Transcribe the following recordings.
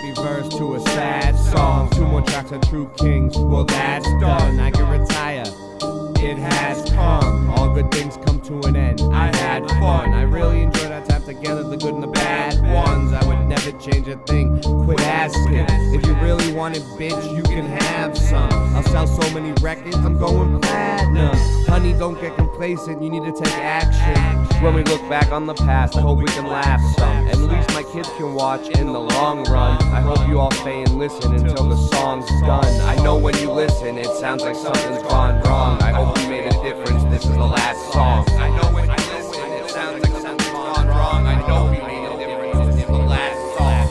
happy verse to a sad song. 2 more tracks of True Kings, well that's done. I can retire, it has come. All good things come to an end. I had fun, I really enjoyed our time together, the good and the bad ones. I would never change a thing, quit asking. If you really want it, bitch, you can have some. I'll sell so many records, I'm going platinum. Honey, don't get complacent, you need to take action. When we look back on the past, I hope we can laugh some. At least my kids can watch in the long run. I hope you all stay and listen until the song's done. I know when you listen, it sounds like something's gone wrong. I hope we made a difference, this is the last song. I know when you listen, it sounds like something's gone wrong. I know we made a difference, this is the last song.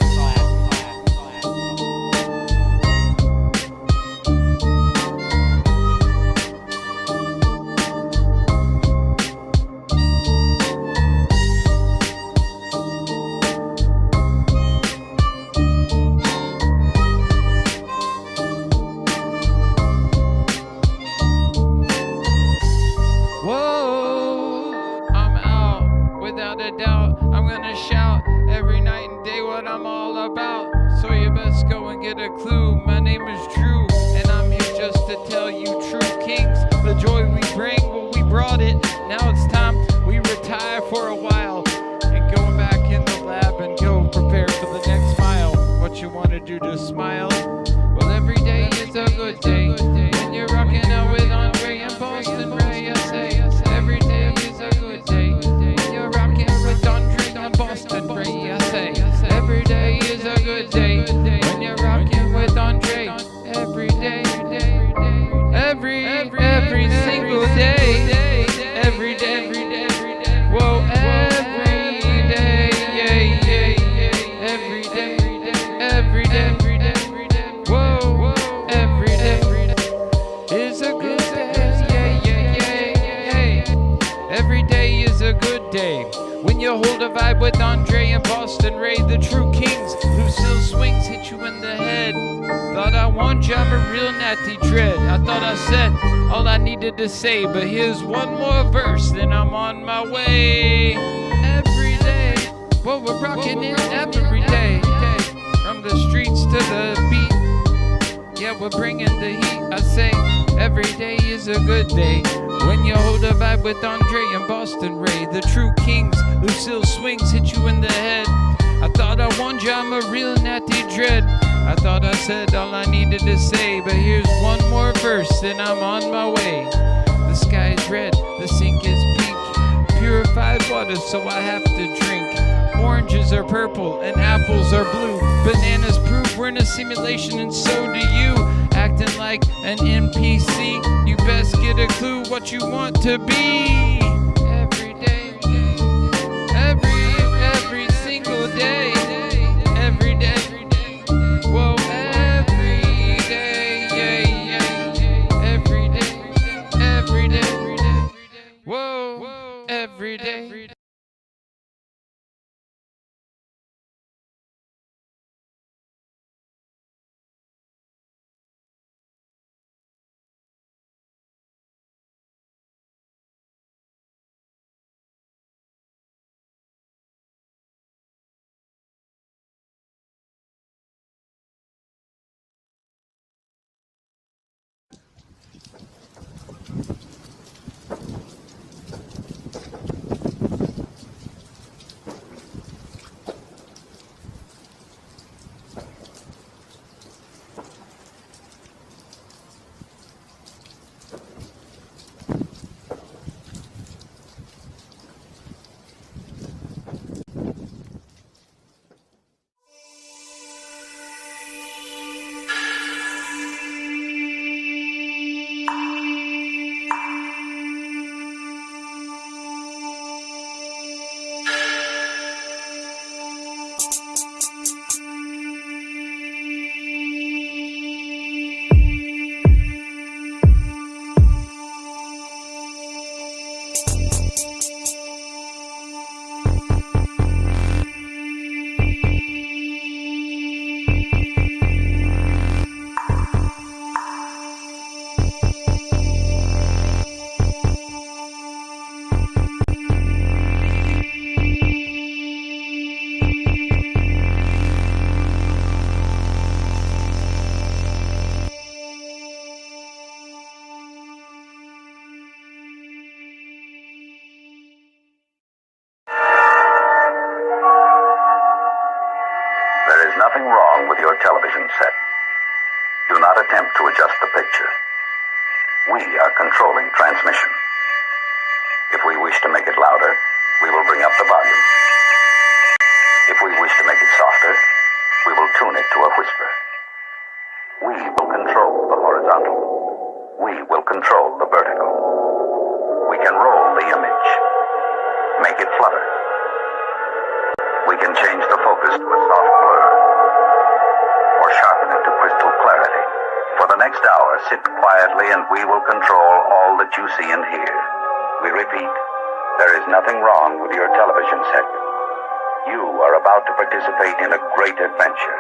Get a clue, my name is Drew, and I'm here just to tell you True Kings, the joy we bring, well we brought it, now it's time we retire for a while, and go back in the lab and go prepare for the next mile. What you want to do to smile? Well every day is a good day, when you're rocking out with Andre and Boston Ray, I say, every day is a good day, when you're rocking with Andre and Boston Ray, I say, every day is a good day, when you're rocking with Andre, every day, every single day, every day, whoa, every day, every day, whoa, every day is a good day, every day is a good day. When you hold a vibe with Andre and Boston Ray, the True Kings, Lucille swings hit you in the head. Thought I warned you, I'm a real natty dread. I thought I said all I needed to say, but here's one more verse, then I'm on my way. Every day, well we're rocking it every day. From the streets to the beat, yeah we're bringing the heat. I say every day is a good day. When you hold a vibe with Andre and Boston Ray, the True Kings, Lucille swings hit you in the head. I thought I warned you, I'm a real natty dread. I thought I said all I needed to say, but here's one more verse and I'm on my way. The sky is red, the sink is pink, purified water so I have to drink. Oranges are purple and apples are blue. Bananas prove we're in a simulation and so do you. Acting like an NPC, you best get a clue what you want to be. Every day, every single day, every day, whoa, every day, every day, whoa, every day. nothing wrong with your television set. Do not attempt to adjust the picture. We are controlling transmission. If we wish to make it louder, we will bring up the volume. If we wish to make it softer, we will tune it to a whisper. We will control the horizontal. We will control the vertical. We can roll the image. Make it flutter. We can change the focus to a soft blur, or sharpen it to crystal clarity. For the next hour, sit quietly and we will control all that you see and hear. We repeat, there is nothing wrong with your television set. You are about to participate in a great adventure.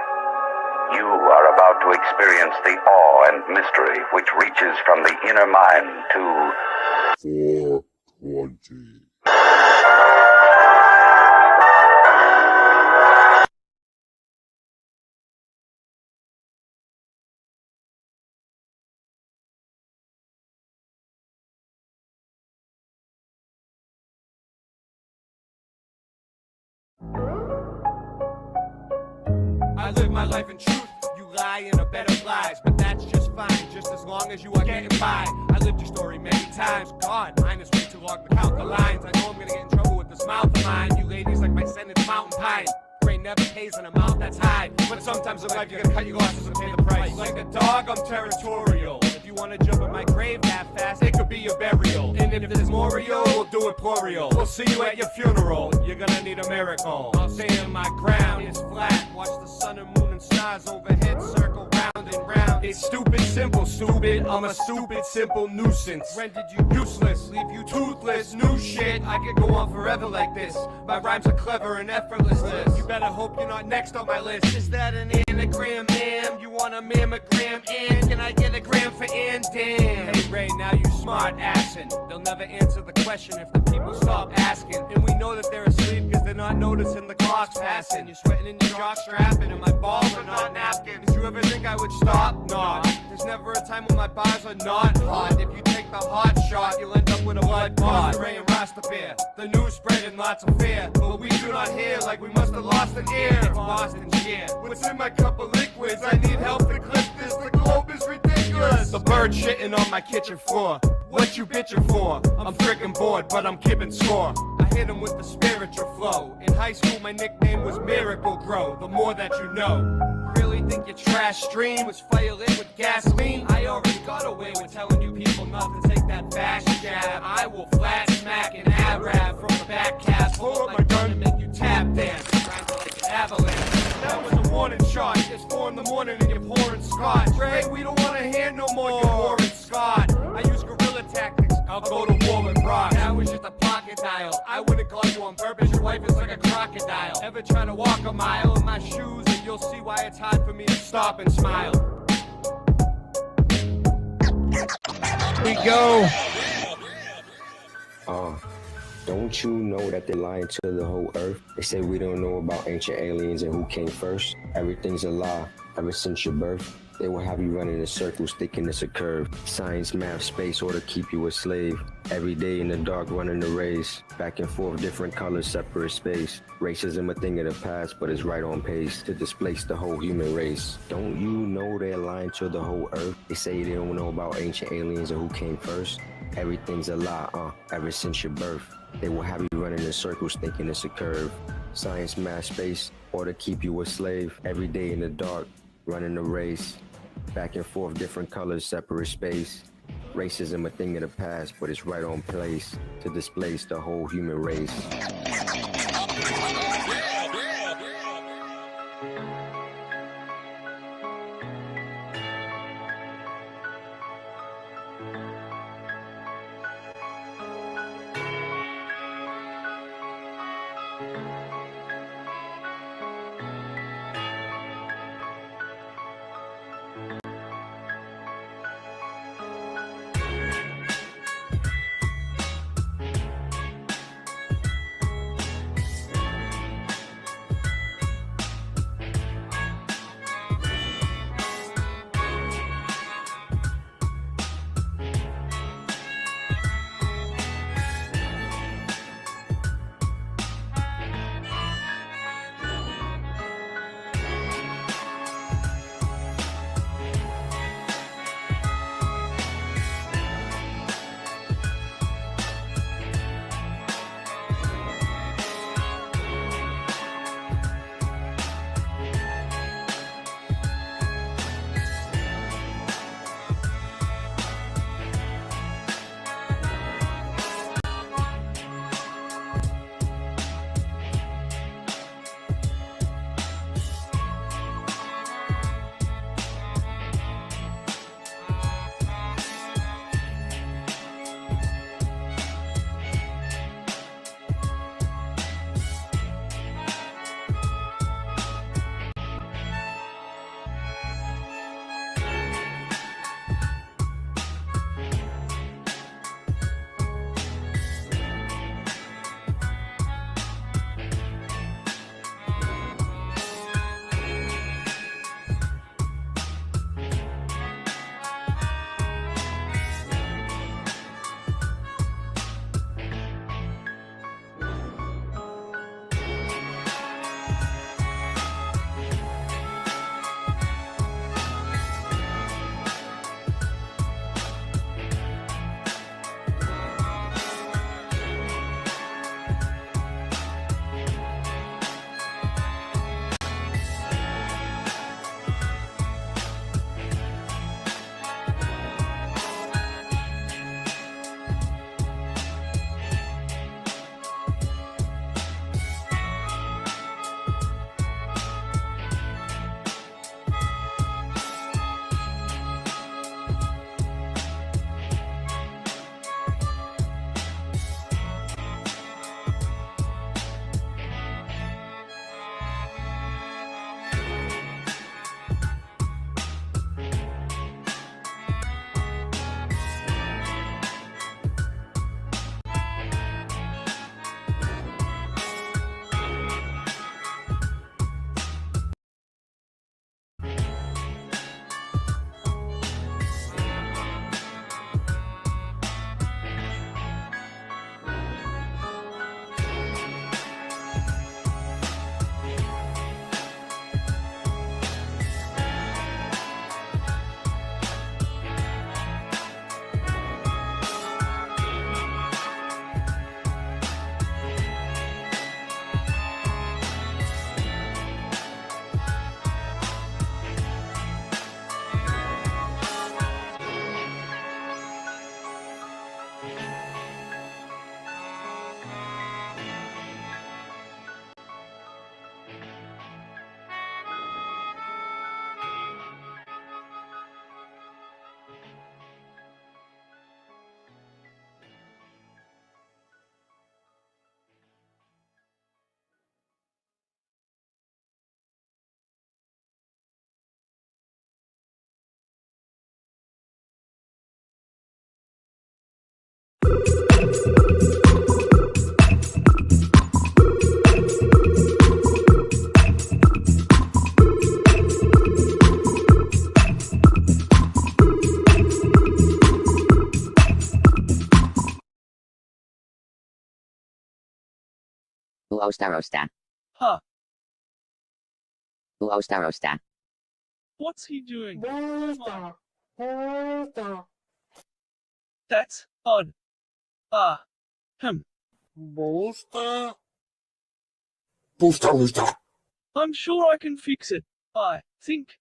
You are about to experience the awe and mystery which reaches from the inner mind to 420. I live my life in truth, you lie in a bed of lies, but that's just fine, just as long as you are getting by. I lived your story many times, God, mine is way too long to count the lines. I know I'm gonna get in trouble with this mouth of mine. You ladies like my sentence mountain pine. Rain never pays an amount that's high, but sometimes in life you gotta cut your losses and pay the price. Like a dog, I'm territorial. If you wanna jump in my grave that fast, it could be your burial. And if there's more real, we'll do it plural. We'll see you at your funeral, you're gonna need a miracle. I'll stand my ground, it's flat. Watch the sun and moon and stars overhead circle round and round. It's stupid, simple, stupid. I'm a stupid, simple nuisance. Rendered you useless, leave you toothless. New shit, I could go on forever like this. My rhymes are clever and effortless. You better hope you're not next on my list. Is that an anagram, ma'am? You want a mammogram? And can I get a gram for and damn? Hey Ray, now you smart assing. They'll never answer the question if the people stop asking. And we know that they're asleep because they're not noticing the clock's passing. You're sweating in your jock strapping and my balls are not napkins. Did you ever think I would stop? Nah. There's never a time when my bars are not hot. If you take the hot shot, you'll end up with a blood clot. Ray and Rasta beer. The news spreading lots of fear, but we do not hear like we must have lost an ear. It's Boston shit. What's in my cup of liquids? I need help to clip this. The globe is ridiculous. The bird shitting on my kitchen floor. What you bitching for? I'm freaking bored, but I'm keeping score. I hit him with the spiritual flow. In high school, my nickname was Miracle Grow. The more that you know. Really think your trash stream was fire lit with gasoline? I already got away with telling you people not to take that fast jab. I will flat smack an ab-rab from the back cast. Pull up my gun to make you tap dance. Like an avalanche. That was a warning shot. It's 4 in the morning and you're pouring scotch. Ray, we don't want to hear no more. You're pouring Scott. I use guerrilla tactics. I'll go to war with rock. That was just a pocket dial. I wouldn't call you on purpose. Your wife is like a crocodile. Ever try to walk a mile in my shoes and you'll see why it's hard for me to stop and smile. We go. Don't you know that they're lying to the whole earth? They say we don't know about ancient aliens and who came first. Everything's a lie ever since your birth. They will have you running in circles thinking it's a curve. Science, math, space, or to keep you a slave. Every day in the dark running the race. Back and forth, different colors, separate space. Racism a thing of the past, but it's right on pace to displace the whole human race. Don't you know they're lying to the whole earth? They say they don't know about ancient aliens or who came first. Everything's a lie, ever since your birth. They will have you running in circles thinking it's a curve. Science, math, space, or to keep you a slave. Every day in the dark, running the race. Back and forth, different colors, separate space. Racism a thing of the past, but it's right on place to displace the whole human race. Uostarosta. Huh, Uostarosta. what's he doing? That's odd. I'm sure I can fix it. I think.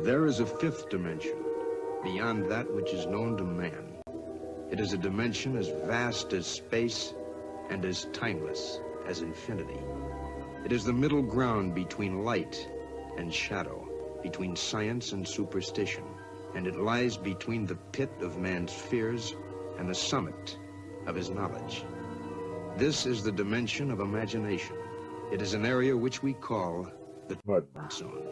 There is a fifth dimension, beyond that which is known to man. It is a dimension as vast as space and as timeless as infinity. It is the middle ground between light and shadow, between science and superstition, and it lies between the pit of man's fears and the summit of his knowledge. This is the dimension of imagination. It is an area which we call the mud zone.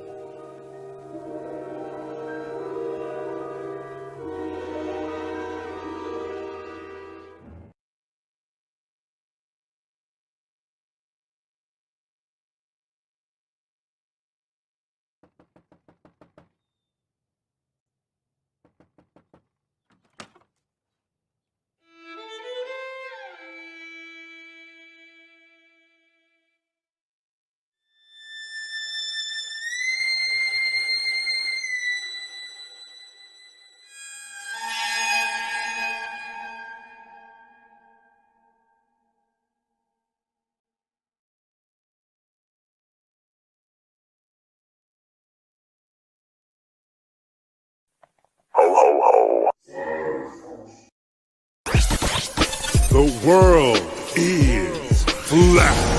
Ho, ho, ho. The world is flat.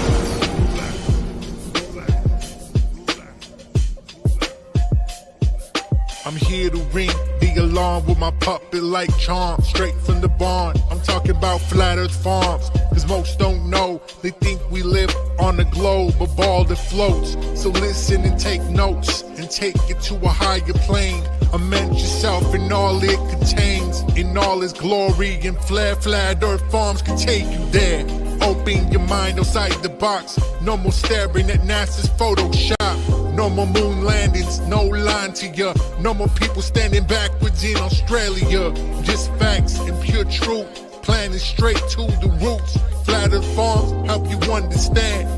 I'm here to ring the alarm with my puppet like charm, straight from the barn. I'm talking about Flat Earth Farms, cause most don't know. They think we live on a globe, a ball that floats. So listen and take notes, and take it to a higher plane. Imagine yourself in all it contains, in all its glory and flair. Flat Earth Farms can take you there. Open your mind outside the box. No more staring at NASA's Photoshop. No more moon landings, no lying to ya. No more people standing backwards in Australia. Just facts and pure truth, planning straight to the roots. Flat Earth Farms help you understand.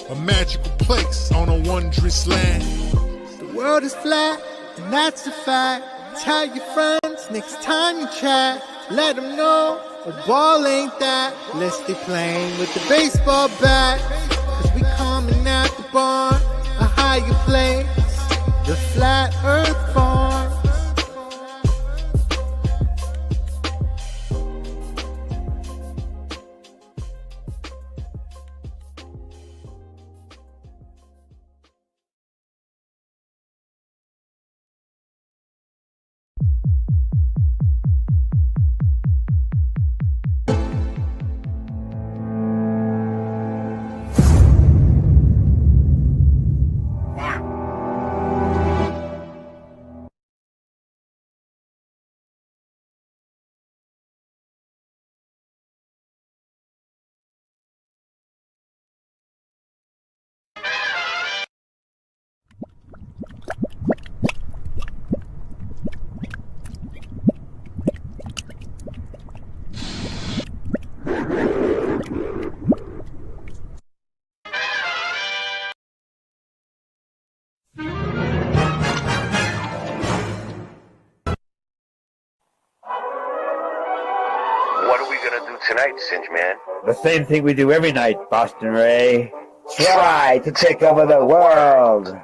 A magical place on a wondrous land. The world is flat, and that's a fact. Tell your friends next time you chat. Let them know a ball ain't that. Let's stay playing with the baseball bat. Cause we coming at the barn, a higher place, the Flat Earth Farm. tonight, Singe Man? The same thing we do every night, Boston Ray. Try to take over the world.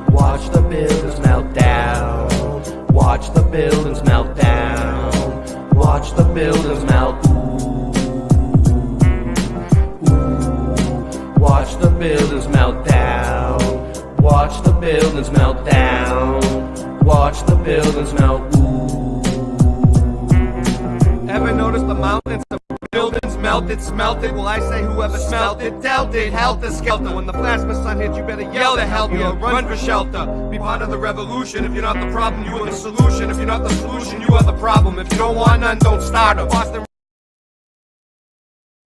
Watch the buildings melt down. Watch the buildings melt down. Watch the buildings melt. Watch the buildings melt down. Watch the buildings melt down. Watch the buildings melt. Ever notice the mountains, the buildings melted, smelted? Well, I say whoever smelt it, dealt it, helter skelter. When the plasma sun hits, you better yell to help you or run for shelter. Be part of the revolution. If you're not the problem, you are the solution. If you're not the solution, you are the problem. If you don't want none, don't start 'em. Boston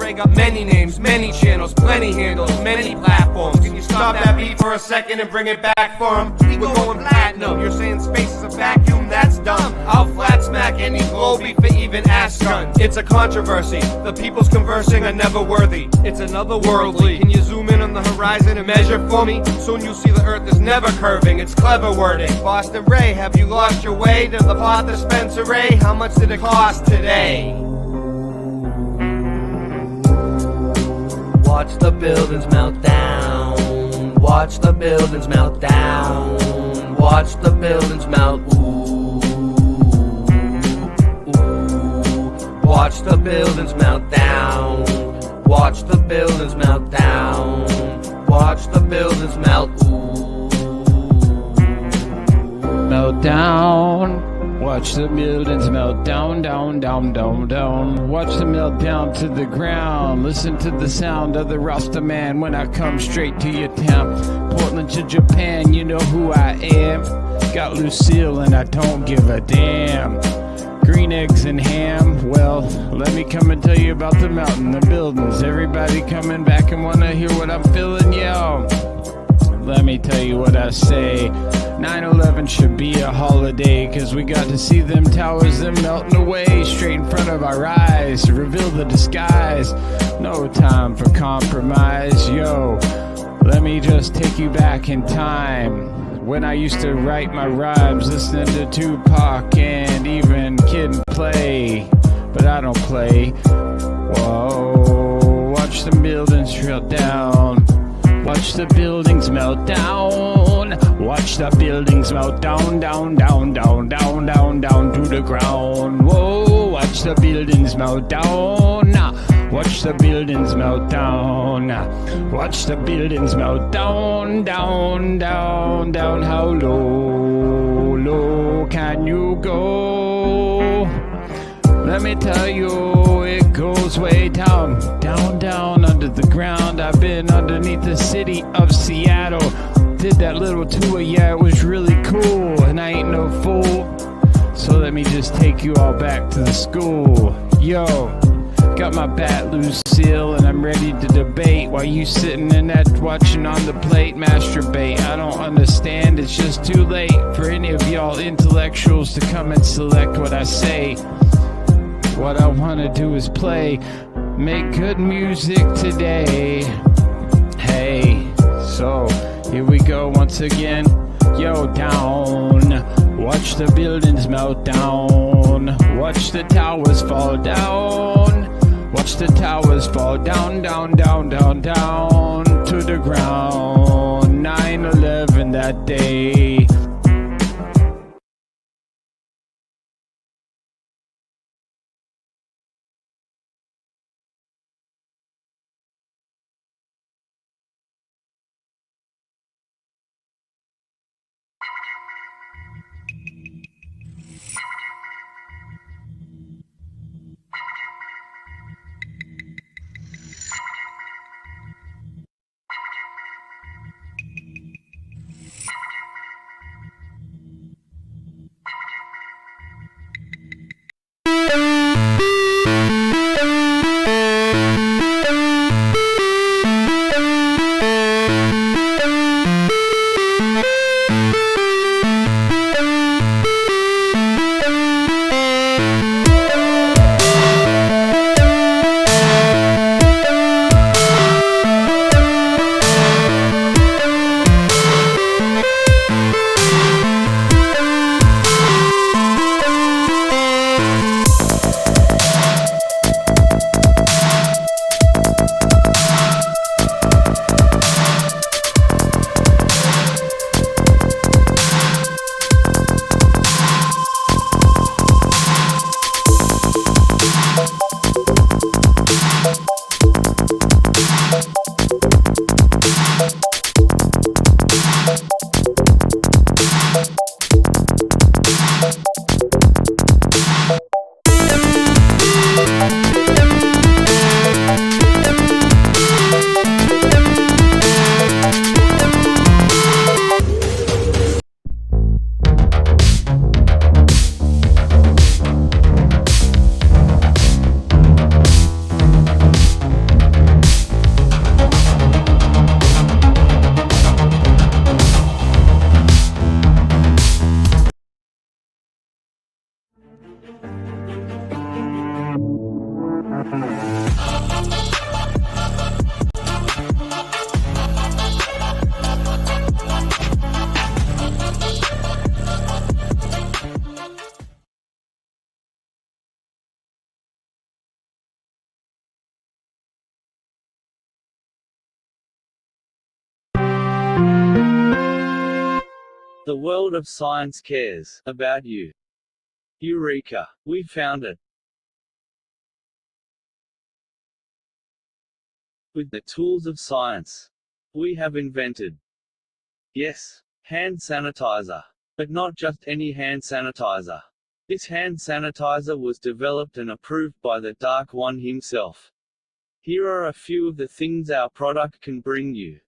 Ray got many names, many channels, plenty handles, many platforms. Can you stop that beat for a second and bring it back for him? We're going platinum. You're saying space is a vacuum? That's dumb. I'll flat smack any globe for even ask gun. It's a controversy. The people's conversing are never worthy. It's another worldly. Can you zoom in on the horizon and measure for me? Soon you'll see the earth is never curving. It's clever wording. Boston Ray, have you lost your way to the pot dispensery? How much did it cost today? Watch the buildings melt down. Watch the buildings melt down. Watch the buildings melt. Watch the buildings melt down. Watch the buildings melt down. Watch the buildings melt. Melt down. Watch the buildings melt down, down, down, down, down. Watch them melt down to the ground. Listen to the sound of the Rasta man when I come straight to your town. Portland to Japan, you know who I am. Got Lucille and I don't give a damn. Green eggs and ham, well, let me come and tell you about the mountain, the buildings. Everybody coming back and wanna hear what I'm feeling, yo. Let me tell you what I say. 9/11 should be a holiday, cause we got to see them towers, them melting away straight in front of our eyes to reveal the disguise. No time for compromise, yo. Let me just take you back in time, when I used to write my rhymes, listening to Tupac and even Kid and Play. But I don't play. Whoa, watch the buildings drill down. Watch the buildings melt down. Watch the buildings melt down, down, down, down, down, down, down to the ground. Whoa, watch the buildings melt down. Watch the buildings melt down. Watch the buildings melt down, down, down, down. How low, low can you go? Let me tell you, it goes way down, down, down under the ground. I've been underneath the city of Seattle. Did that little tour, yeah, it was really cool. And I ain't no fool, so let me just take you all back to the school. Yo, got my bat Lucille and I'm ready to debate while you sitting in that watching on the plate masturbate. I don't understand, it's just too late for any of y'all intellectuals to come and select what I say. What I wanna do is play, make good music today. Hey, so here we go once again. Yo, down. Watch the buildings melt down. Watch the towers fall down. Watch the towers fall down, down, down, down, down to the ground. 9/11 that day. The world of science cares about you. Eureka! We found it. With the tools of science, we have invented, yes, hand sanitizer. But not just any hand sanitizer. This hand sanitizer was developed and approved by the Dark One himself. Here are a few of the things our product can bring you.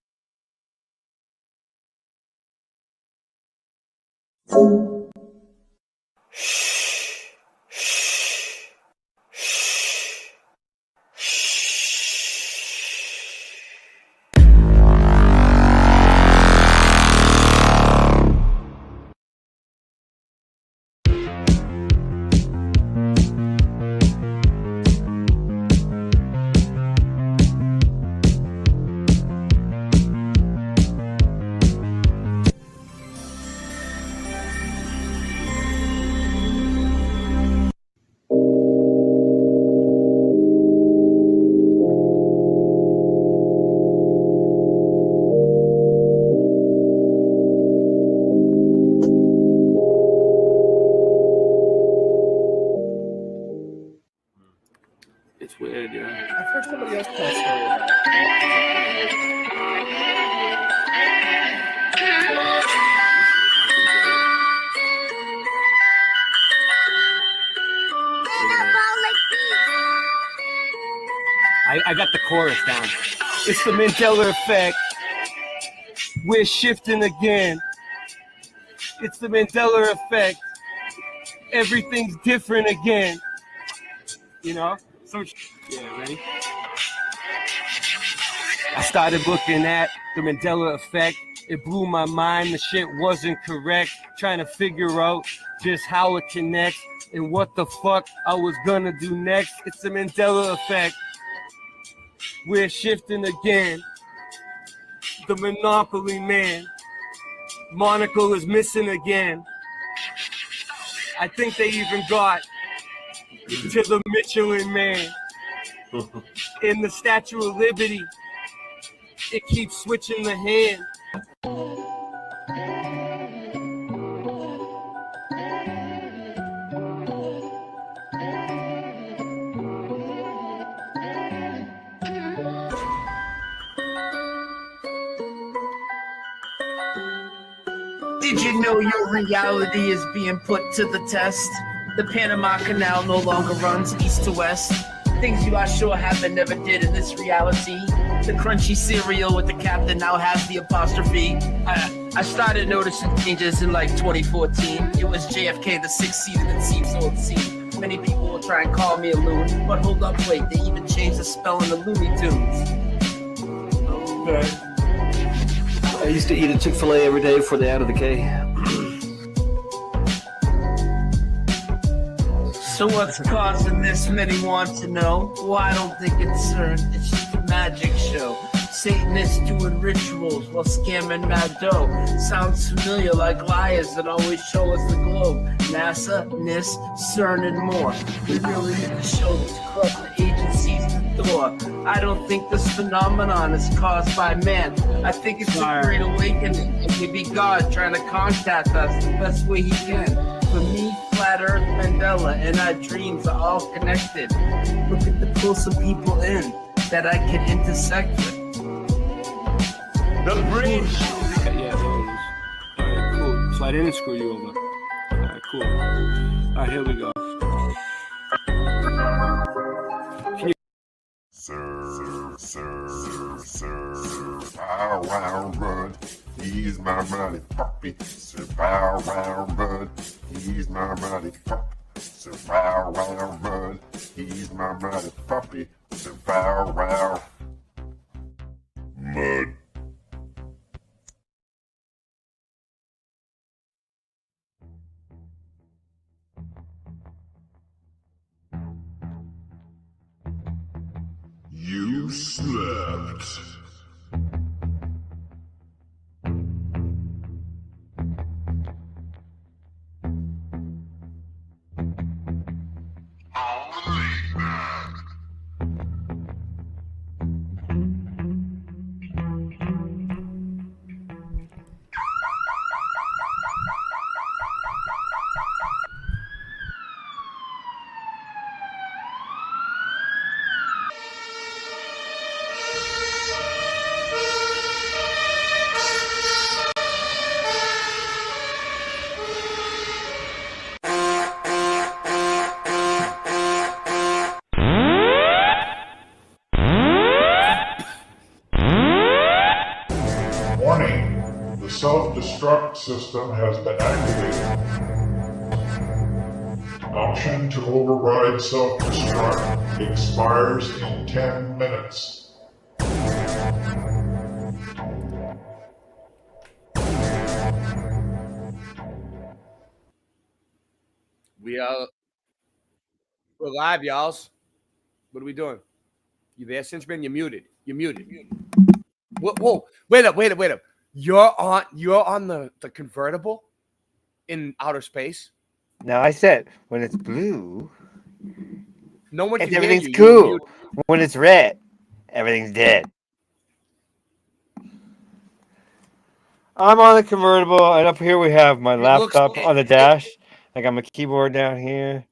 It's weird, yeah. I've heard somebody else tell a story about it. I got the chorus down. It's the Mandela effect. We're shifting again. It's the Mandela effect. Everything's different again. You know? So, yeah, ready? I started looking at the Mandela effect. It blew my mind. The shit wasn't correct. Trying to figure out just how it connects and what the fuck I was gonna do next. It's the Mandela effect. We're shifting again. The Monopoly man. Monocle is missing again. I think they even got to the Michelin man. In the Statue of Liberty, it keeps switching the hand. Did you know your reality is being put to the test? The Panama Canal no longer runs east to west. Things you are sure happen never did in this reality. The crunchy cereal with the captain now has the apostrophe. I started noticing changes in like 2014. It was JFK the 6th seat and it seems so obscene. Many people will try and call me a loon, but hold up, wait, they even changed the spelling of Looney Tunes. Okay. I used to eat a Chick-fil-A every day before they added the K. So what's causing this? Many want to know. Well, I don't think it's CERN. It's just a magic show. Satanists doing rituals while scamming mad dough. Sounds familiar, like liars that always show us the globe. NASA, NIST, CERN, and more. We really need to show these corrupt agencies the door. I don't think this phenomenon is caused by man. I think it's a great awakening, and maybe God trying to contact us the best way he can. For me, Flat Earth, Mandela, and our dreams are all connected. Looking to pull some people in that I can intersect with. The bridge! Yeah, there it is. Alright, cool. So I didn't screw you over. Alright, cool. Alright, here we go. Can you... Sir, bow wow run. He's my mighty puppy. Sir, bow wow run. He's my mighty puppy. Sir, bow wow run. He's my mighty puppy. Sir, bow wow. Mud. You slept. Warning, the self-destruct system has been activated. Option to override self-destruct expires in 10 minutes. We're live, y'all. What are we doing? You there, Cinchman? You're muted. You're muted. Whoa. Wait up. You're on the convertible in outer space? No, I said when it's blue, No one can hear everything's you. cool. When it's red, everything's dead. I'm on the convertible, and up here we have my laptop on the dash. I got my keyboard down here,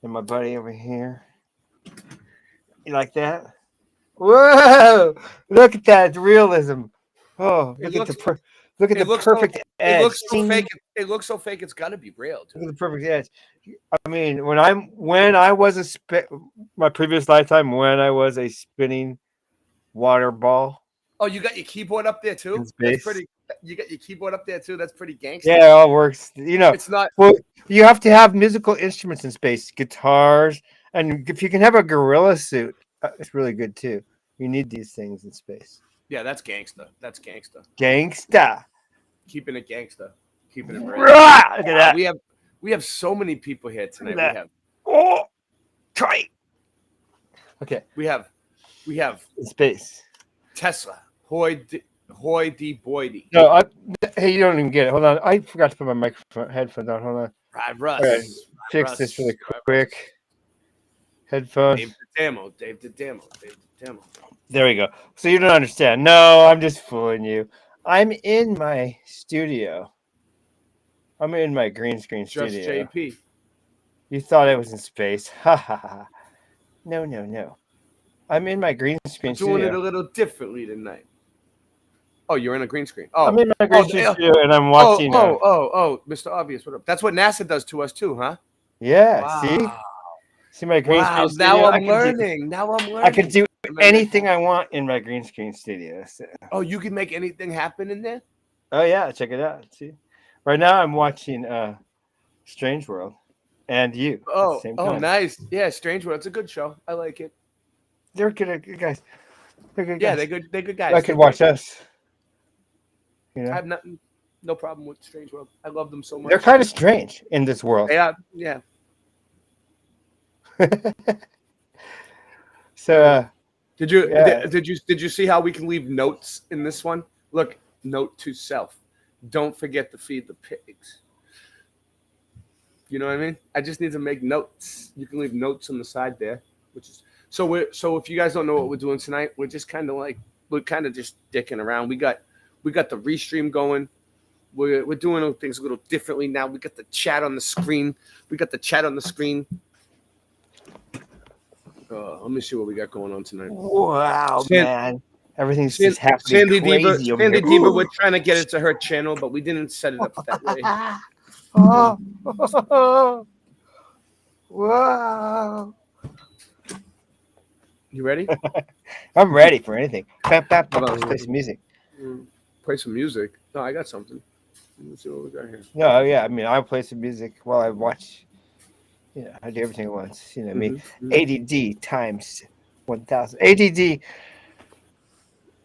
and my buddy over here. You like that? Whoa! Look at that realism. Oh, look at the perfect edge. It looks so fake. It looks so fake. It's got to be real. Dude. Look at the perfect edge. I mean, when I was my previous lifetime, when I was a spinning water ball. Oh, you got your keyboard up there too? That's pretty. You got your keyboard up there too. That's pretty gangster. Yeah, it all works. You know, it's not. Well, you have to have musical instruments in space, guitars, and if you can have a gorilla suit, it's really good too. You need these things in space. Yeah, that's gangster. That's gangster. Gangsta. Keeping it gangster. Keeping it real. Look at that. We have so many people here tonight. We have. Oh, try. Okay. We have in space. Tesla. Hoy de Boydie. No, hey, you don't even get it. Hold on. I forgot to put my headphones on. Hold on. Russ. All right, fix this really quick. Headphones. Dave the demo. There we go. So you don't understand. No, I'm just fooling you. I'm in my studio. I'm in my green screen studio. Just JP. You thought it was in space. Ha ha ha. No. I'm in my green screen studio. Doing it a little differently tonight. Oh, you're in a green screen. Oh, I'm in my green screen studio and I'm watching. Mr. Obvious. What up? That's what NASA does to us too, huh? Yeah. Wow. See my green screen studio. Now I'm learning. I can do anything I want in my green screen studio. So. Oh, you can make anything happen in there? Oh yeah, check it out. See, right now I'm watching Strange World, and you. Oh, at the same time. Nice. Yeah, Strange World. It's a good show. I like it. They're good guys. They're good guys. Yeah, they're good guys. I could watch us. You know? I have no problem with Strange World. I love them so much. They're kind of strange in this world. Yeah. So did you see how we can leave notes in this one? Look, note to self: don't forget to feed the pigs. You know what I mean? I just need to make notes. You can leave notes on the side there, which is so if you guys don't know what we're doing tonight, we're just kind of just dicking around. We got the restream going. We're doing things a little differently now. We got the chat on the screen. Let me see what we got going on tonight. Wow, man. Everything's just happening crazy over Sandy here. Diva, we're trying to get it to her channel, but we didn't set it up that way. Wow. You ready? I'm ready for anything. Let's play some music. Play some music? No, I got something. Let's see what we got here. No, yeah. I mean, I'll play some music while I watch. Yeah, I do everything at once. You know me. ADD times 1,000. ADD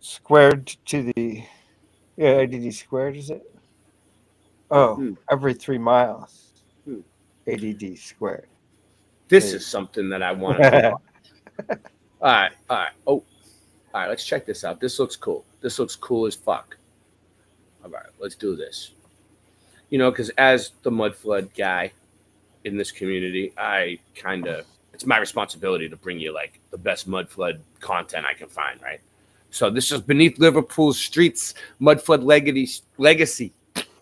squared to the... Yeah, ADD squared, is it? Oh, every 3 miles. ADD squared. This is something that I want to All right. Oh, all right. Let's check this out. This looks cool. This looks cool as fuck. All right, let's do this. You know, because as the mud flood guy in this community, it's my responsibility to bring you like the best mud flood content I can find, right? So this is Beneath Liverpool Streets, Mud Flood Legacy,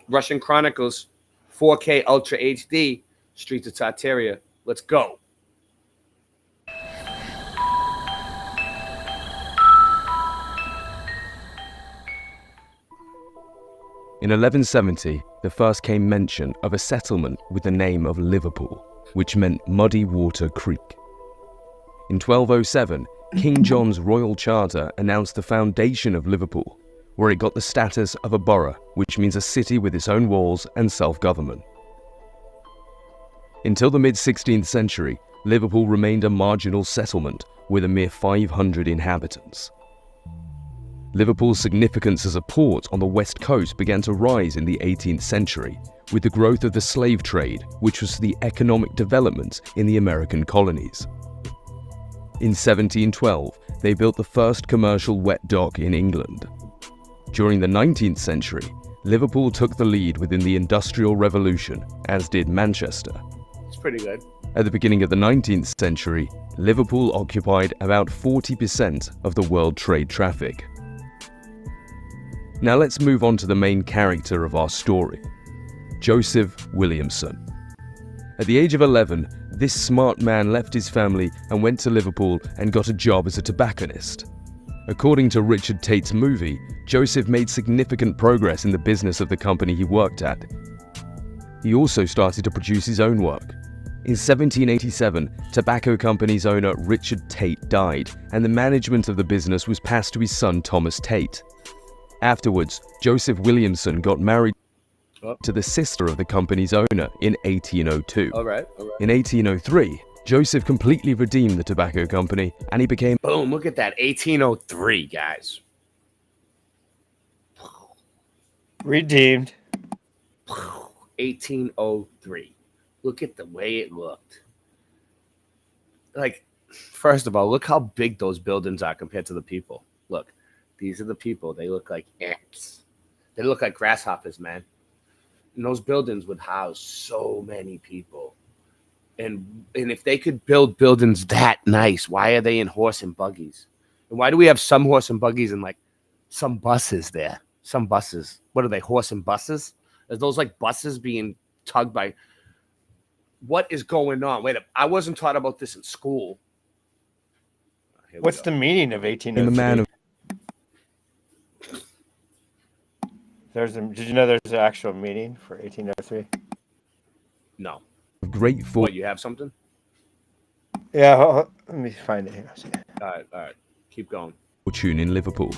Russian Chronicles, 4K Ultra HD, Streets of Tartaria. Let's go. In 1170, there first came mention of a settlement with the name of Liverpool, which meant Muddy Water Creek. In 1207, King John's royal charter announced the foundation of Liverpool, where it got the status of a borough, which means a city with its own walls and self-government. Until the mid-16th century, Liverpool remained a marginal settlement with a mere 500 inhabitants. Liverpool's significance as a port on the west coast began to rise in the 18th century with the growth of the slave trade, which was the economic development in the American colonies. In 1712, they built the first commercial wet dock in England. During the 19th century, Liverpool took the lead within the Industrial Revolution, as did Manchester. It's pretty good. At the beginning of the 19th century, Liverpool occupied about 40% of the world trade traffic. Now let's move on to the main character of our story, Joseph Williamson. At the age of 11, this smart man left his family and went to Liverpool and got a job as a tobacconist. According to Richard Tate's movie, Joseph made significant progress in the business of the company he worked at. He also started to produce his own work. In 1787, tobacco company's owner Richard Tate died, and the management of the business was passed to his son Thomas Tate. Afterwards, Joseph Williamson got married to the sister of the company's owner in 1802. All right. In 1803, Joseph completely redeemed the tobacco company and he became... Boom, look at that. 1803, guys. Redeemed. 1803. Look at the way it looked. Like, first of all, look how big those buildings are compared to the people. Look. These are the people. They look like ants. They look like grasshoppers, man. And those buildings would house so many people. And if they could build buildings that nice, why are they in horse and buggies? And why do we have some horse and buggies and like some buses there? Some buses. What are they, horse and buses? Are those like buses being tugged by... What is going on? Wait, I wasn't taught about this in school. What's the meaning of 1803? Did you know there's an actual meaning for 1803? No. Grateful. What, you have something? Yeah, let me find it here. All right. Keep going. Fortune in Liverpool.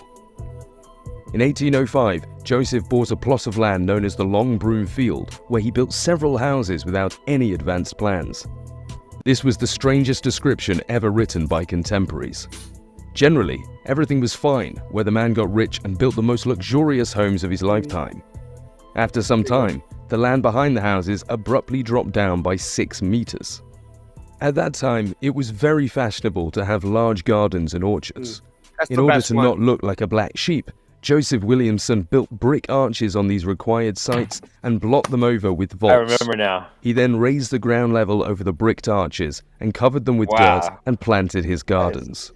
In 1805, Joseph bought a plot of land known as the Long Broom Field, where he built several houses without any advanced plans. This was the strangest description ever written by contemporaries. Generally, everything was fine, where the man got rich and built the most luxurious homes of his lifetime. After some time, the land behind the houses abruptly dropped down by 6 meters. At that time, it was very fashionable to have large gardens and orchards. In order to not look like a black sheep, Joseph Williamson built brick arches on these required sites and blocked them over with vaults. I remember now. He then raised the ground level over the bricked arches and covered them with dirt and planted his gardens.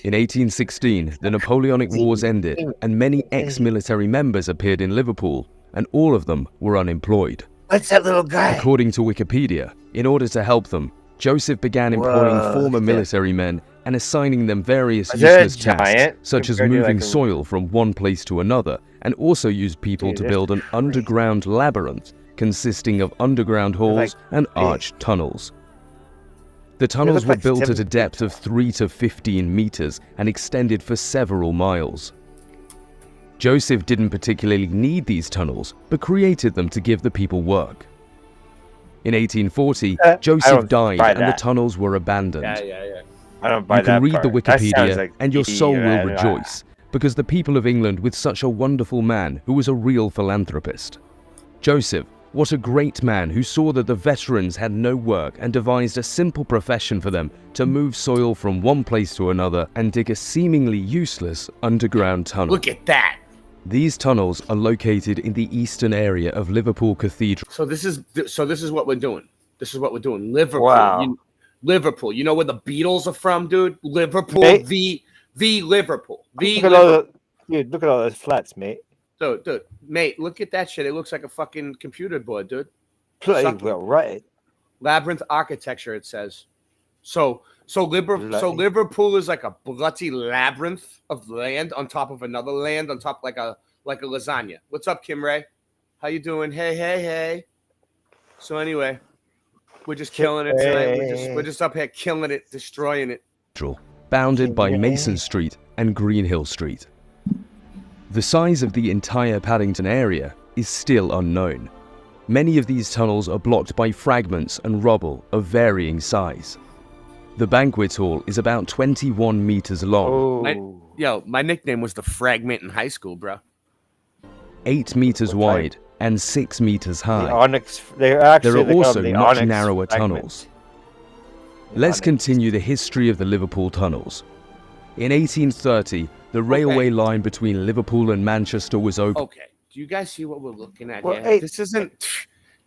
In 1816, the Napoleonic Wars ended and many ex-military members appeared in Liverpool, and all of them were unemployed. What's that little guy? According to Wikipedia, in order to help them, Joseph began employing former military men and assigning them various useless tasks, such as moving soil from one place to another, and also used people to build an underground labyrinth consisting of underground halls and arched tunnels. The tunnels were built at a depth of 3 to 15 meters and extended for several miles. Joseph didn't particularly need these tunnels, but created them to give the people work. In 1840, Joseph died and the tunnels were abandoned. I don't buy that. You can read the part. Wikipedia and your soul will rejoice, because the people of England with such a wonderful man who was a real philanthropist. Joseph What a great man who saw that the veterans had no work and devised a simple profession for them to move soil from one place to another and dig a seemingly useless underground tunnel. Look at that. These tunnels are located in the eastern area of Liverpool Cathedral. So this is what we're doing. This is what we're doing. Liverpool. Wow. Liverpool. You know where the Beatles are from, dude? Liverpool. Mate. The Liverpool. The Look at Liverpool. dude, look at all those flats, mate. Dude, mate, look at that shit. It looks like a fucking computer board, dude. Bloody well, right. Labyrinth architecture, it says. So Liverpool is like a bloody labyrinth of land on top of another land on top like a lasagna. What's up, Kim Ray? How you doing? Hey. So anyway, we're just killing it tonight. We're just up here killing it, destroying it. Bounded by Mason Street and Greenhill Street. The size of the entire Paddington area is still unknown. Many of these tunnels are blocked by fragments and rubble of varying size. The banquet hall is about 21 meters long. My nickname was the Fragment in high school, bro. 8 meters wide and 6 meters high. There are also much narrower tunnels. Let's continue the history of the Liverpool tunnels. In 1830, the railway line between Liverpool and Manchester was opened. Okay, do you guys see what we're looking at Well, here? hey.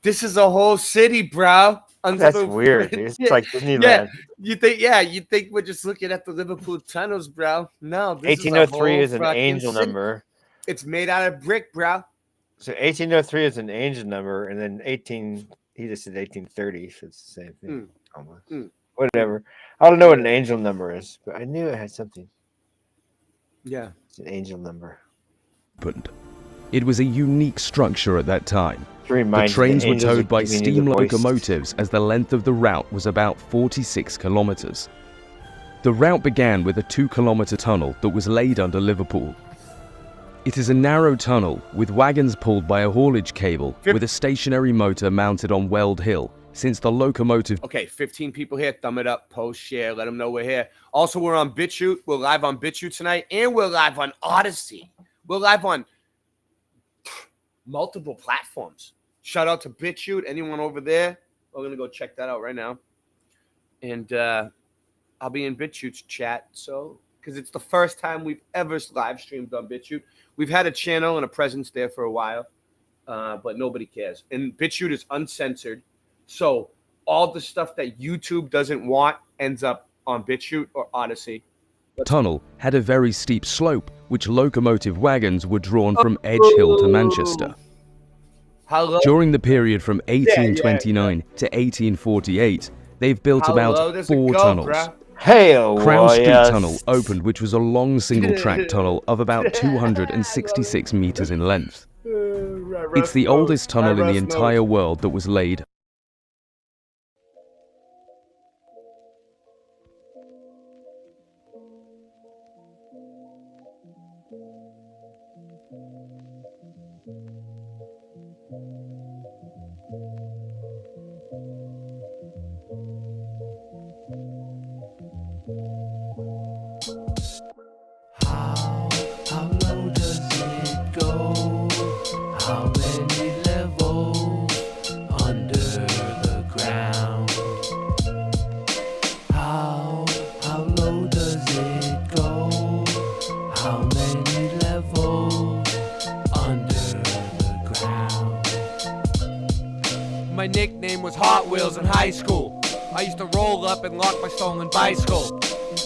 This is a whole city, bro. That's weird, dude. It's like Disneyland. You think we're just looking at the Liverpool tunnels, bro? No, this 1803 is an fucking angel city. number. It's made out of brick, bro. So 1803 is an angel number, and then he just said 1830, so it's the same thing. Almost. Whatever. I don't know what an angel number is, but I knew it had something. Yeah. It's an angel number. It was a unique structure at that time. The trains were towed by steam locomotives as the length of the route was about 46 kilometers. The route began with a 2-kilometer tunnel that was laid under Liverpool. It is a narrow tunnel with wagons pulled by a haulage cable with a stationary motor mounted on Weld Hill, since the locomotive... Okay, 15 people here. Thumb it up, post, share, let them know we're here. Also, we're on BitChute. We're live on BitChute tonight, and we're live on Odyssey. We're live on multiple platforms. Shout out to BitChute. Anyone over there? We're going to go check that out right now. And I'll be in BitChute's chat, so... because it's the first time we've ever live streamed on BitChute. We've had a channel and a presence there for a while, but nobody cares. And BitChute is uncensored, so all the stuff that YouTube doesn't want ends up on BitChute or Odyssey. Tunnel had a very steep slope, which locomotive wagons were drawn from Edge Hill to Manchester. Hello? During the period from 1829 to 1848, they've built about 4 tunnels. Crown Street Tunnel opened, which was a long single-track tunnel of about 266 meters in length. It's the oldest tunnel in the entire world that was laid. How low does it go? How many levels under the ground? How low does it go? How many levels under the ground? My nickname was Hot Wheels in high school. I used to roll up and lock my stolen bicycle.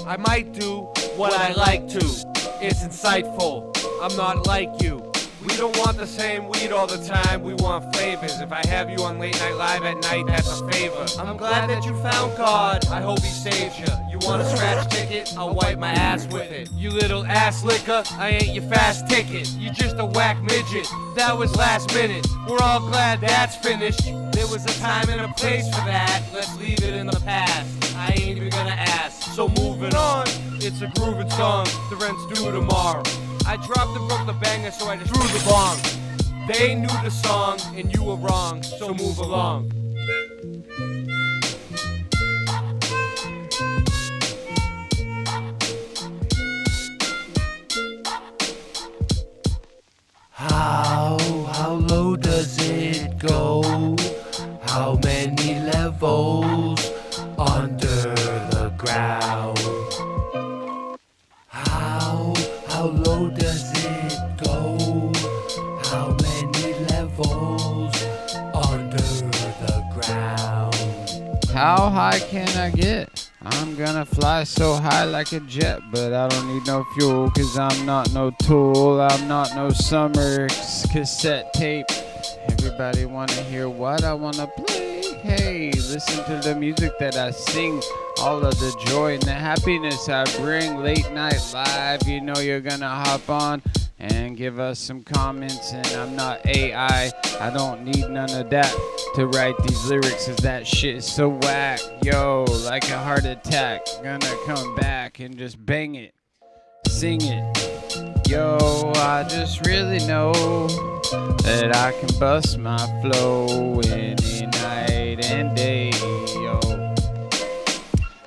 I might do what I like to. It's insightful. I'm not like you. We don't want the same weed all the time, we want flavors. If I have you on Late Night Live at night, that's a favor. I'm glad that you found God, I hope he saves you. You want a scratch ticket? I'll wipe my ass with it. You little ass licker, I ain't your fast ticket. You just a whack midget, that was last minute. We're all glad that's finished. There was a time and a place for that, let's leave it in the past. I ain't even gonna ask, so moving on. It's a grooving song, the rent's due tomorrow. I dropped and broke the banger, so I just drew the bong. They knew the song, and you were wrong, so move along. How low does it go? high can I get? I'm gonna fly so high like a jet, but I don't need no fuel, cause I'm not no tool. I'm not no summer cassette tape. Everybody wanna hear what I wanna play. Hey, listen to the music that I sing. All of the joy and the happiness I bring. Late night live, you know you're gonna hop on and give us some comments. And I'm not AI, I don't need none of that to write these lyrics, cause that shit is so whack. Yo, like a heart attack, gonna come back and just bang it, sing it. Yo, I just really know that I can bust my flow any night and day. Yo,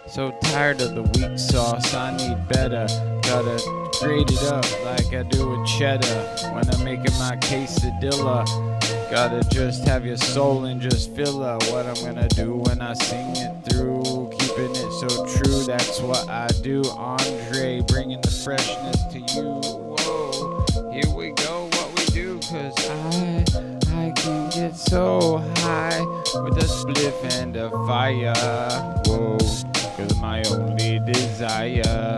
so tired of the weak sauce, I need better. Gotta grade it up like I do with cheddar when I'm making my quesadilla. Gotta just have your soul and just feel what I'm gonna do when I sing it through. Keeping it so true, that's what I do. Andre, bringing the freshness to you. Whoa, here we go, what we do, cause I can get so high with a spliff and a fire. Whoa, cause my only desire.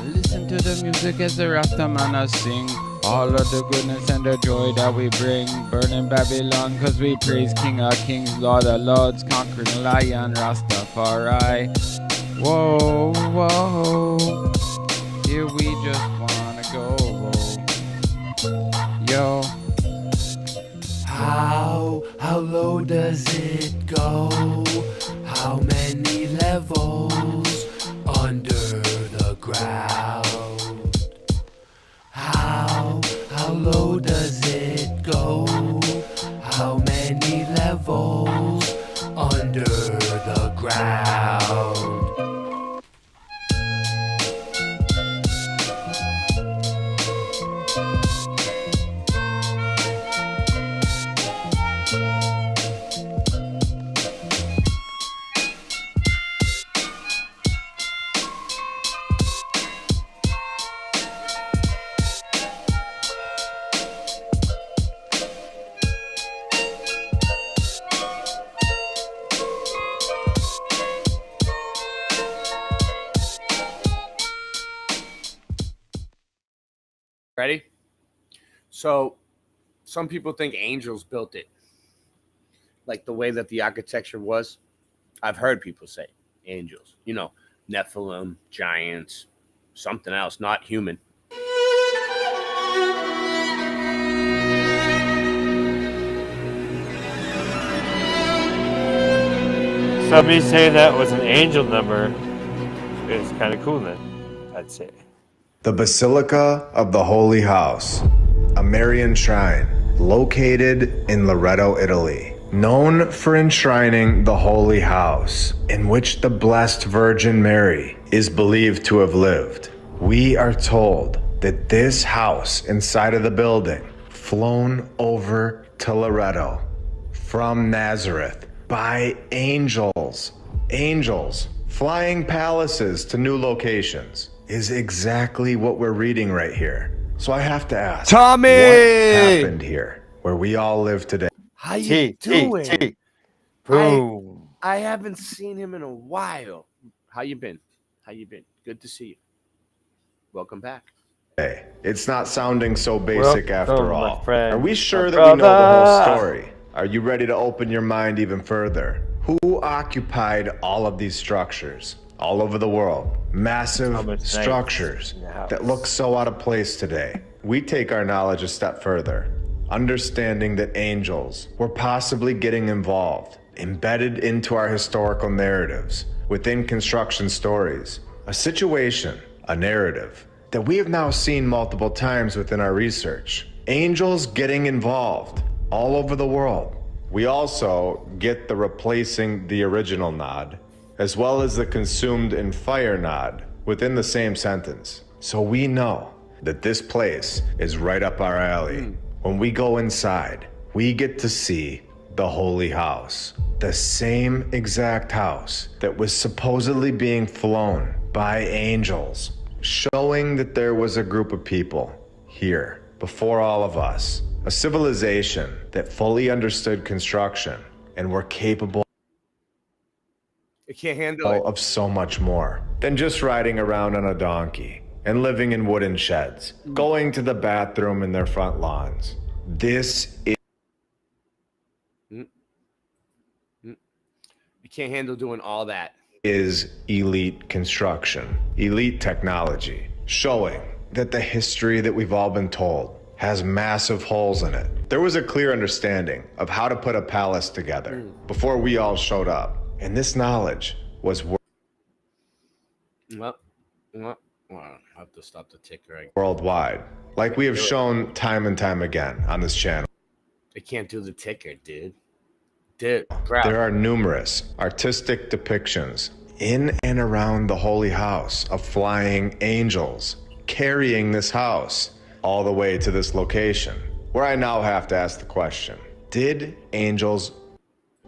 Listen to the music as the Rastaman sing. All of the goodness and the joy that we bring. Burning Babylon cause we praise King of Kings, Lord of Lords, conquering Lion, Rastafari. Whoa, whoa, here we just wanna go. Yo, how low does it go? How many levels under the ground? How low does it go? How many levels under the ground? Ready? So, some people think angels built it. Like the way that the architecture was. I've heard people say angels. You know, Nephilim, giants, something else, not human. Somebody say that was an angel number. It's kind of cool then, I'd say. The Basilica of the Holy House, a Marian shrine located in Loreto, Italy, known for enshrining the Holy House, in which the Blessed Virgin Mary is believed to have lived. We are told that this house inside of the building flown over to Loreto from Nazareth by angels. Angels flying palaces to new locations is exactly what we're reading right here. So I have to ask, Tommy! What happened here where we all live today? How you doing? Boom. I haven't seen him in a while. How you been? Good to see you. Welcome back. Hey, it's not sounding so basic after all. Are we sure that brother. we know the whole story? Are you ready to open your mind even further? Who occupied all of these structures all over the world? Massive structures that look so out of place today. We take our knowledge a step further, understanding that angels were possibly getting involved, embedded into our historical narratives, within construction stories, a situation, a narrative that we have now seen multiple times within our research. Angels getting involved all over the world. We also get the replacing the original nod, as well as the consumed in fire nod within the same sentence. So we know that this place is right up our alley. When we go inside, we get to see the Holy House, the same exact house that was supposedly being flown by angels, showing that there was a group of people here before all of us, a civilization that fully understood construction and were capable It can't handle it. Of so much more than just riding around on a donkey and living in wooden sheds, going to the bathroom in their front lawns. This is... It can't handle doing all that. Is elite construction, elite technology, showing that the history that we've all been told has massive holes in it. There was a clear understanding of how to put a palace together before we all showed up. And this knowledge was Well, I have to stop the ticker. worldwide, like we have shown time and time again on this channel. I can't do the ticker, dude. There are numerous artistic depictions in and around the holy house of flying angels carrying this house all the way to this location, where I now have to ask the question, did angels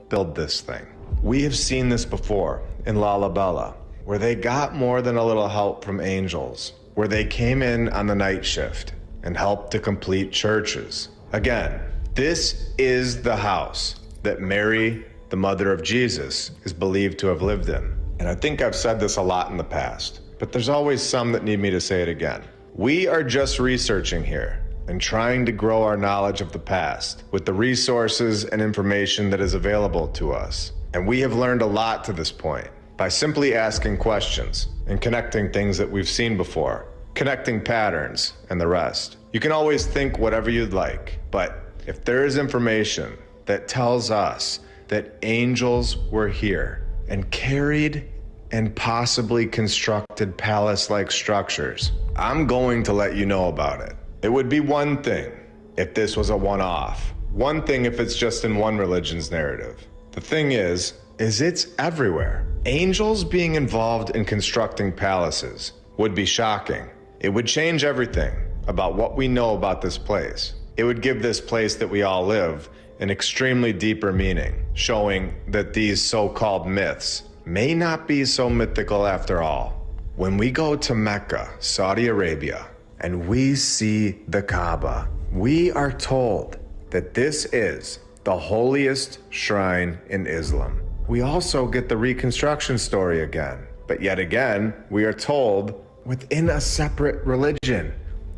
build this thing? We have seen this before in Lalabella, where they got more than a little help from angels, where they came in on the night shift and helped to complete churches. Again, this is the house that Mary, the mother of Jesus, is believed to have lived in. And I think I've said this a lot in the past, but there's always some that need me to say it again. We are just researching here and trying to grow our knowledge of the past with the resources and information that is available to us. And we have learned a lot to this point by simply asking questions and connecting things that we've seen before, connecting patterns and the rest. You can always think whatever you'd like, but if there is information that tells us that angels were here and carried and possibly constructed palace-like structures, I'm going to let you know about it. It would be one thing if this was a one-off. One thing if it's just in one religion's narrative. The thing is it's everywhere. Angels being involved in constructing palaces would be shocking. It would change everything about what we know about this place. It would give this place that we all live an extremely deeper meaning, showing that these so-called myths may not be so mythical after all. When we go to Mecca, Saudi Arabia, and we see the Kaaba, we are told that this is the holiest shrine in Islam. We also get the reconstruction story again, but yet again, we are told within a separate religion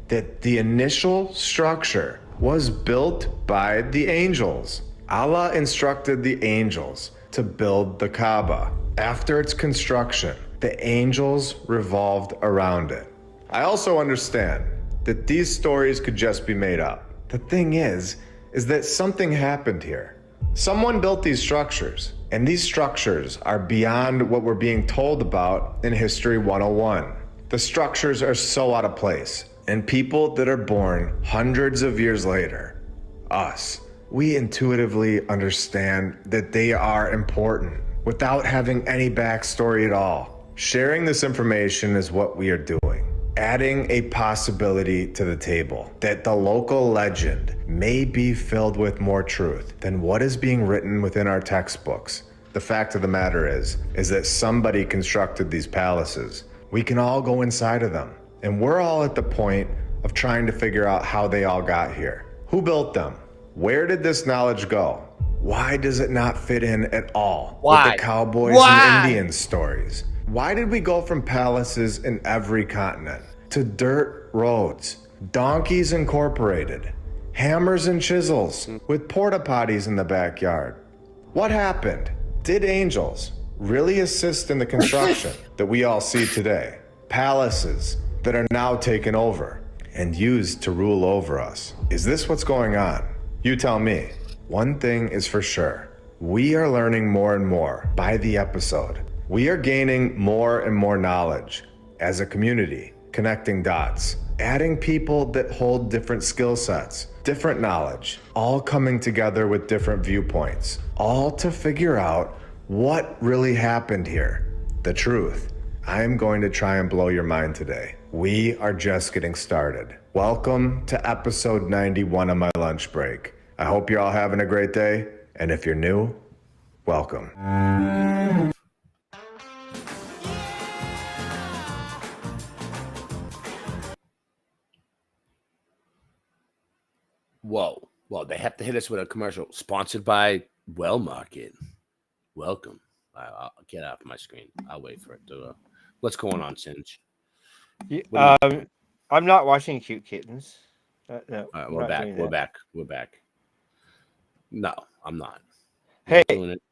that the initial structure was built by the angels. Allah instructed the angels to build the Kaaba. After its construction, the angels revolved around it. I also understand that these stories could just be made up. The thing is that something happened here. Someone built these structures, and these structures are beyond what we're being told about in History 101. The structures are so out of place. And people that are born hundreds of years later, us, we intuitively understand that they are important without having any backstory at all. Sharing this information is what we are doing, adding a possibility to the table that the local legend may be filled with more truth than what is being written within our textbooks. The fact of the matter is that somebody constructed these palaces. We can all go inside of them. And we're all at the point of trying to figure out how they all got here. Who built them? Where did this knowledge go? Why does it not fit in at all with the cowboys and Indians stories? Why did we go from palaces in every continent to dirt roads, donkeys incorporated, hammers and chisels with porta potties in the backyard? What happened? Did angels really assist in the construction that we all see today? Palaces that are now taken over and used to rule over us. Is this what's going on? You tell me. One thing is for sure. We are learning more and more by the episode. We are gaining more and more knowledge as a community, connecting dots, adding people that hold different skill sets, different knowledge, all coming together with different viewpoints, all to figure out what really happened here, the truth. I am going to try and blow your mind today. We are just getting started. Welcome to episode 91 of my lunch break. I hope you're all having a great day, and if you're new, welcome. Whoa. Well, they have to hit us with a commercial sponsored by Well Market. Welcome. I'll get off my screen. I'll wait for it to. What's going on, Singe? I'm not watching Cute Kittens. No, All right, we're back. We're back. No, I'm not. Hey, doing it.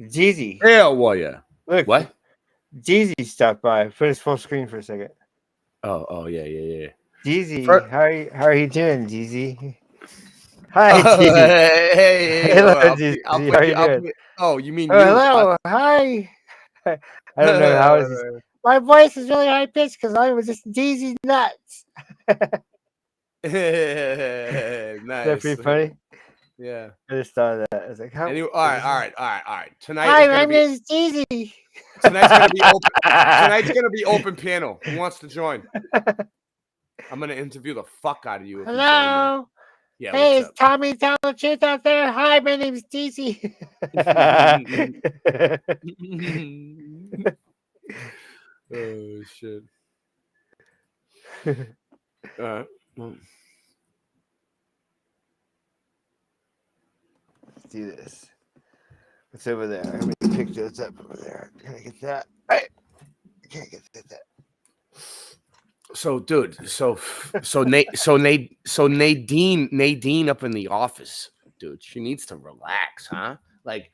Jeezy. Hell, warrior. Look, what? Jeezy stopped by. Put his full screen for a second. Oh, yeah. Jeezy, how are you doing, Jeezy? Hi, Jeezy. Hey, hello, Jeezy. How are you doing? Oh, you mean hello? Hi. I don't know how is this. My voice is really high pitched because I was just Jeezy nuts. Nice. Is that pretty funny? Yeah. I just thought of that. I was like, how? Anyway, all right. Tonight. Hi, my name is Jeezy. Tonight's gonna be open. Tonight's gonna be open panel. Who wants to join? I'm gonna interview the fuck out of you. Hello. Yeah. Hey, is Tommy telling the truth out there? Hi, my name is Jeezy. Oh shit. All right. Let's do this. What's over there? Let me pick those up over there. Can I get that? I can't get that. So, dude, Nadine up in the office, dude. She needs to relax, huh? Like,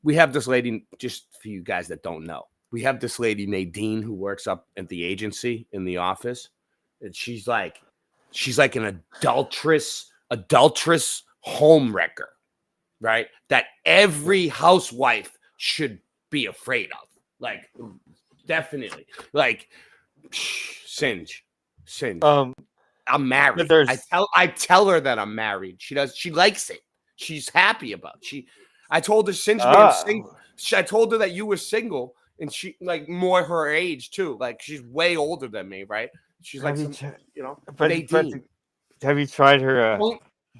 we have this lady. Just for you guys that don't know, we have this lady Nadine who works up at the agency in the office, and she's like an adulterous home wrecker, right? That every housewife should be afraid of. Like, definitely, like. Singe. I'm married. I tell her that I'm married. She likes it. She's happy about it. I told her since being single. I told her that you were single, and she like more her age too. Like she's way older than me, right? She's like But have you tried her?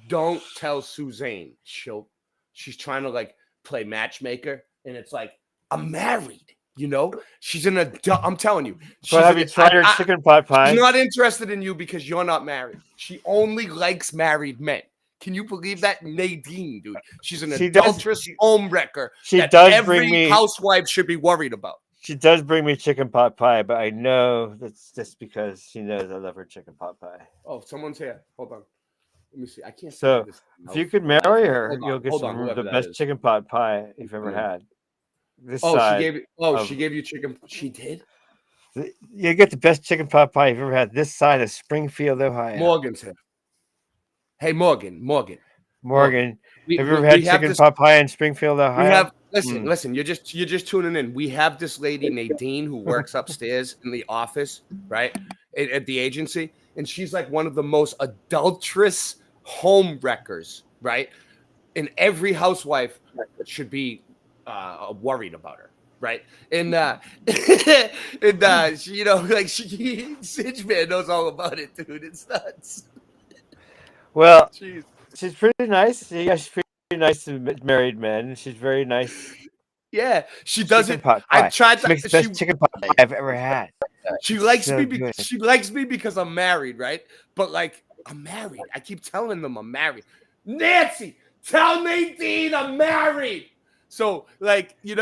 Don't tell Suzanne. She's trying to like play matchmaker, and it's like I'm married. You know, she's an adult. I'm telling you. But have you tried her chicken pot pie? She's not interested in you because you're not married. She only likes married men. Can you believe that? Nadine, dude. She's an adulterous home wrecker. Every housewife should be worried about. She does bring me chicken pot pie, but I know that's just because she knows I love her chicken pot pie. Oh, someone's here. Hold on. Let me see. I can't. So if you could marry her, you'll get the best chicken pot pie you've ever had. She gave you chicken. She did. You get the best chicken pot pie you've ever had this side of Springfield, Ohio. Morgan's here. Hey, Morgan. Have you ever had chicken pot pie in Springfield, Ohio? Listen. You're just tuning in. We have this lady Nadine who works upstairs in the office, right, at the agency, and she's like one of the most adulterous home wreckers, right? And every housewife should be worried about her, right? And she, like Singe Man knows all about it, dude. It's nuts. Well, she's pretty nice. Yeah, she's pretty nice to married men. She's very nice. Yeah, she doesn't. I tried to. Makes the best chicken pot pie I've ever had. She likes me. She likes me because I'm married, right? But like, I'm married. I keep telling them I'm married. Nancy, tell Nadine I'm married. So, like, and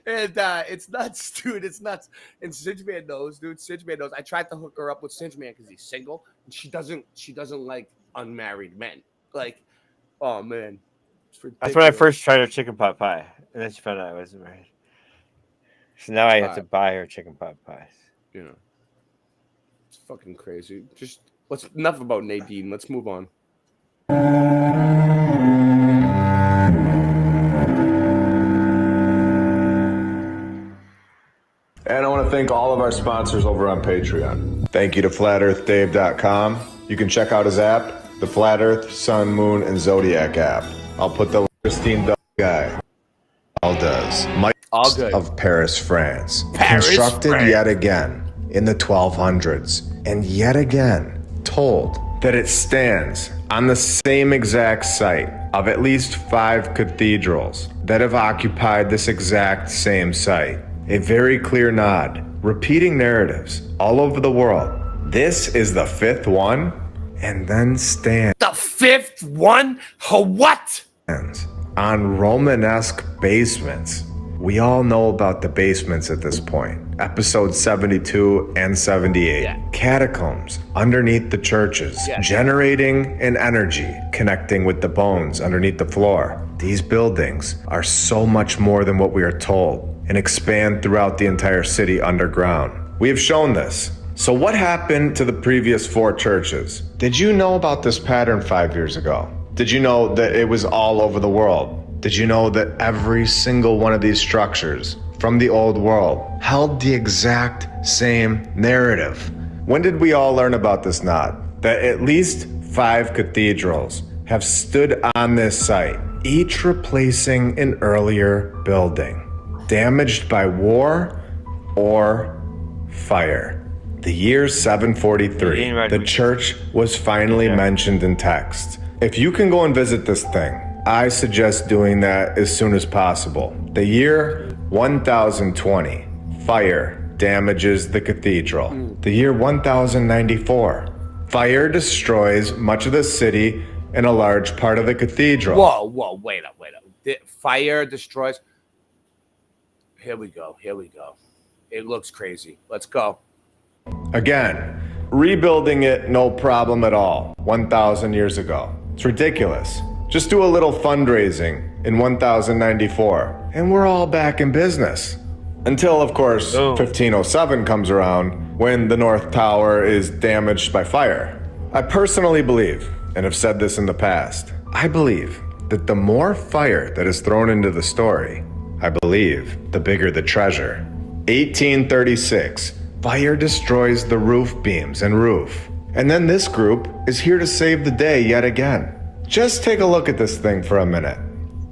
it's nuts, dude. It's nuts. And Singe Man knows, dude. Singe Man knows. I tried to hook her up with Singe Man because he's single, and she doesn't like unmarried men. Like, oh man, that's when I first tried her chicken pot pie, and then she found out I wasn't married. So now I have to buy her chicken pot pies. You know, it's fucking crazy. Enough about Nadine. Let's move on. And I want to thank all of our sponsors over on Patreon. Thank you to FlatEarthDave.com. You can check out his app, the Flat Earth, Sun, Moon, and Zodiac app. I'll put the Christine guy. All does. Mike of Paris, France. Constructed yet again in the 1200s. And yet again told that it stands on the same exact site of at least 5 cathedrals that have occupied this exact same site. A very clear nod, repeating narratives all over the world. This is the 5th one, and then stands. The 5th one? What? On Romanesque basements We all know about the basements at this point. Episode 72 and 78. Yeah. Catacombs underneath the churches, generating an energy connecting with the bones underneath the floor. These buildings are so much more than what we are told and expand throughout the entire city underground. We have shown this. So what happened to the previous 4 churches? Did you know about this pattern 5 years ago? Did you know that it was all over the world? Did you know that every single one of these structures from the old world held the exact same narrative? When did we all learn about this knot? That at least 5 cathedrals have stood on this site, each replacing an earlier building, damaged by war or fire. The year 743, the church was finally mentioned in text. If you can go and visit this thing, I suggest doing that as soon as possible. The year 1020, fire damages the cathedral. The year 1094, fire destroys much of the city and a large part of the cathedral. Whoa, wait up. Fire destroys. Here we go. It looks crazy. Let's go. Again, rebuilding it, no problem at all, 1,000 years ago. It's ridiculous. Just do a little fundraising in 1094, and we're all back in business. Until, of course, 1507 comes around, when the North Tower is damaged by fire. I personally believe, and have said this in the past, I believe that the more fire that is thrown into the story, I believe, the bigger the treasure. 1836, fire destroys the roof beams and roof. And then this group is here to save the day yet again. Just take a look at this thing for a minute.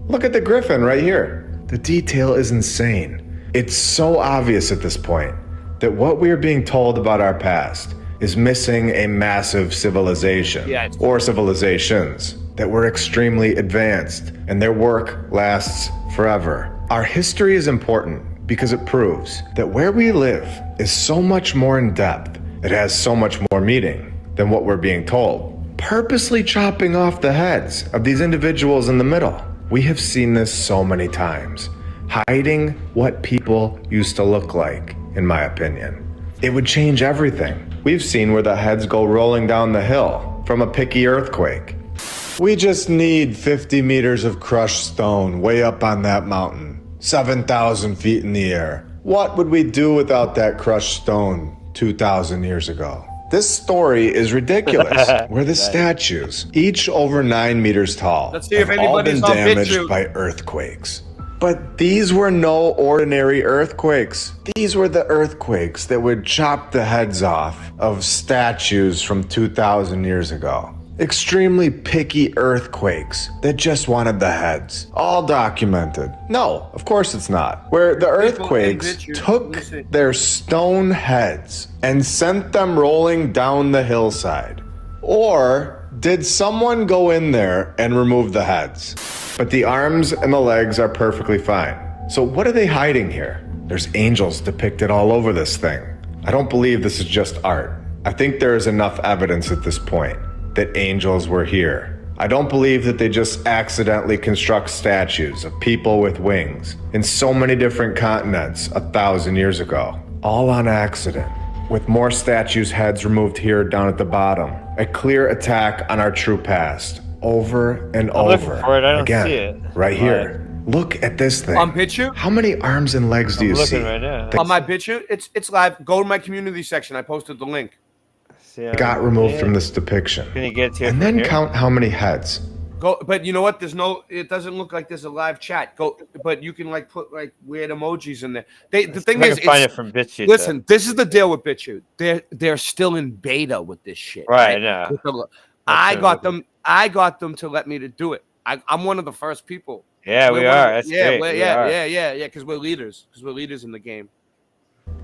Look at the griffin right here. The detail is insane. It's so obvious at this point that what we are being told about our past is missing a massive civilization, or civilizations, that were extremely advanced and their work lasts forever. Our history is important because it proves that where we live is so much more in depth. It has so much more meaning than what we're being told. Purposely chopping off the heads of these individuals in the middle. We have seen this so many times. Hiding what people used to look like, in my opinion. It would change everything. We've seen where the heads go rolling down the hill from a picky earthquake. We just need 50 meters of crushed stone way up on that mountain, 7,000 feet in the air. What would we do without that crushed stone 2,000 years ago? This story is ridiculous. Where the statues, each over 9 meters tall, Let's see if have all been anybody's on damaged BitChute. by earthquakes. But these were no ordinary earthquakes. These were the earthquakes that would chop the heads off of statues from 2,000 years ago. Extremely picky earthquakes that just wanted the heads. All documented. No, of course it's not. Where the earthquakes took their stone heads and sent them rolling down the hillside. Or did someone go in there and remove the heads? But the arms and the legs are perfectly fine. So what are they hiding here? There's angels depicted all over this thing. I don't believe this is just art. I think there is enough evidence at this point that angels were here. I don't believe that they just accidentally construct statues of people with wings in so many different continents 1,000 years ago. All on accident, with more statues' heads removed here down at the bottom. A clear attack on our true past, over and over. For it. I don't again, see it. right here. Look at this thing. On BitChute? How many arms and legs do you see? Right now. On my BitChute, it's live. Go to my community section. I posted the link. Got removed from this depiction. Can you get to it And from then here? count how many heads. Go, but you know what? It doesn't look like there's a live chat. Go, but you can like put like weird emojis in there. The thing I is, can find it from BitChute. listen, this is the deal with BitChute. They're still in beta with this shit. Right, I know. I got them to let me to do it. I'm one of the first people. Yeah, we are. That's yeah, great. yeah. Because we're leaders. Because we're leaders in the game.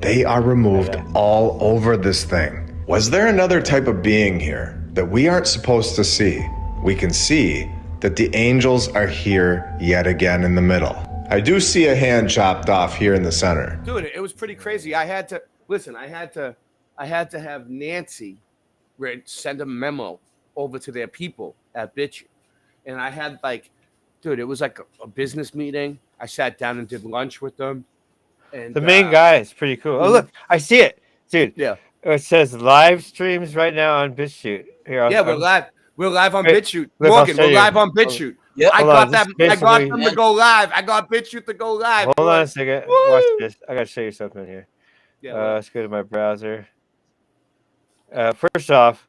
They are removed all over this thing. Was there another type of being here that we aren't supposed to see? We can see that the angels are here yet again in the middle. I do see a hand chopped off here in the center. Dude, it was pretty crazy. I had to have Nancy send a memo over to their people at BitChute. And I had like, dude, it was like a business meeting. I sat down and did lunch with them. And The main guy is pretty cool. Oh, look, I see it, dude. Yeah. It says live streams right now on BitChute. Here, Yeah, we're live. We're live on Wait, BitChute. look, Morgan, I'll show we're you. live on BitChute. Yep. I Hold got on, that. this I got basically- them to go live. I got BitChute to go live. Hold on boy. a second. Woo! Watch this. I gotta show you something here. Yeah, Let's go to my browser. First off,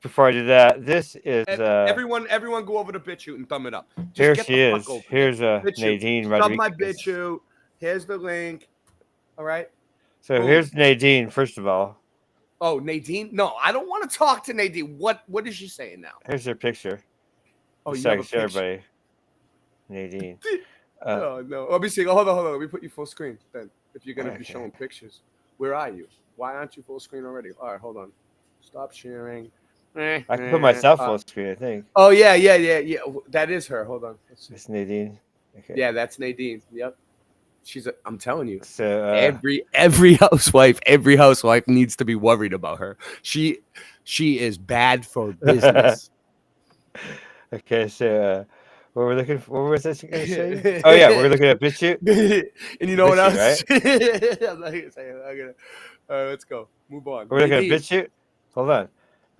before I do that, this is everyone go over to BitChute and thumb it up. Just here get she the fuck is. over Here's there. BitChute. Nadine Stub Rodriguez. my BitChute. Here's the link. All right. So Boom. here's Nadine. First of all, Oh, Nadine? No, I don't want to talk to Nadine. What is she saying now? here's her picture. Oh, Just you so I have can show a picture. everybody. Nadine. Oh no. Let me see. Hold on. Let me put you full screen then. If you're gonna be Okay. showing pictures, where are you? Why aren't you full screen already? All right, hold on. Stop sharing. I can put myself full screen, I think. Oh yeah. That is her. Hold on. Let's see. It's Nadine. Okay. Yeah, that's Nadine. Yep. I'm telling you. So Every housewife needs to be worried about her. She is bad for business. okay, so what we're looking for? What was this going to say? Oh yeah, we're looking at BitChute. And you know what else? BitChute, I'm not gonna say it. I'm gonna. All right, let's go. Move on. We're looking at Nadine. BitChute. Hold on.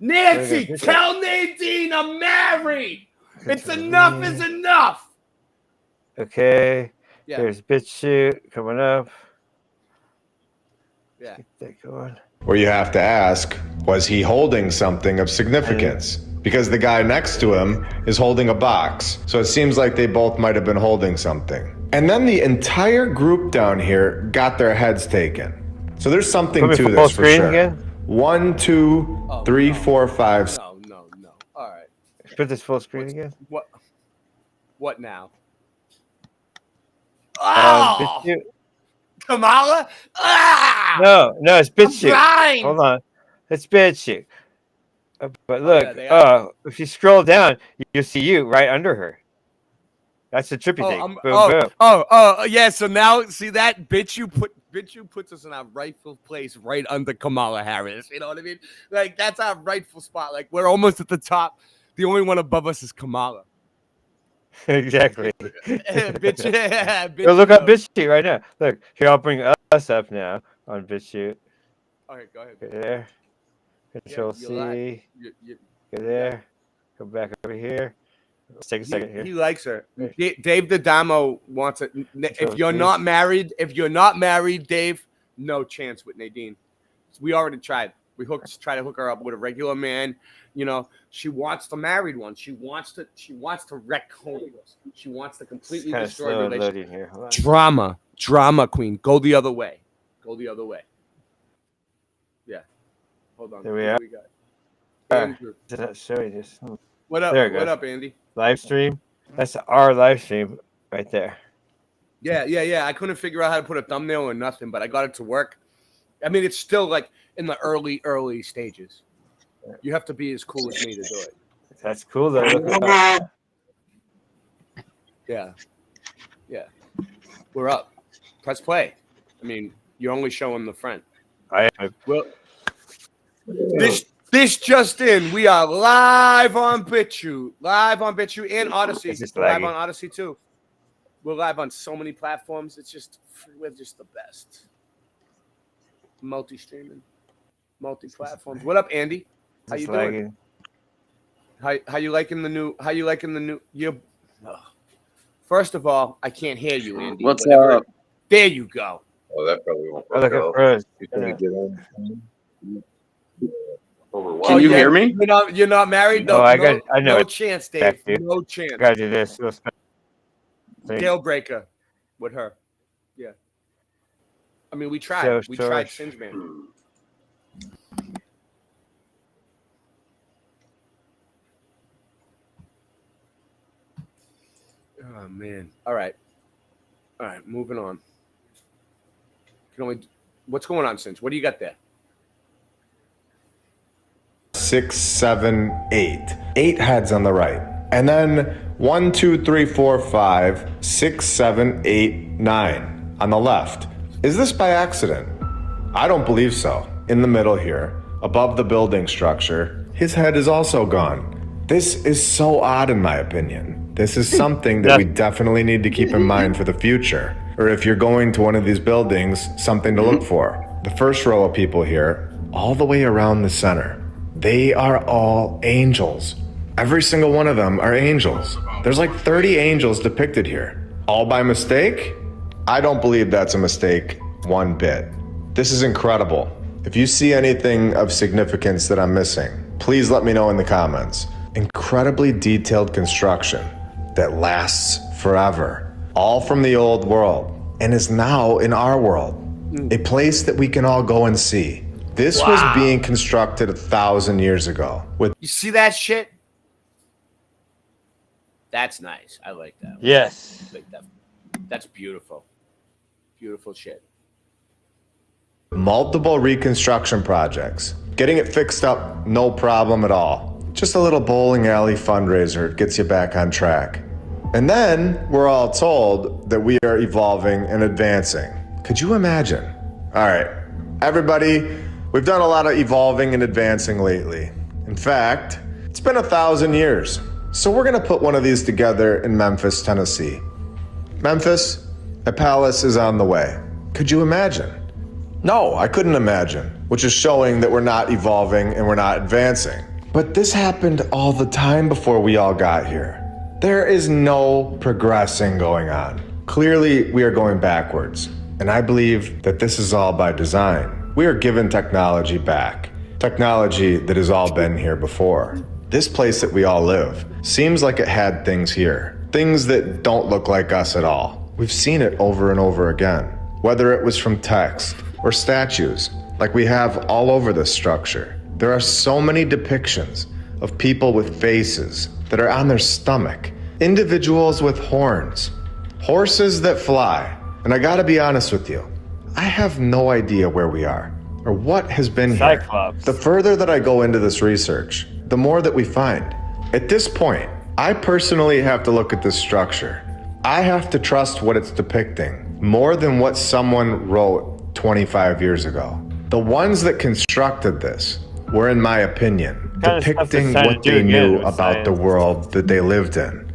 Nancy, BitChute. tell Nadine I'm married. It's enough is enough. Okay. Yeah. There's BitChute coming up. Yeah. Get that going. Where you have to ask, was he holding something of significance? Because the guy next to him is holding a box. So it seems like they both might have been holding something. And then the entire group down here got their heads taken. So there's something Put me to full this for screen sure. again? 1, 2, 3, 4, 5. No. All right. Put this full screen again. What now? Oh, BitChute. Kamala? Ah! No, it's BitChute. blind! Hold on. It's BitChute. But look, yeah, they are. if you scroll down, you'll see you right under her. That's the trippy thing. Boom. Yeah. So now, see that BitChute puts us in our rightful place, right under Kamala Harris. You know what I mean? Like that's our rightful spot. Like we're almost at the top. The only one above us is Kamala. Exactly. Bitch. Go look up BitChute right now. Look, here, I'll bring us up now on BitChute. All right, go ahead. Go there. Control you're C. live. Go there. Go back over here. Let's take a second here. He likes her. Dave the Damo wants it. If Control you're C. not married, Dave, no chance with Nadine. We already tried. We tried to hook her up with a regular man. You know, she wants the married one. She wants to wreck homes. She wants to completely It's destroy kinda slow relationships. loading here. Hold on. Drama queen. Go the other way. Yeah. Hold on. There we What are. do got? Andrew. Did not show you this. What up? There it What goes. up, Andy? Live stream. That's our live stream right there. Yeah. I couldn't figure out how to put a thumbnail or nothing, but I got it to work. I mean, it's still like in the early stages. You have to be as cool as me to do it. That's cool though. Look at that. Yeah. We're up. Press play. I mean, you're only showing the front. I am. Well, this just in. We are live on BitChute and Odyssey. It's just We're live laggy. on Odyssey too. We're live on so many platforms. We're just the best. Multi-streaming, multi-platforms. What up, Andy? How It's you doing? lagging. How you liking the new? You. First of all, I can't hear you, Andy. What's Whatever- up? There you go. Oh, that probably won't Oh, look work at out. Froze. You trying to get on? Over Oh, Can you yeah, hear me? You're not married? No, Oh, I know. No chance, Dave. Back, dude. No chance. I gotta do this. Deal breaker with her. Yeah. I mean, we tried. So We short. tried Singe Man. Oh man. All right. Moving on. What's going on, Singe? What do you got there? 6, 7, 8. 8 heads on the right. And then 1, 2, 3, 4, 5, 6, 7, 8, 9 on the left. Is this by accident? I don't believe so. In the middle here, above the building structure, his head is also gone. This is so odd in my opinion. This is something that we definitely need to keep in mind for the future. Or if you're going to one of these buildings, something to look for. The first row of people here, all the way around the center, they are all angels. Every single one of them are angels. There's like 30 angels depicted here. All by mistake? I don't believe that's a mistake one bit. This is incredible. If you see anything of significance that I'm missing, please let me know in the comments. Incredibly detailed construction that lasts forever, all from the old world, and is now in our world, a place that we can all go and see. This was being constructed 1,000 years ago. You see that shit? That's nice. I like that. Yes. Like that. That's beautiful. Beautiful shit. Multiple reconstruction projects. Getting it fixed up, no problem at all. Just a little bowling alley fundraiser gets you back on track. And then we're all told that we are evolving and advancing. Could you imagine? All right, everybody, we've done a lot of evolving and advancing lately. In fact, it's been 1,000 years. So we're gonna put one of these together in Memphis, Tennessee. Memphis, a palace is on the way. Could you imagine? No, I couldn't imagine, which is showing that we're not evolving and we're not advancing. But this happened all the time before we all got here. There is no progressing going on. Clearly, we are going backwards. And I believe that this is all by design. We are given technology back. Technology that has all been here before. This place that we all live seems like it had things here. Things that don't look like us at all. We've seen it over and over again. Whether it was from text or statues, like we have all over this structure. There are so many depictions of people with faces that are on their stomach, individuals with horns, horses that fly. And I gotta be honest with you, I have no idea where we are or what has been here. The further that I go into this research, the more that we find. At this point, I personally have to look at this structure. I have to trust what it's depicting more than what someone wrote 25 years ago. The ones that constructed this were, in my opinion, depicting what they knew about the world that they lived in.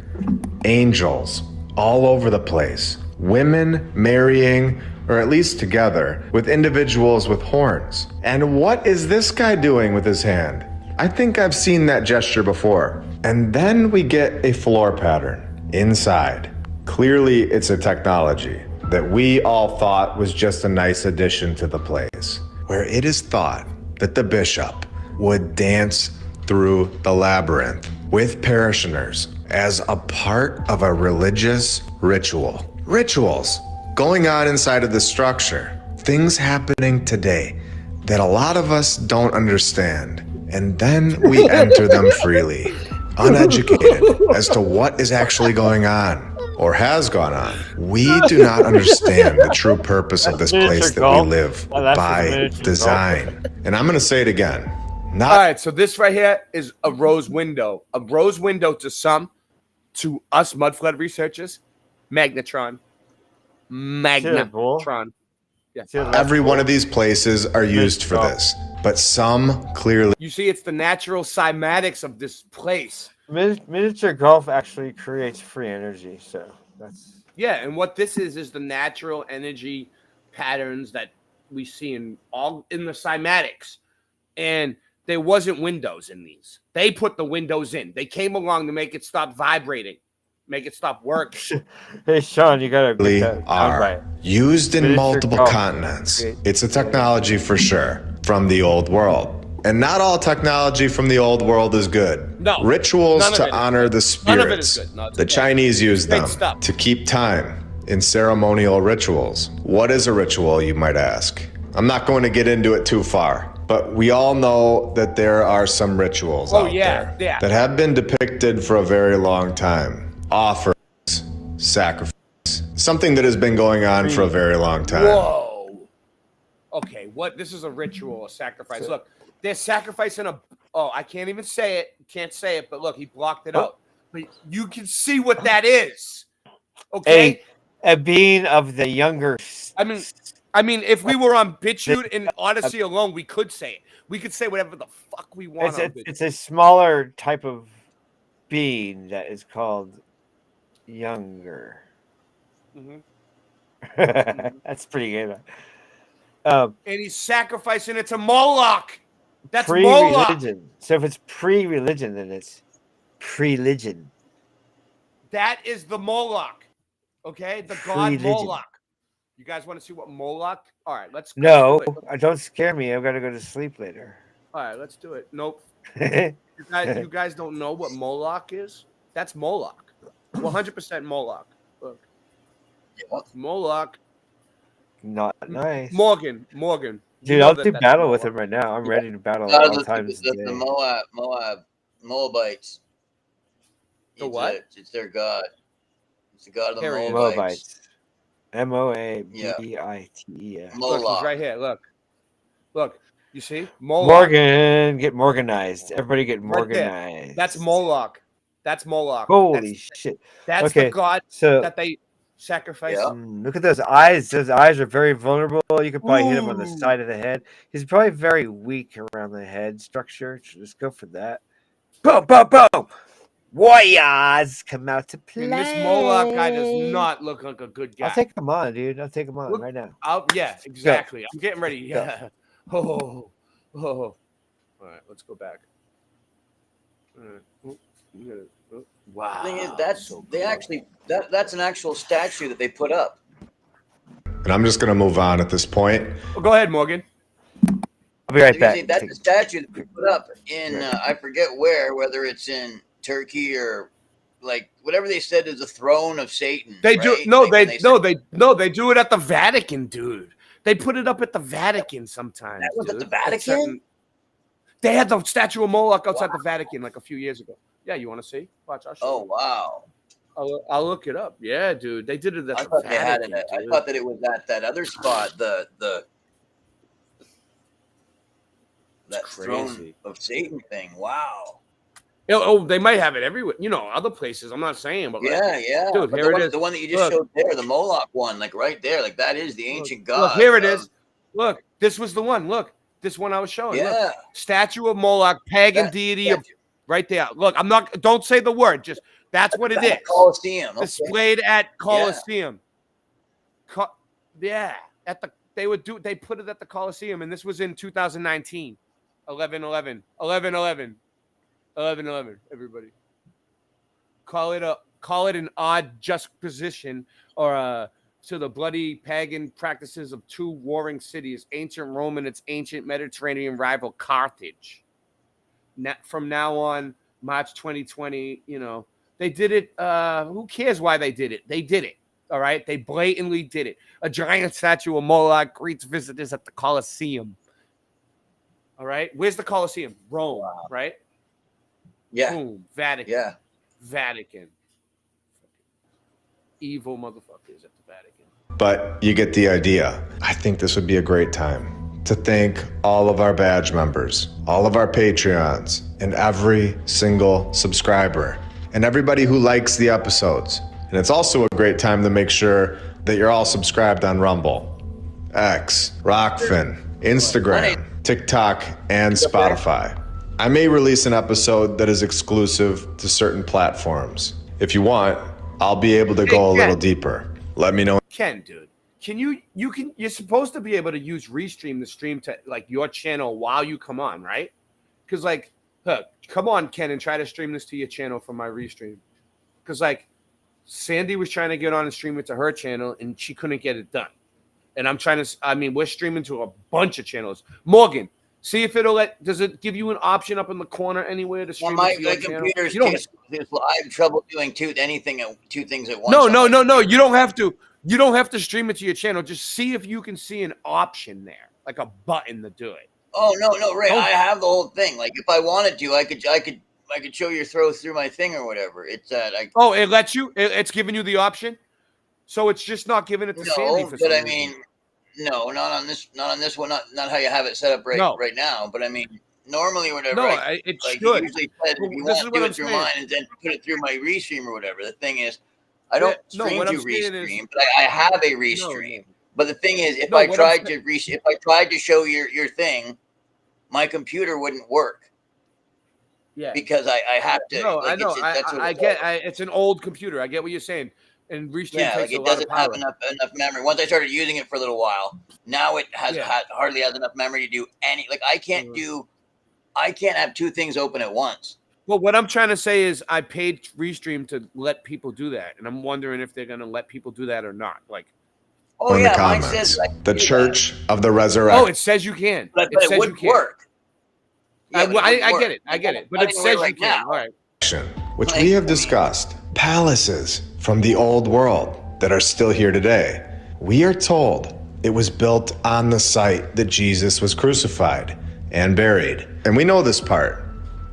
Angels all over the place. Women marrying, or at least together, with individuals with horns. And what is this guy doing with his hand? I think I've seen that gesture before. And then we get a floor pattern inside. Clearly, it's a technology that we all thought was just a nice addition to the place, where it is thought that the bishop would dance through the labyrinth with parishioners as a part of a religious ritual. Rituals going on inside of the structure. Things happening today that a lot of us don't understand. And then we enter them freely, uneducated as to what is actually going on or has gone on. We do not understand the true purpose of this place that we live by design. And I'm going to say it again. All right, so this right here is a rose window. A rose window to some, to us mud flood researchers, Magnetron. Magnetron. Yeah. Every one of these places are used for this, but some clearly. You see, it's the natural cymatics of this place. Miniature golf actually creates free energy, so that's. Yeah, and what this is the natural energy patterns that we see in the cymatics. And there wasn't windows in these. They put the windows in. They came along to make it stop vibrating, make it stop working. Hey, Sean, you gotta get that are used in multiple continents. It's a technology for sure from the old world. And not all technology from the old world is good. No. Rituals to honor the spirits. None of it is good. No, the Chinese use them to keep time in ceremonial rituals. What is a ritual, you might ask? I'm not going to get into it too far, but we all know that there are some rituals out there that have been depicted for a very long time. Offerings, sacrifice, something that has been going on for a very long time. Whoa. Okay, what? This is a ritual, a sacrifice. Look, they're sacrificing I can't even say it. Can't say it, but look, he blocked it out. But you can see what that is. Okay? A being of the younger. I mean, if we were on BitChute and Odyssey alone, we could say it. We could say whatever the fuck we want. It's a smaller type of being that is called younger. Mm-hmm. That's pretty good. And he's sacrificing it to Moloch. That's Moloch. Pre-religion. So if it's pre-religion, then it's pre-religion. That is the Moloch. Okay, the god Pre-religion. Moloch. You guys want to see what Moloch? All right, let's. No, do it. don't scare me. I've got to go to sleep later. All right, let's do it. Nope. You guys don't know what Moloch is? That's Moloch. 100% Moloch. Look. Moloch. Not nice. Morgan. Dude, I'll do battle with him right now. I'm ready to battle all times. The Moabites. The what? It's their god. It's the god of the Moabites. Moabite. Look, he's right here. Look. You see? Moloch. Morgan, get Morganized. Everybody get Morganized. Right, that's Moloch. Holy shit. That's the god that they sacrifice. Look at those eyes. Those eyes are very vulnerable. You could probably hit him on the side of the head. He's probably very weak around the head structure. Just go for that. Boom, boom, boom. Warriors come out to play. And this Moloch guy does not look like a good guy. I'll take him on, dude. I'll take him on right now. Yeah, exactly. Go. I'm getting ready. Yeah. Oh. All right, let's go back. Wow. The thing is, that's an actual statue that they put up. And I'm just gonna move on at this point. Well, go ahead, Morgan. I'll be right back. That's a statue that they put up in I forget whether it's in Turkey or like whatever they said is the throne of Satan. They right? do they do it at the Vatican, dude. They put it up at the Vatican sometimes. That was at the Vatican? They had the statue of Moloch outside the Vatican like a few years ago. Yeah, you want to see? Watch. I'll show you. Wow. I'll look it up. Yeah, dude. They did it at I the thought Vatican. They had it. I thought that it was that other spot, that throne of Satan thing. Wow. Oh, they might have it everywhere. Other places. I'm not saying, but yeah. Dude, but here it is. The one that you just showed there, the Moloch one, like right there, like that is the ancient god. Look, here it is. Look, this was the one. Look, this one I was showing. Yeah. Look. Statue of Moloch, pagan deity of right there. Look, don't say the word. Just that's what it is. Colosseum. Displayed at Colosseum. They put it at the Colosseum, and this was in 2019. 11/11. 11/11. 11/11. Everybody. Call it an odd juxtaposition or to the bloody pagan practices of two warring cities, ancient Rome and its ancient Mediterranean rival Carthage. From now on, March 2020, they did it. Who cares why they did it? They did it. All right. They blatantly did it. A giant statue of Moloch greets visitors at the Colosseum. All right. Where's the Colosseum? Rome, right? Yeah. Boom. Vatican. Yeah. Vatican. Evil motherfuckers at the Vatican. But you get the idea. I think this would be a great time to thank all of our badge members, all of our Patreons, and every single subscriber, and everybody who likes the episodes. And it's also a great time to make sure that you're all subscribed on Rumble, X, Rockfin, Instagram, TikTok, and Spotify. I may release an episode that is exclusive to certain platforms. If you want, I'll be able to go a little deeper. Let me know. Ken, dude, you're supposed to be able to use Restream to stream to like your channel while you come on, right? Because come on, Ken, and try to stream this to your channel from my Restream. Because Sandy was trying to get on and stream it to her channel, and she couldn't get it done. And we're streaming to a bunch of channels. Morgan, see if does it give you an option up in the corner anywhere to stream my to your channel? computer's I have trouble doing two things at once. No. You don't have to. You don't have to stream it to your channel. Just see if you can see an option there, like a button to do it. Oh no, Ray! I have the whole thing. Like if I wanted to, I could show your throw through my thing or whatever. It's it lets you. It's giving you the option. So it's just not giving it to Sandy for some reason. No, not on this one. Not how you have it set up right now. But normally, whatever. No, it should. Usually says if you want to do it through mine and then put it through my Restream or whatever. The thing is, I don't stream to Restream, but I have a Restream. But the thing is, if I tried to show your thing, my computer wouldn't work. Yeah. because I have to. No, like, I know. that's what I it's get. all. It's an old computer. I get what you're saying. And Restream Yeah, takes like a it lot of doesn't have power. enough memory. Once I started using it for a little while, now it has Yeah. hardly has enough memory to do any. Like I can't have two things open at once. Well, what I'm trying to say is I paid Restream to let people do that, and I'm wondering if they're going to let people do that or not. Like, Oh in yeah, the mine comments. says I can The do Church of the oh, Resurrection. it says you can. but It it says you wouldn't can. work. Yeah, but it wouldn't I work. get it. I get it. But Not it even says right you can. now. All right. Which Like, we have I mean- discussed. Palaces from the old world that are still here today. We are told it was built on the site that Jesus was crucified and buried. And we know this part.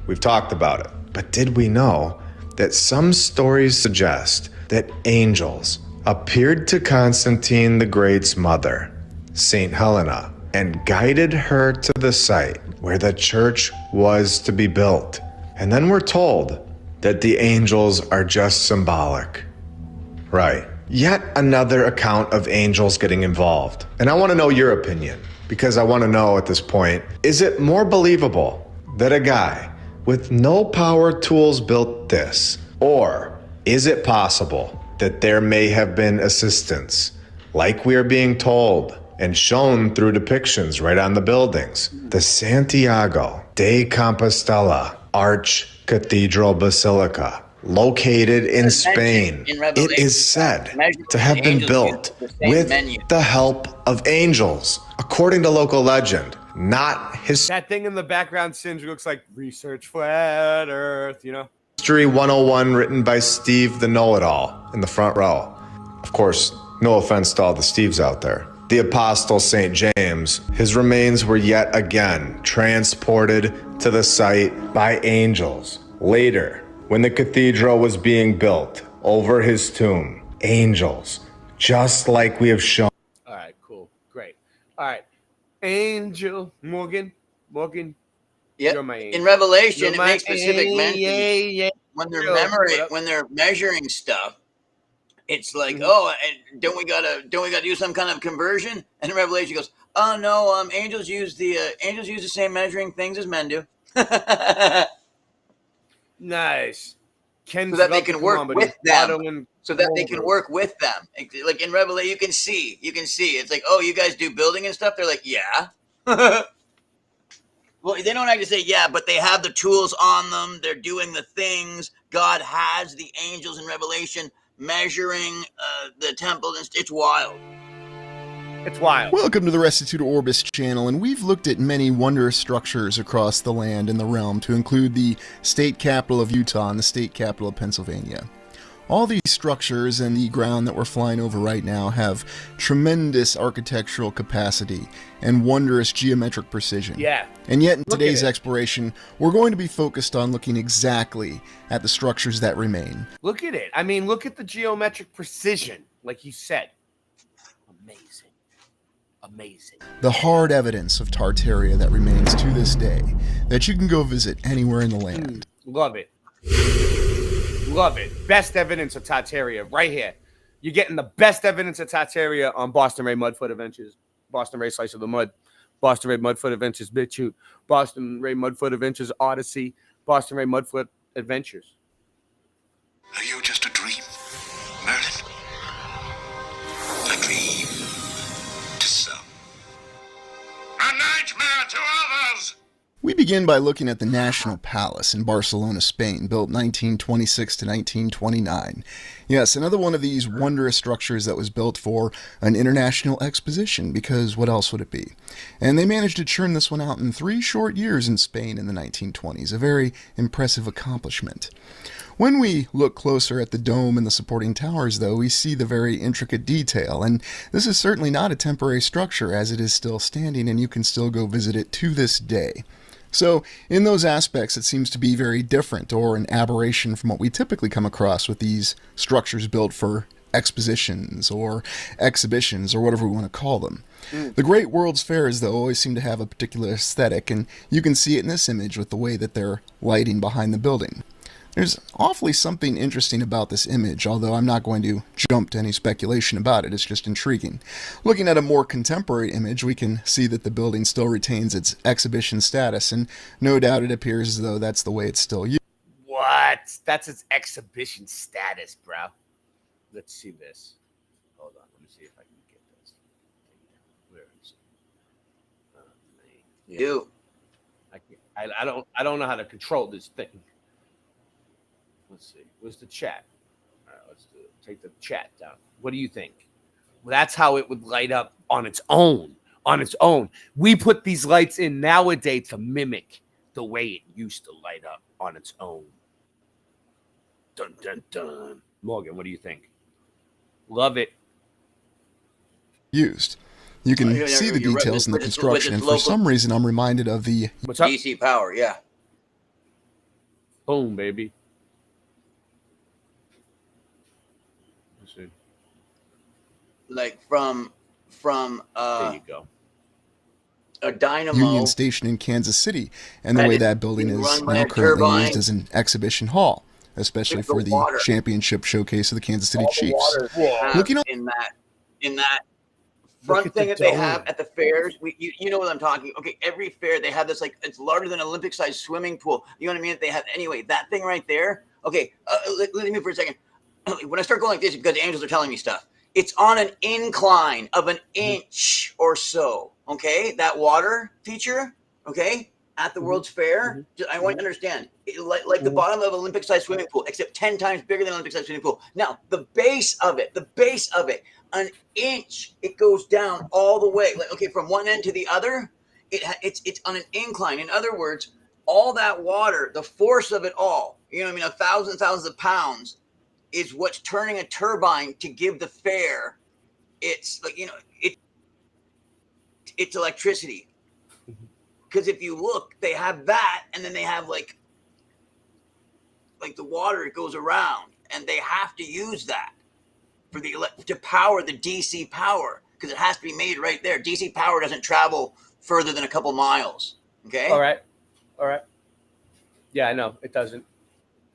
We've talked about it. But did we know that some stories suggest that angels appeared to Constantine the Great's mother, Saint Helena, and guided her to the site where the church was to be built? And then we're told that the angels are just symbolic. Right. Yet another account of angels getting involved. And I want to know your opinion, because I want to know at this point, is it more believable that a guy with no power tools built this? Or is it possible that there may have been assistance, like we are being told and shown through depictions right on the buildings? The Santiago de Compostela Arch Cathedral Basilica, located in Spain. It is said to have been built with the help of angels, according to local legend, not That thing in the background, Sindri, looks like Research Flat Earth, you know? History 101 written by Steve the Know-It-All in the front row. Of course, no offense to all the Steves out there. The Apostle St. James, his remains were yet again transported to the site by angels. Later, when the cathedral was being built over his tomb, angels, just like we have shown. All right, cool. Great. All right. Angel, Morgan. Yeah. You're my angel. In Revelation, You're it my makes specific mention when they're when they're measuring stuff. It's like, oh, and don't we gotta do some kind of conversion? And in Revelation, it goes, oh no, angels use the same measuring things as men do. Nice. So that they can work with them. So that they can work with them. Like in Revelation, you can see. It's like, oh, you guys do building and stuff? They're like, yeah. Well, they don't actually say yeah, but they have the tools on them. They're doing the things. God has the angels in Revelation measuring the temple. It's wild. It's wild. Welcome to the Restituta Orbis channel, and we've looked at many wondrous structures across the land and the realm, to include the state capital of Utah and the state capital of Pennsylvania. All these structures and the ground that we're flying over right now have tremendous architectural capacity and wondrous geometric precision. Yeah. And yet in today's exploration, we're going to be focused on looking exactly at the structures that remain. Look at it. I mean, look at the geometric precision, like you said. Amazing. The hard evidence of Tartaria that remains to this day, that you can go visit anywhere in the land. Love it. Love it. Best evidence of Tartaria right here. You're getting the best evidence of Tartaria on Boston Ray Mudfoot Adventures, Boston Ray Slice of the Mud, Boston Ray Mudfoot Adventures BitChute, Boston Ray Mudfoot Adventures Odyssey, Boston Ray Mudfoot Adventures. Are you just a dream, Merlin? A dream to some, a nightmare to others. We begin by looking at the National Palace in Barcelona, Spain, built 1926 to 1929. Yes, another one of these wondrous structures that was built for an international exposition, because what else would it be? And they managed to churn this one out in 3 short years in Spain in the 1920s, a very impressive accomplishment. When we look closer at the dome and the supporting towers, though, we see the very intricate detail, and this is certainly not a temporary structure, as it is still standing and you can still go visit it to this day. So, in those aspects, it seems to be very different, or an aberration from what we typically come across with these structures built for expositions or exhibitions or whatever we want to call them. The great World's Fairs, though, always seem to have a particular aesthetic, and you can see it in this image with the way that they're lighting behind the building. There's awfully something interesting about this image, although I'm not going to jump to any speculation about it. It's just intriguing. Looking at a more contemporary image, we can see that the building still retains its exhibition status, and no doubt it appears as though that's the way it's still used. What? That's its exhibition status, bro. Let's see this. Hold on. Let me see if I can get this. Where is it? You. I don't know how to control this thing. Let's see. Where's the chat? All right, let's do it. Take the chat down. What do you think? Well, that's how it would light up on its own. On its own. We put these lights in nowadays to mimic the way it used to light up on its own. Dun, dun, dun. Morgan, what do you think? Love it. Used. You can see the details in the construction, and for some reason I'm reminded of the DC power, yeah. Boom, baby. Let's see. Like from there you go. A dynamo. Union Station in Kansas City, and the way that building is now currently used as an exhibition hall, especially for the championship showcase of the Kansas City Chiefs. Looking in that front thing that they have at the fairs, you know what I'm talking. Okay, every fair they have this, like, it's larger than an Olympic-sized swimming pool. You know what I mean? They have anyway that thing right there. Okay, let me for a second. When I start going like this, because the angels are telling me stuff, it's on an incline of an inch or so. Okay, that water feature. Okay, at the World's Fair. I want you to understand, like the bottom of an Olympic-sized swimming pool, except 10 times bigger than an Olympic-sized swimming pool. Now, the base of it, an inch, it goes down all the way. Like, okay, from one end to the other, it's on an incline. In other words, all that water, the force of it all, you know what I mean, thousands of pounds, is what's turning a turbine to give the fair its, like, you know, it's electricity. Because if you look, they have that, and then they have like the water, it goes around, and they have to use that for to power the DC power, because it has to be made right there. DC power doesn't travel further than a couple miles. Okay. All right. Yeah, I know it doesn't.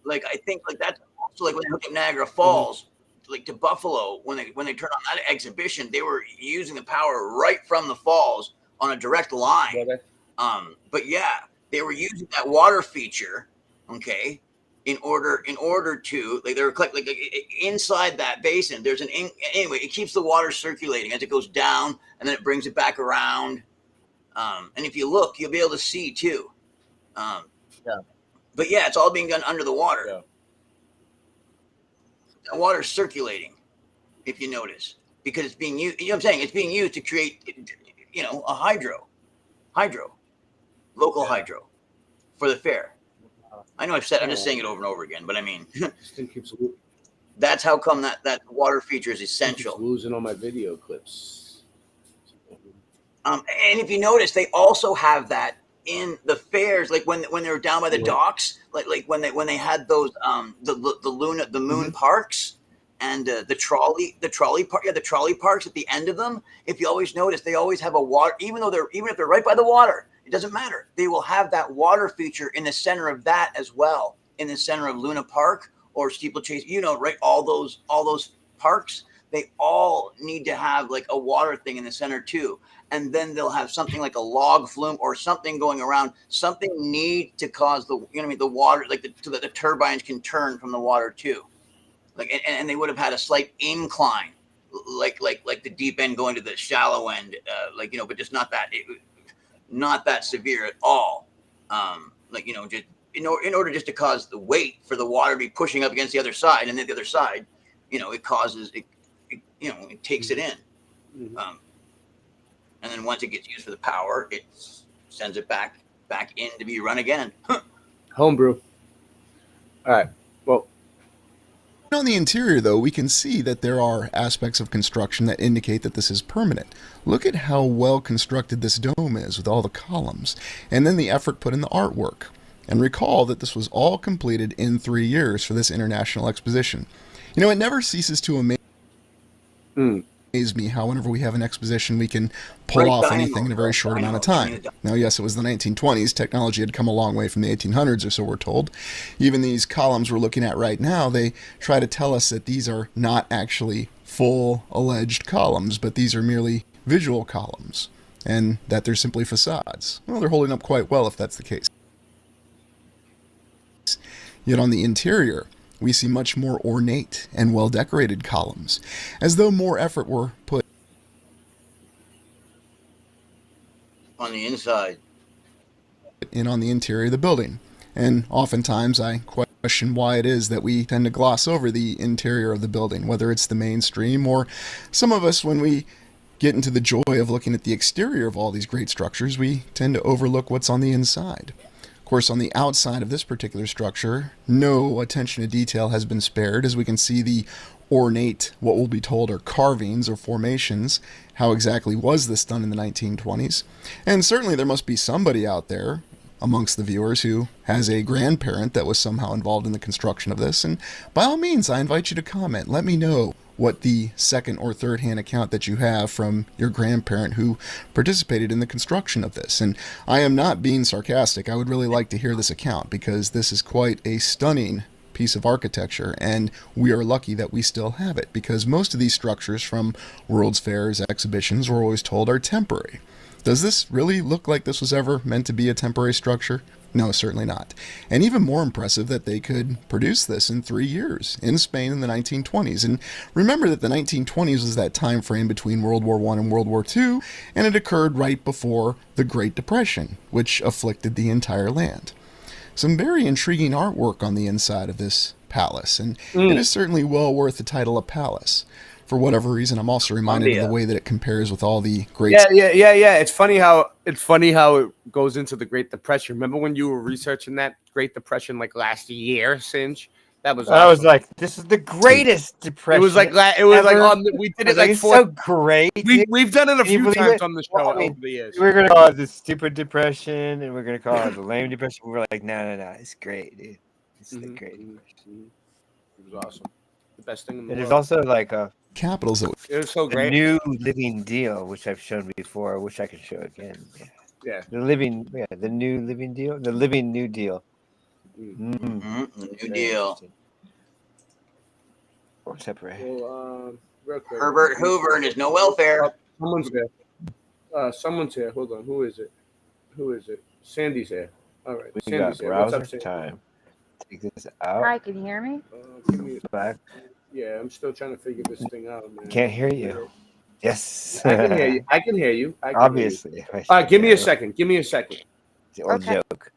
Like, I think like that's also like when they hook up Niagara Falls, like to Buffalo, when they turned on that exhibition, they were using the power right from the falls on a direct line. Okay. But yeah, they were using that water feature, okay, in order to, like, they were like inside that basin. There's anyway, it keeps the water circulating as it goes down, and then it brings it back around. And if you look, you'll be able to see too. Yeah. But yeah, it's all being done under the water. Yeah. The water's circulating, if you notice, because it's being used. You know what I'm saying? It's being used to create, you know, a local hydro for the fair. I know I'm just saying it over and over again, but I mean, This thing keeps that's how come that water feature is essential. losing all my video clips. And if you notice, they also have that in the fairs, like when they were down by the docks, like when they had those the moon parks and the trolley park, the trolley parks at the end of them. If you always notice, they always have a water, even if they're right by the water, it doesn't matter. They will have that water feature in the center of that as well, in the center of Luna Park or Steeplechase. You know, right? All those parks, they all need to have like a water thing in the center too. And then they'll have something like a log flume or something going around. Something need to cause the water, like so that the turbines can turn from the water too. Like, and they would have had a slight incline, like the deep end going to the shallow end, but just not that severe at all. Just in order just to cause the weight for the water to be pushing up against the other side, and then the other side, it causes it takes it in. Mm-hmm. And then once it gets used for the power, it sends it back in to be run again. Homebrew. All right. Well, on the interior, though, we can see that there are aspects of construction that indicate that this is permanent. Look at how well constructed this dome is with all the columns, and then the effort put in the artwork. And recall that this was all completed in 3 years for this international exposition. It never ceases to amaze. me how whenever we have an exposition we can pull off anything in a very short amount of time. Now, yes, it was the 1920s. Technology had come a long way from the 1800s, or so we're told. Even these columns we're looking at right now, they try to tell us that these are not actually full alleged columns, but these are merely visual columns, and that they're simply facades. Well, they're holding up quite well if that's the case. Yet on the interior, we see much more ornate and well-decorated columns, as though more effort were put on the inside in on the interior of the building. And oftentimes I question why it is that we tend to gloss over the interior of the building, whether it's the mainstream or some of us, when we get into the joy of looking at the exterior of all these great structures, we tend to overlook what's on the inside. Of course, on the outside of this particular structure, no attention to detail has been spared, as we can see the ornate, what will be told are carvings or formations. How exactly was this done in the 1920s? And certainly there must be somebody out there amongst the viewers who has a grandparent that was somehow involved in the construction of this. And by all means, I invite you to comment. Let me know what the second or third hand account that you have from your grandparent who participated in the construction of this. And I am not being sarcastic. I would really like to hear this account, because this is quite a stunning piece of architecture, and we are lucky that we still have it, because most of these structures from World's Fairs, exhibitions, we're always told are temporary. Does this really look like this was ever meant to be a temporary structure? No, certainly not. And even more impressive that they could produce this in 3 years in Spain in the 1920s. And remember that the 1920s was that time frame between World War I and World War II, and it occurred right before the Great Depression, which afflicted the entire land. Some very intriguing artwork on the inside of this palace, and it is certainly well worth the title of palace. For whatever reason, I'm also reminded of the way that it compares with all the great. Yeah. It's funny how it goes into the Great Depression. Remember when you were researching that Great Depression like last year, Singe? That was. Awesome. I was like, this is the greatest depression. It was like we did it like it's so great. We've done it a few times on the show over the years. We're gonna call it the stupid depression, and we're gonna call it the lame depression. We were like, no, it's great, dude. It's the great depression. It was awesome. The best thing in the world. There's also like a capitals. It was so great. The new living deal, which I've shown before. I wish I could show again. Yeah. The new living deal. The living new deal. The new deal. Or separate. Well, real quick. Herbert Hoover and his no welfare. Someone's here. Someone's here. Hold on. Who is it? Sandy's here. All right. We Sandy's got here. What's up, browser Sandy? time. Take this out. Hi, can you hear me? Give me back. Yeah, I'm still trying to figure this thing out, man. Can't hear you. Yes. I can hear you. I can hear you. Obviously. All right, give me a second. It's all joke.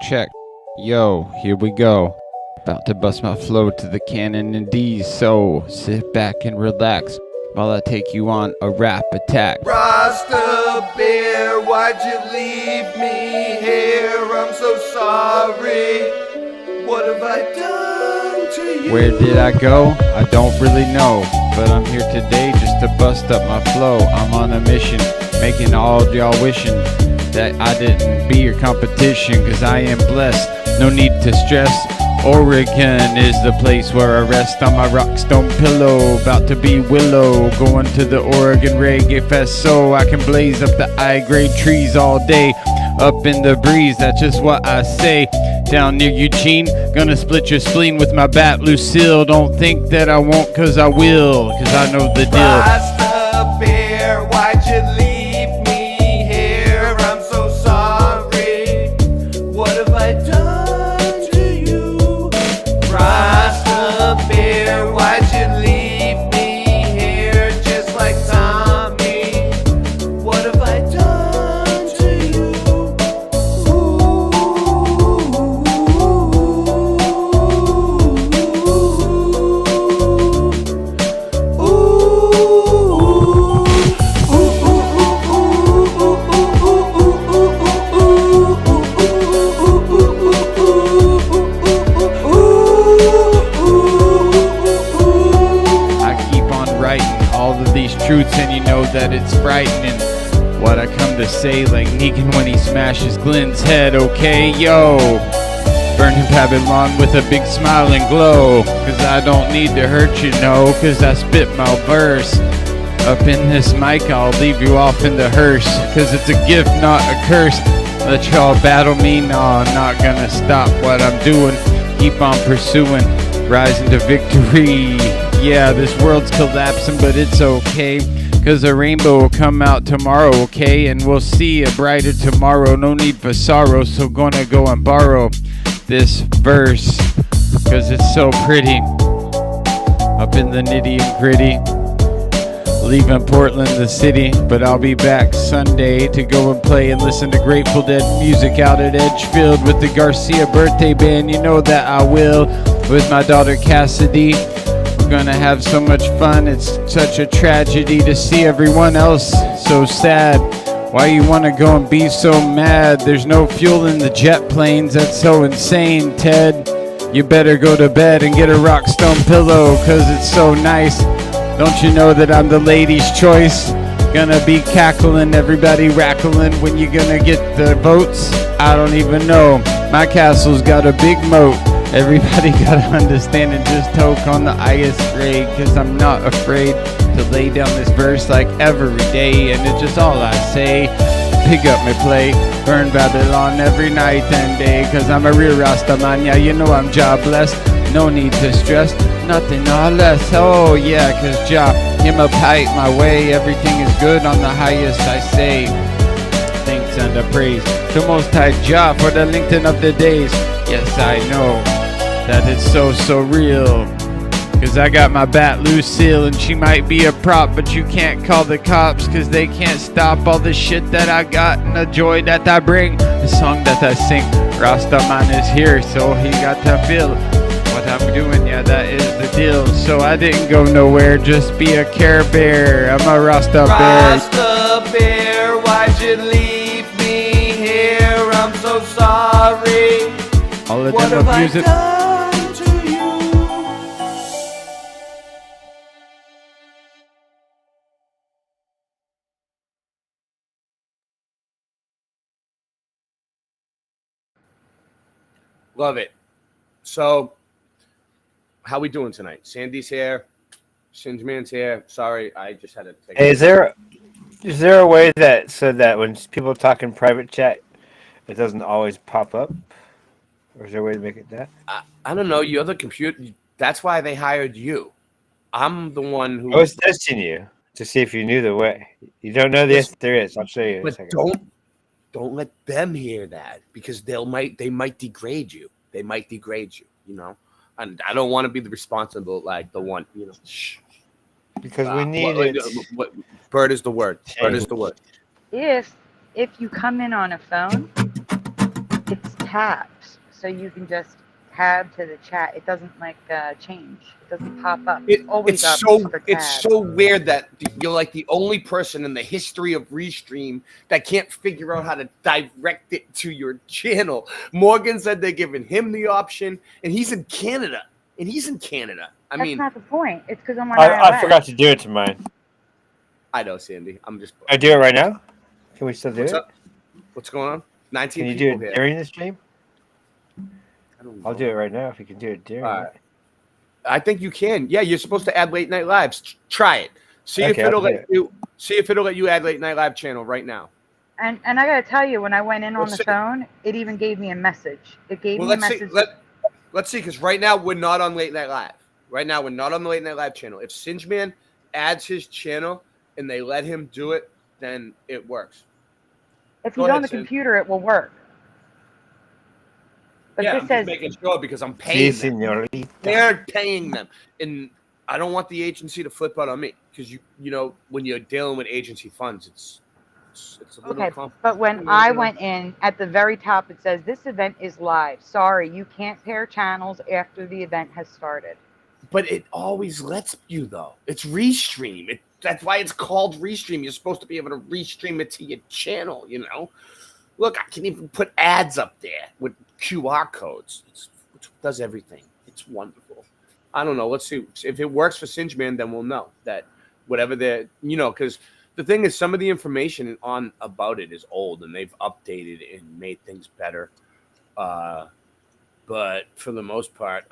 Check. Yo, here we go. About to bust my flow to the canon and D's, so sit back and relax while I take you on a rap attack. Rasta Bear, why'd you leave me here? I'm so sorry. What have I done to you? Where did I go? I don't really know, but I'm here today just to bust up my flow. I'm on a mission, making all y'all wishing that I didn't be your competition, cause I am blessed, no need to stress. Oregon is the place where I rest on my rock stone pillow. About to be Willow, going to the Oregon Reggae Fest so I can blaze up the high-grade trees all day. Up in the breeze, that's just what I say. Down near Eugene, gonna split your spleen with my bat, Lucille. Don't think that I won't, cause I will, cause I know the deal. Rasta Bear, why'd you leave me here? I'm so sorry. What have I done to you? Rasta Bear, why'd you leave me here just like Tommy? What have I done to you? Truths, and you know that it's frightening what I come to say, like Negan when he smashes Glenn's head. Okay, yo, burn in Babylon with a big smile and glow. Cause I don't need to hurt you, no, cause I spit my verse. Up in this mic, I'll leave you off in the hearse. Cause it's a gift, not a curse. Let y'all battle me, no, I'm not gonna stop what I'm doing. Keep on pursuing, rising to victory. Yeah, this world's collapsing, but it's okay. Cause a rainbow will come out tomorrow, okay? And we'll see a brighter tomorrow. No need for sorrow, so gonna go and borrow this verse. Cause it's so pretty. Up in the nitty and gritty. Leaving Portland, the city, but I'll be back Sunday to go and play and listen to Grateful Dead music out at Edgefield with the Garcia birthday band. You know that I will, with my daughter Cassidy. We're gonna have so much fun. It's such a tragedy to see everyone else so sad. Why you wanna go and be so mad? There's no fuel in the jet planes. That's so insane, Ted. You better go to bed and get a rock stone pillow, cause it's so nice. Don't you know that I'm the lady's choice? Gonna be cackling, everybody rackling when you gonna get the votes? I don't even know. My castle's got a big moat. Everybody gotta understand and just toke on the highest grade. Cause I'm not afraid to lay down this verse like every day. And it's just all I say. Pick up my play, burn Babylon every night and day. Cause I'm a real Rasta man, yeah, you know I'm jobless. No need to stress, nothing or less. Oh yeah, cause Jah, him up height my way. Everything is good on the highest, I say. Thanks and a praise to Most High Jah for the lengthening of the days. Yes, I know that it's so real. Cause I got my bat Lucille and she might be a prop, but you can't call the cops cause they can't stop all the shit that I got and the joy that I bring. The song that I sing, Rasta man is here, so he got to feel what I'm doing, yeah, that is the deal. So I didn't go nowhere, just be a Care Bear. I'm a Rasta bear. Rasta bear, why'd you leave me here? I'm so sorry. All of What them have abuse I it. done to you? Love it. So, how we doing tonight? Sandy's here. Singeman's here. Sorry, I just had to take. Hey, is there a way that so that when people talk in private chat, it doesn't always pop up? Or is there a way to make it that? I don't know. You're the computer. That's why they hired you. I'm the one who. I was testing you to see if you knew the way. You don't know this? There is. I'll show you in a But second. don't let them hear that because they might degrade you. They might degrade you. You know, and I don't want to be the responsible like the one. You know, shh. Because we need it. Bird is the word. Bird is the word. If you come in on a phone, it's tabs, so you can just tab to the chat. It doesn't like change. It doesn't pop up. It's always up for It's tabs. so weird that you're like the only person in the history of Restream that can't figure out how to direct it to your channel. Morgan said they're giving him the option, and he's in Canada. I That's mean, not the point. It's because I'm on I iOS. forgot to do it to mine. I know, Sandy. I'm just. I do it right now. Can we still do What's it? up? What's going on? 19 Can you people do it here. during the stream? I don't I'll know. do it right now if you can do it during. All right. I think you can. Yeah, you're supposed to add late night lives. Try it. See if Okay, it'll I'll do let you. See if it'll let you add late night live channel right now. And I gotta tell you, when I went in on Let's the see. phone, it even gave me a message. It gave Well, me a let's see. message. Let's see, because right now we're not on late night live. Right now we're not on the late night live channel. If Singeman adds his channel and they let him do it, then it works. If Go he's ahead, on the Sid. computer, it will work. But Yeah, this I'm says just making sure because I'm paying them. Señorita. They're paying them, and I don't want the agency to flip out on me because you know when you're dealing with agency funds, it's a little okay. complicated. But when I went in, at the very top, it says this event is live. Sorry, you can't pair channels after the event has started. But it always lets you though. It's Restream. That's why it's called Restream. You're supposed to be able to restream it to your channel. You know, look, I can even put ads up there with QR codes. It does everything. It's wonderful. I don't know. Let's see if it works for Singeman. Then we'll know that whatever they're, because the thing is, some of the information on about it is old, and they've updated and made things better. But for the most part,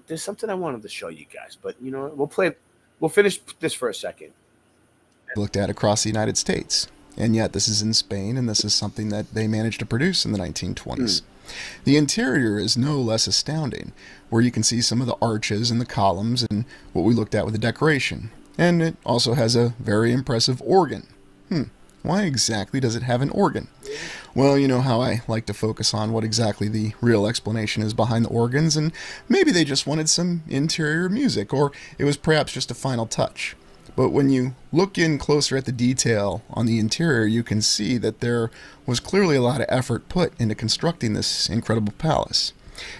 there's something I wanted to show you guys. But you know, we'll finish this for a second. Looked at across the United States. And yet this is in Spain, and this is something that they managed to produce in the 1920s. The interior is no less astounding, where you can see some of the arches and the columns and what we looked at with the decoration. And it also has a very impressive organ. Why exactly does it have an organ? Well, you know how I like to focus on what exactly the real explanation is behind the organs, and maybe they just wanted some interior music, or it was perhaps just a final touch. But when you look in closer at the detail on the interior, you can see that there was clearly a lot of effort put into constructing this incredible palace.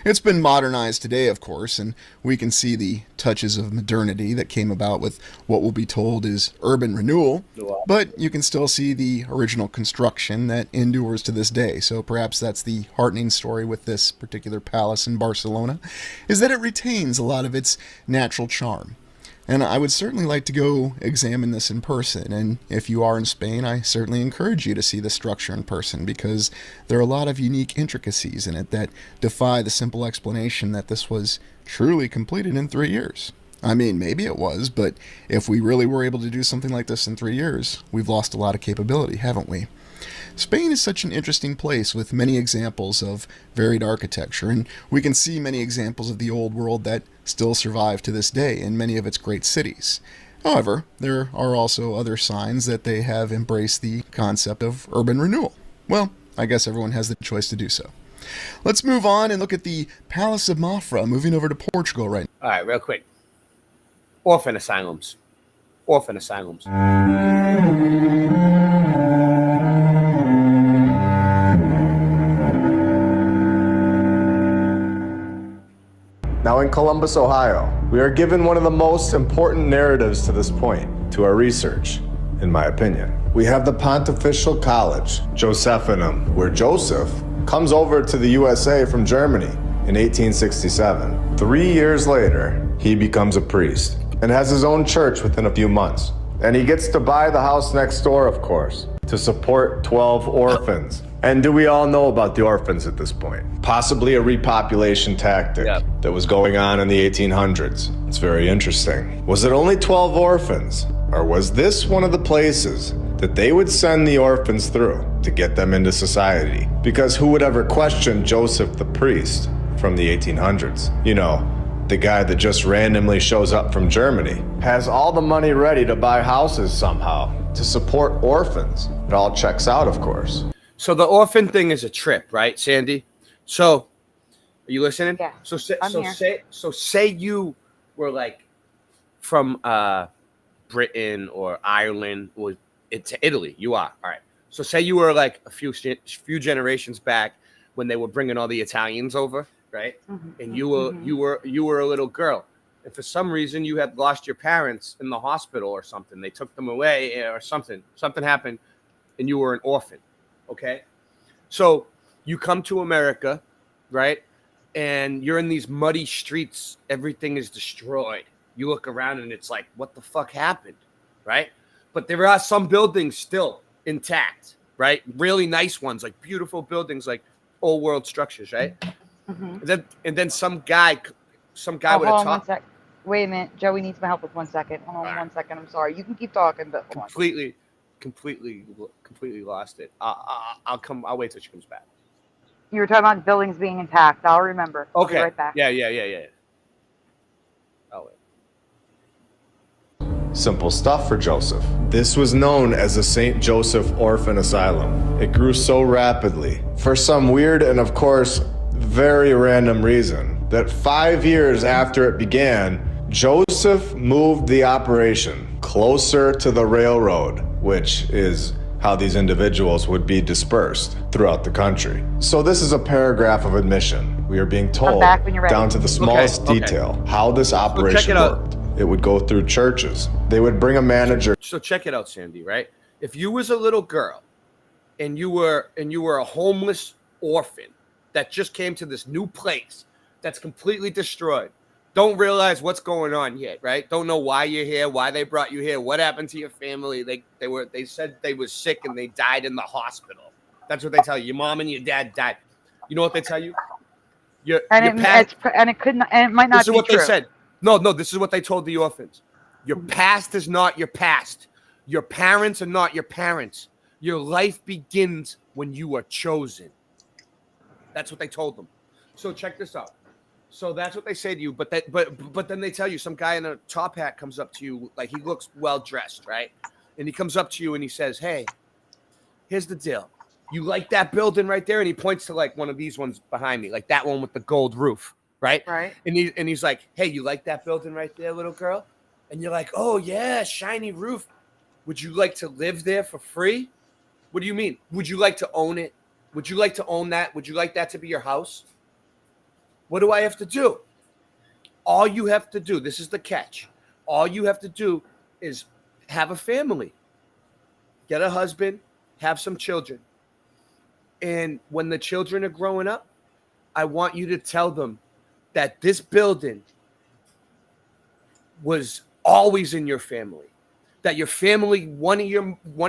It's been modernized today, of course, and we can see the touches of modernity that came about with what will be told is urban renewal, but you can still see the original construction that endures to this day. So perhaps that's the heartening story with this particular palace in Barcelona, is that it retains a lot of its natural charm. And I would certainly like to go examine this in person. And if you are in Spain, I certainly encourage you to see the structure in person, because there are a lot of unique intricacies in it that defy the simple explanation that this was truly completed in 3 years. I mean, maybe it was, but if we really were able to do something like this in 3 years, we've lost a lot of capability, haven't we? Spain is such an interesting place with many examples of varied architecture, and we can see many examples of the old world that still survive to this day in many of its great cities. However, there are also other signs that they have embraced the concept of urban renewal. Well, I guess everyone has the choice to do so. Let's move on and look at the Palace of Mafra, moving over to Portugal right now. All right, real quick. Orphan asylums. Orphan asylums. Now in Columbus, Ohio, we are given one of the most important narratives to this point, to our research, in my opinion. We have the Pontifical College, Josephinum, where Joseph comes over to the USA from Germany in 1867. 3 years later, he becomes a priest and has his own church within a few months. And he gets to buy the house next door, of course, to support 12 orphans. And do we all know about the orphans at this point? Possibly a repopulation tactic that was going on in the 1800s. It's very interesting. Was it only 12 orphans? Or was this one of the places that they would send the orphans through to get them into society? Because who would ever question Joseph the priest from the 1800s? You know, the guy that just randomly shows up from Germany, has all the money ready to buy houses somehow, to support orphans. It all checks out, of course. So the orphan thing is a trip, right, Sandy? So, are you listening? Yeah. Say you were like from Britain or Ireland or to Italy. You are, all right. So say you were like a few generations back when they were bringing all the Italians over, right? And you were a little girl, and for some reason you had lost your parents in the hospital or something. They took them away or something. Something happened, and you were an orphan. Okay, so you come to America, right? And you're in these muddy streets. Everything is destroyed. You look around and it's like, what the fuck happened, right? But there are some buildings still intact, right? Really nice ones, like beautiful buildings, like old world structures, right? And then some guy with a top. Wait a minute, Joey needs my help with 1 second. Hold on 1 second. I'm sorry. You can keep talking, but hold on. Completely lost it. I'll wait till she comes back. You were talking about buildings being intact. I'll remember. I'll be Okay. right back. Yeah. I'll wait. Simple stuff for Joseph. This was known as the St. Joseph Orphan Asylum. It grew so rapidly, for some weird and of course very random reason, that 5 years after it began, Joseph moved the operation closer to the railroad, which is how these individuals would be dispersed throughout the country. So this is a paragraph of admission. We are being told down to the smallest detail how this operation worked. It would go through churches. They would bring a manager. So check it out, Sandy, right? If you was a little girl and you were a homeless orphan that just came to this new place that's completely destroyed, don't realize what's going on yet, right? Don't know why you're here, why they brought you here, what happened to your family. They said they were sick and they died in the hospital. That's what they tell you. Your mom and your dad died. You know what they tell you? And it could not, and it might not This is be what true. they said. No, this is what they told the orphans. Your past is not your past. Your parents are not your parents. Your life begins when you are chosen. That's what they told them. So check this out. So that's what they say to you, but then they tell you some guy in a top hat comes up to you, like he looks well dressed, right? And he comes up to you and he says, "Hey, here's the deal. You like that building right there?" And he points to like one of these ones behind me, like that one with the gold roof, right? Right. And he's like, "Hey, you like that building right there, little girl?" And you're like, "Oh yeah, shiny roof. Would you like to live there for free?" What do you mean? Would you like to own it? Would you like to own that? Would you like that to be your house? What do I have to do? All you have to do, this is the catch. All you have to do is have a family, get a husband, have some children. And when the children are growing up, I want you to tell them that this building was always in your family. That your family, one of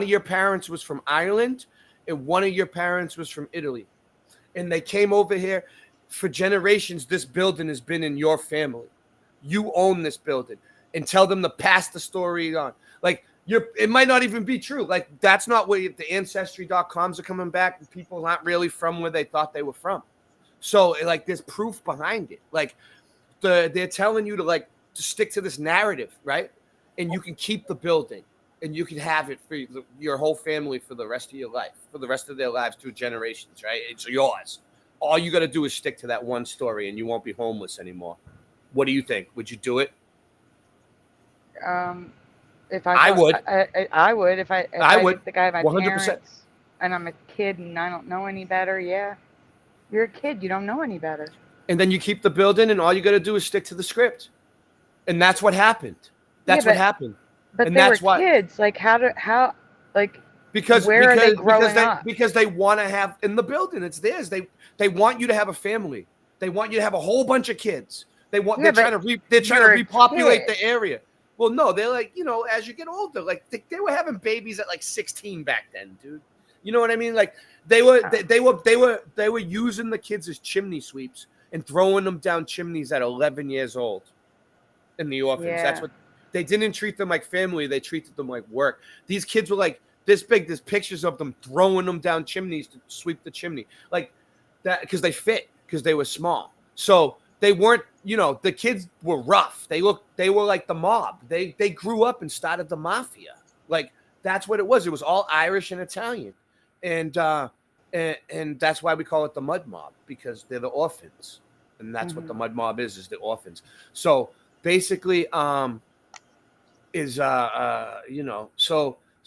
your parents was from Ireland and one of your parents was from Italy. And they came over here. For generations, this building has been in your family. You own this building, and tell them to pass the story on. Like it might not even be true. Like that's not what the ancestry.coms are coming back, and people aren't really from where they thought they were from. So like there's proof behind it. Like they're telling you to stick to this narrative, right? And you can keep the building, and you can have it for your whole family for the rest of your life, for the rest of their lives, 2 generations, right? It's yours. All you got to do is stick to that one story, and you won't be homeless anymore. What do you think? Would you do it? If I would. I would if I would. think I have my 100%. parents and I'm a kid and I don't know any better. Yeah, you're a kid. You don't know any better. And then you keep the building, and all you got to do is stick to the script. And that's what happened. That's what happened. But and they that's were kids. Like because where are they growing up? Because they want to have in the building. It's theirs. They want you to have a family. They want you to have a whole bunch of kids. They're trying to repopulate the area. Well, no, they're like, as you get older, like they were having babies at like 16 back then, dude. You know what I mean? Like they were using the kids as chimney sweeps and throwing them down chimneys at 11 years old in the orphans. Yeah. That's what they didn't treat them like family. They treated them like work. These kids were like this big. There's pictures of them throwing them down chimneys to sweep the chimney like that because they fit because they were small. So they weren't, the kids were rough. They were like the mob. They grew up and started the mafia. Like that's what it was. It was all Irish and Italian. And that's why we call it the mud mob, because they're the orphans. And that's what the mud mob is the orphans. So basically, so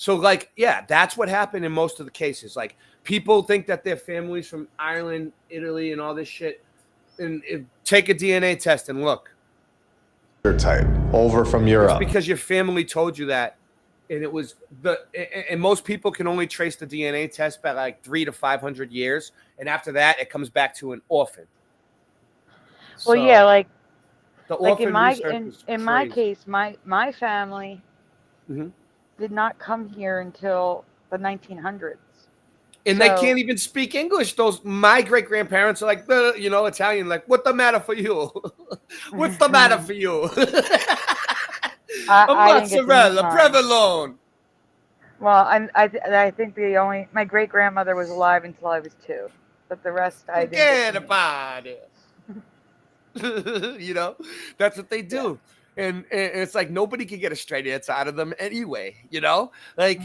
like, yeah, that's what happened in most of the cases. Like people think that their families from Ireland, Italy, and all this shit, and take a DNA test and look. Type over from Europe. It's because your family told you that, and it was and most people can only trace the DNA test by like 300 to 500 years, and after that, it comes back to an orphan. Well, yeah, like in my case, my family did not come here until the 1900s. And they can't even speak English. My great grandparents are like, Italian. Like, what the matter for you? What's the matter for you? A mozzarella, provolone. Well, I think my great grandmother was alive until I was 2, but the rest I didn't. Forget about it. That's what they do, and it's like nobody can get a straight answer out of them anyway. Like.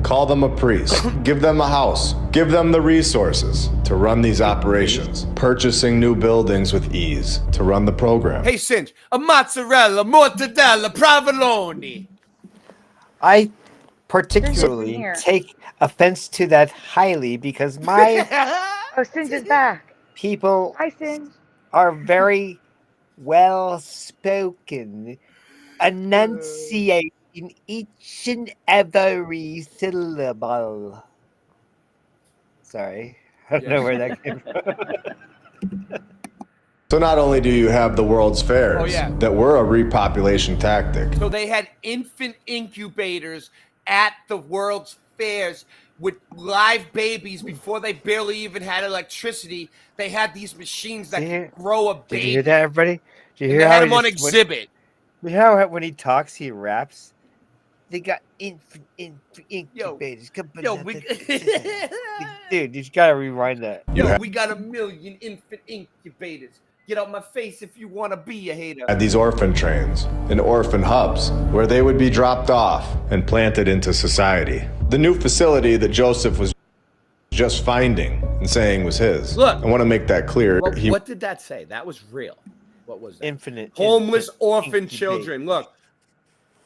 Call them a priest. Give them a house. Give them the resources to run these operations. Purchasing new buildings with ease to run the program. Hey, Cinch, a mozzarella, mortadella, provolone. I particularly take offense to that highly because my Cinch is back. People Hi, Cinch. Are very well spoken, enunciating each and every syllable. Sorry, I don't know where that came from. So not only do you have the World's Fairs that were a repopulation tactic. So they had infant incubators at the World's Fairs with live babies before they barely even had electricity. They had these machines that could grow a baby. Did you hear that, everybody? Did you And hear they how had he him on just- exhibit. You hear how when he talks, he raps? They got incubators. Dude, you just gotta rewind that. Yo, we got 1 million infant incubators. Get out my face if you want to be a hater. Had these orphan trains and orphan hubs where they would be dropped off and planted into society. The new facility that Joseph was just finding and saying was his. Look. I want to make that clear. What did that say? That was real. What was that? Infinite. Homeless orphan incubators. children. Look.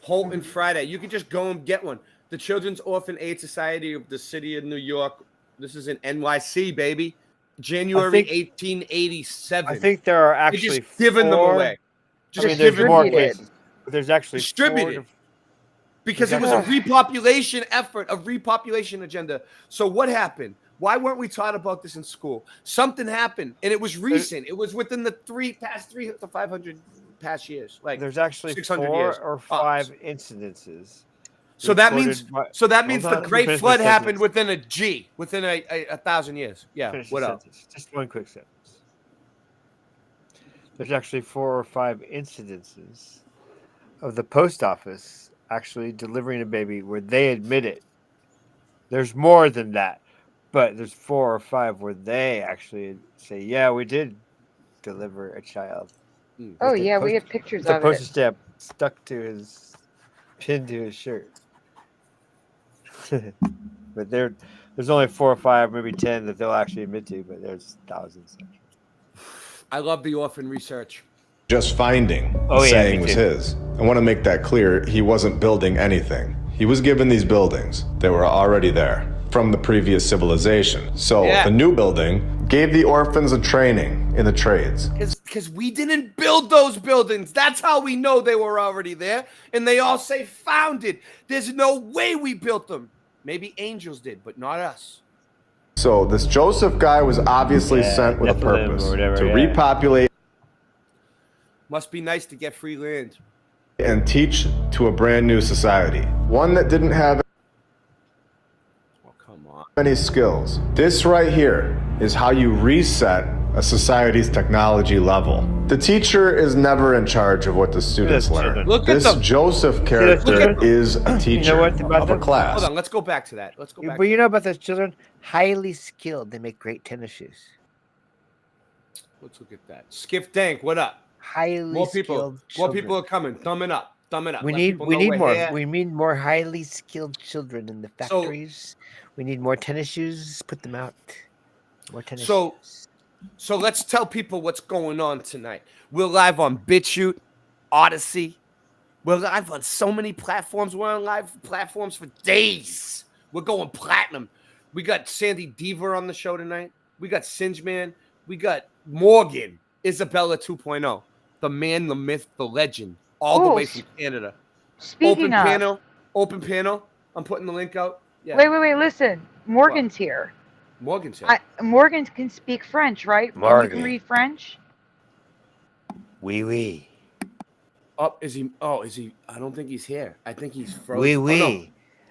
Holton Friday. You can just go and get one. The Children's Orphan Aid Society of the City of New York. This is in NYC, baby. January 1887. I think there are actually They're just giving them away. I mean, there's more cases, but there's actually distributed. Because it was a repopulation effort, a repopulation agenda. So what happened? Why weren't we taught about this in school? Something happened, and it was recent. It was within the past 3 to 500 past years. Like there's actually 600 4 years. or 5 incidences. So that means the Great Finish Flood my happened sentence. within a 1,000 years. Yeah. Finish What the else? sentence. Just one quick sentence. There's actually 4 or 5 incidences of the post office actually delivering a baby where they admit it. There's more than that, but there's 4 or 5 where they actually say, "Yeah, we did deliver a child." Oh yeah, we have pictures The of postage it. stamp stuck to his pinned to his shirt. But there's only 4 or 5, maybe 10 that they'll actually admit to, but there's thousands. I love the orphan research. Just finding, Oh, yeah, saying me was too. his. I want to make that clear. He wasn't building anything. He was given these buildings. They were already there from the previous civilization. So the new building gave the orphans a training in the trades. Because we didn't build those buildings. That's how we know they were already there. And they all say founded. There's no way we built them. Maybe angels did, but not us. So this Joseph guy was obviously sent with a Nephilim purpose or whatever, to yeah. repopulate Must be nice to get free land. and teach to a brand new society. One that didn't have any skills. This right here is how you reset a society's technology level. The teacher is never in charge of what the students learn. Look at This them. Joseph character is a teacher of a class. Hold on, let's go back to that. Let's go back. But you know about those children? Highly skilled. They make great tennis shoes. Let's look at that. Skiff Dank, what up? Highly More people. skilled More children. people are coming. Thumb it up. Thumb it up. We Let need people we know need we're more. here. We need more highly skilled children in the factories. We need more tennis shoes. Put them out. More tennis shoes. So let's tell people what's going on tonight. We're live on BitChute, Odyssey. We're live on so many platforms. We're on live platforms for days. We're going platinum. We got SandyDiVa on the show tonight. We got Singeman. We got Morgan, Isabella 2.0. The man, the myth, the legend. All the way from Canada. Speaking of, Open panel. I'm putting the link out. Yeah. wait, listen. Morgan's here. Morgan's here. Morgan can speak French, right? You Morgan. can read French. Oui, oui. Oh, is he? Oh, is he? I don't think he's here. I think he's frozen. Oui, oui.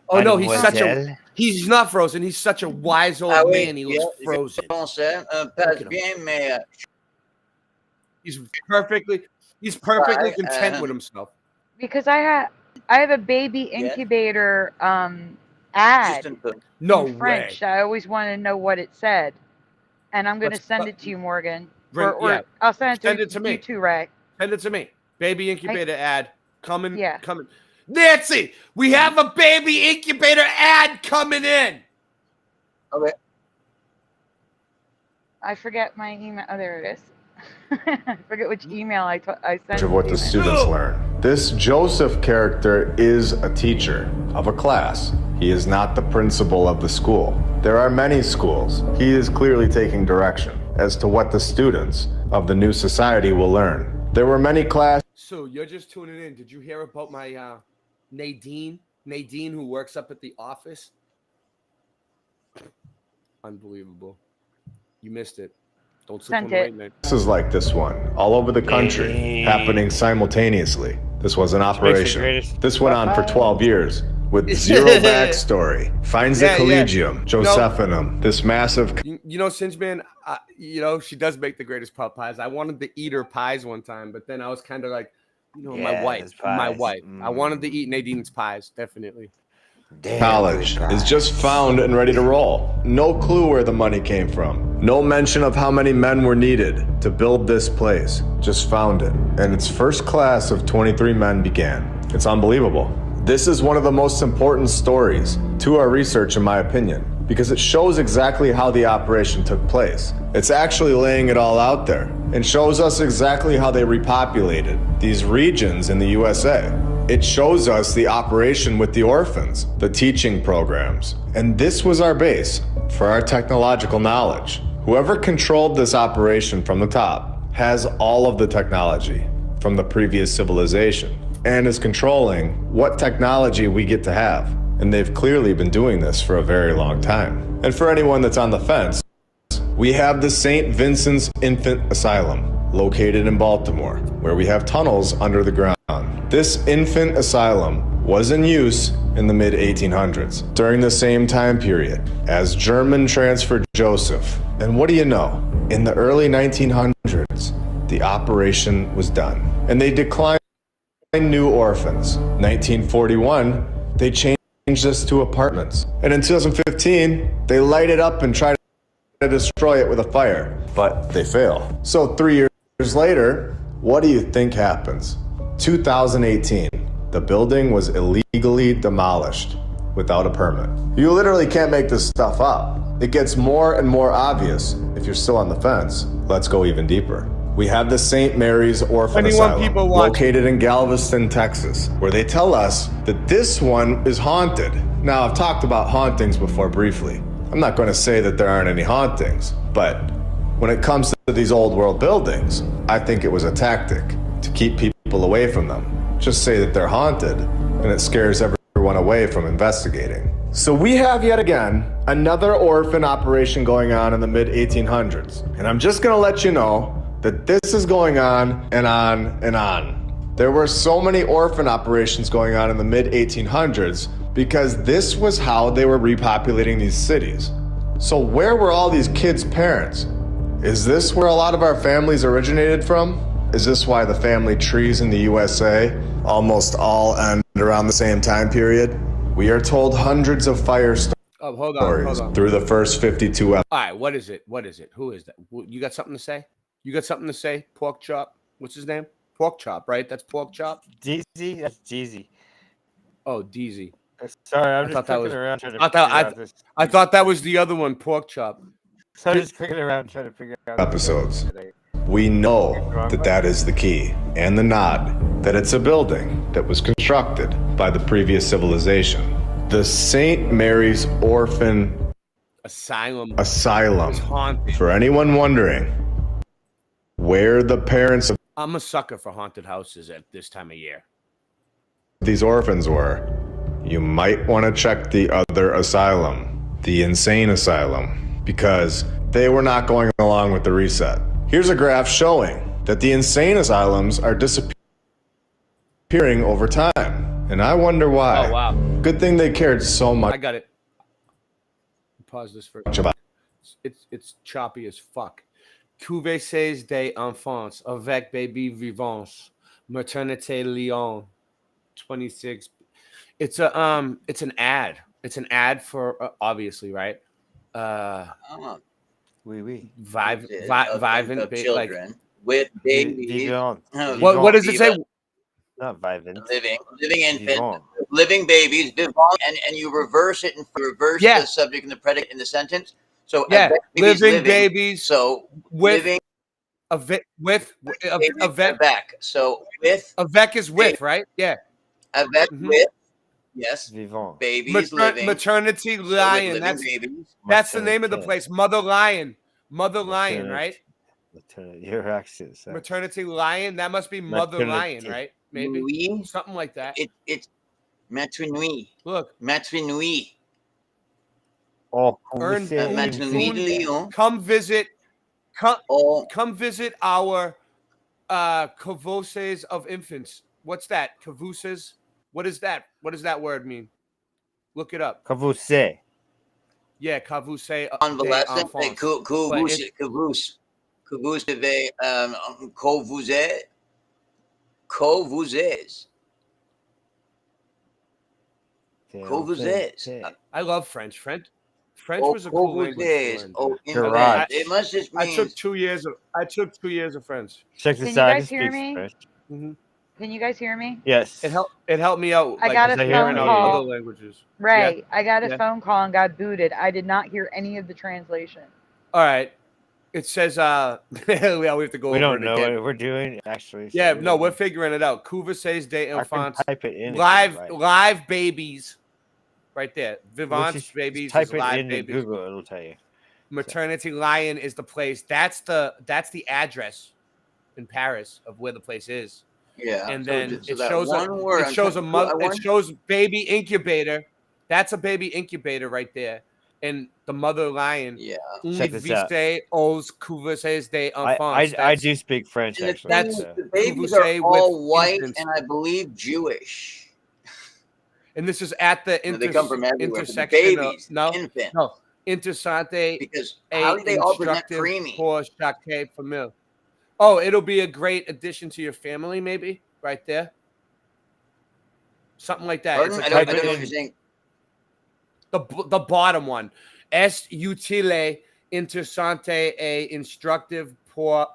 Oh no, he's such a. Mademoiselle. He's not frozen. He's such a wise old man. He looks frozen. Français, Look passe at him. bien, mais He's perfectly Right, content with himself. Because I have a baby incubator ad No in French. way. I always wanted to know what it said, and I'm going to send it to you, Morgan. Yeah. I'll send it to, Send it to me. you too, Ray. Send it to me. Baby incubator ad coming. Yeah. Coming. Nancy, we have a baby incubator ad coming in. Okay. I forget my email. Oh, there it is. I forget which email I sent. of what it the to. students learn. This Joseph character is a teacher of a class. He is not the principal of the school. There are many schools. He is clearly taking direction as to what the students of the new society will learn. There were many classes. So you're just tuning in. Did you hear about my Nadine? Nadine, who works up at the office. Unbelievable. You missed it. Don't sleep on the late night. Classes like this one, all over the country, happening simultaneously. This was an operation. This went on for 12 years. with zero backstory finds the Collegium Josephinum, this massive. You know, Singeman, you know, she does make the greatest pup pies. I wanted to eat her pies one time, but then I was kind of like, you know, my wife. I wanted to eat Nadine's pies, definitely. College is just found and ready to roll. No clue where the money came from. No mention of how many men were needed to build this place. Just found it. And its first class of 23 men began. It's unbelievable. This is one of the most important stories to our research, in my opinion, because it shows exactly how the operation took place. It's actually laying it all out there and shows us exactly how they repopulated these regions in the USA. It shows us the operation with the orphans, the teaching programs, and this was our base for our technological knowledge. Whoever controlled this operation from the top has all of the technology from the previous civilization and is controlling what technology we get to have. And they've clearly been doing this for a very long time. And for anyone that's on the fence, we have the St. Vincent's Infant Asylum, located in Baltimore, where we have tunnels under the ground. This infant asylum was in use in the mid-1800s, during the same time period as German transferred Joseph. And what do you know? In the early 1900s, the operation was done, and they declined new orphans. 1941, they changed this to apartments. And in 2015, they light it up and try to destroy it with a fire, but they fail. So 3 years later, what do you think happens? 2018, the building was illegally demolished without a permit. You literally can't make this stuff up. It gets more and more obvious if you're still on the fence. Let's go even deeper. We have the St. Mary's Orphan Asylum, located in Galveston, Texas, where they tell us that this one is haunted. Now, I've talked about hauntings before briefly. I'm not going to say that there aren't any hauntings, but when it comes to these old world buildings, I think it was a tactic to keep people away from them. Just say that they're haunted, and it scares everyone away from investigating. So we have yet again another orphan operation going on in the mid-1800s. And I'm just going to let you know that this is going on and on and on. There were so many orphan operations going on in the mid-1800s because this was how they were repopulating these cities. So where were all these kids' parents? Is this where a lot of our families originated from? Is this why the family trees in the USA almost all end around the same time period? We are told hundreds of fire stories through the first 52 episodes. All right, what is it? What is it? Who is that? You got something to say? You got something to say? Pork Chop? What's his name? Pork Chop, right? That's Pork Chop? DZ? That's Jeezy. Oh, DZ. Sorry, I'm just clicking around trying to figure out this. I thought that was the other one, Pork Chop. So I'm just clicking around trying to figure out episodes. We know that that is the key and the nod, that it's a building that was constructed by the previous civilization. The St. Mary's Orphan Asylum. For anyone wondering where the parents of I'm a sucker for haunted houses at this time of year. These orphans were, you might want to check the other asylum, the insane asylum, because they were not going along with the reset. Here's a graph showing that the insane asylums are disappearing over time, and I wonder why. Oh, wow. Good thing they cared so much. I got it. Pause this for it's choppy as fuck. Cuvées des enfants avec baby vivants, maternité Lyon, 26. It's an ad. It's an ad for obviously, right? Oui. Vivant children with babies. What does it say? Not vivant. Living infant, living babies, vivant, and you reverse it and reverse the subject and the predicate in the sentence. So living babies. So with living avec. So with avec is with, right? Yeah. Avec with. Yes. Vivant. Babies living. Maternity Lion. That's the name of the place. Mother Lion. Mother Lion, right? Your accent. Sorry. Maternity Lion. That must be Mother Lion, right? Maybe something like that. It's maternity. Look. Maternity. Oh, come visit. Come visit our cavoses of infants. What's that? Cavoses? What is that? What does that word mean? Look it up. Cavuse. Yeah, Cavuse. Convalescent. Covuzes. I love French. French was a cool language to learn. Garage. It must just mean. I took 2 years of French. Check Can this you out. guys hear me? Mhm. Can you guys hear me? Yes. It helped me out. I got a phone call. Other languages. Ray, Yeah. I got a phone call and got booted. I did not hear any of the translation. All right. It says we have to go. We over don't it know again. what we're doing actually. Yeah, no, we're figuring it out. Cuvées de enfants. Type it in. Live babies. Right there. Vivants Just babies type is it live in babies. Google. It'll tell you. Maternity Lion is the place. That's the address in Paris of where the place is. Yeah. And so then just- it so that shows one word, it shows a I'm mother. I It want- shows baby incubator. That's a baby incubator right there. And the mother lion. Yeah. Check this out. Aux Cuvées de enfants. I do speak French And the actually. thing is, That's- the babies Cuvée are all with white infants. and I believe Jewish. And this is at the They come from everywhere. But the intersection babies, of, no, infants. no, Intersante. Because how do they all present instructive creamy? pour chaque famille. Oh, it'll be a great addition to your family, maybe right there. Something like that. Pardon? It's I don't know what you're saying. the bottom one. Est utile interessante et instructive pour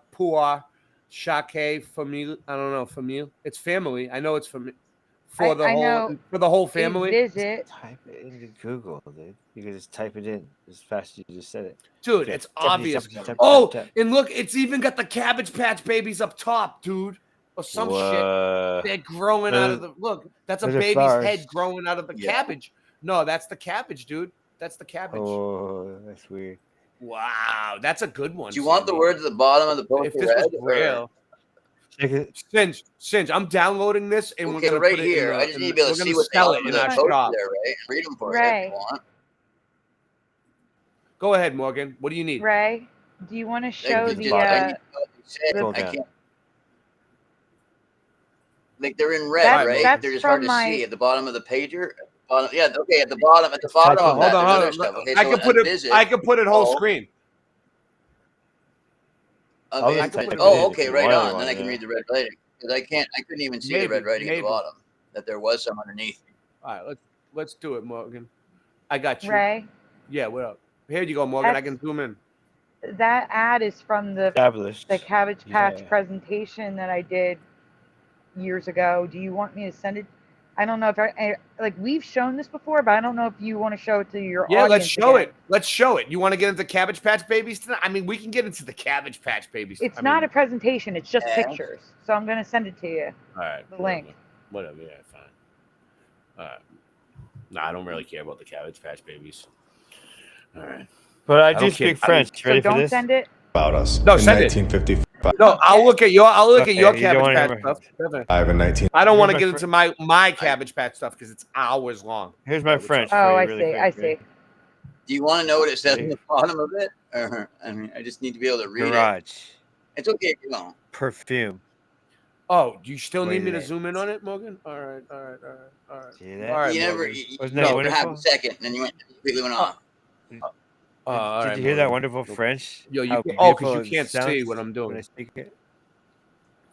chaque famille. I don't know, famille. It's family. I know it's for the whole family. Visit. Type it into Google, dude. You can just type it in as fast as you just said it. Dude, Okay. it's Tap, obvious. tap, tap, Oh, tap, tap. and look, it's even got the Cabbage Patch Babies up top, dude. Or some Whoa. shit. They're growing out of the look. That's a Those are baby's flowers. head growing out of the cabbage. No, that's the cabbage, dude. That's the cabbage. Oh, that's weird. Wow, that's a good one. Do you want the words at the bottom of the poster If this was read, or- real. Singe, I'm downloading this and we're Okay, gonna right put it here. in I just need to be able to we're see gonna what they sell are it in the our poster shop. there, right? Read them for you if Ray. you want. Go ahead, Morgan. What do you need? Ray, do you want to show Like, the just- I need to know what they said. the- I can't. Like they're in red, That's- right? that's They're just hard from to my- see at the bottom of the pager. Yeah, okay, at the bottom of that. Hold there's on, other hold on. stuff. Okay, I so can put it. visit. I can put it whole Oh, screen. okay. I can put it Oh, in okay, if you right want, on. Then I can yeah. read the red writing because I couldn't even see the red writing at the bottom. That there was some underneath. All right, let's do it, Morgan. I got you. Ray, Yeah, what up? Here you go, Morgan. I That's- can zoom in. that ad is from the Established. Cabbage Patch Yeah. presentation that I did years ago. Do you want me to send it? I don't know if like we've shown this before, but I don't know if you want to show it to your Yeah, audience. let's show again. it. Let's show it. You want to get into Cabbage Patch Babies tonight? I mean, we can get into the Cabbage Patch Babies. It's I not mean, a presentation; it's just Yeah. pictures. So I'm going to send it to you. all right. The link. Whatever. Yeah, fine. All right. No, I don't really care about the Cabbage Patch Babies. All right. But I don't do care. speak French. So Ready for don't this? send it. About us. No, in send it. 1955. No, I'll look at your. Okay, you don't Cabbage wanna Patch hear stuff. I have a 19. I don't want to Here's get my into my Cabbage Patch stuff because it's hours long. Here's my French. Oh, for you I really see. quick, I ready? see. Do you want to know what it says at the bottom of it? Or, I mean, I just need to be able to read it. Garage. It's okay if you don't. Perfume. Oh, do you still need me to Wait. zoom in on it, Morgan? All right. See that? All right, You never. Morgan. You Wasn't know, that for half a wonderful? second, and then you quickly went on. All Did right, you hear that Morgan. wonderful French? Yo, you How can't- oh, 'cause beautiful you it can't see sounds what I'm doing. when I speak it?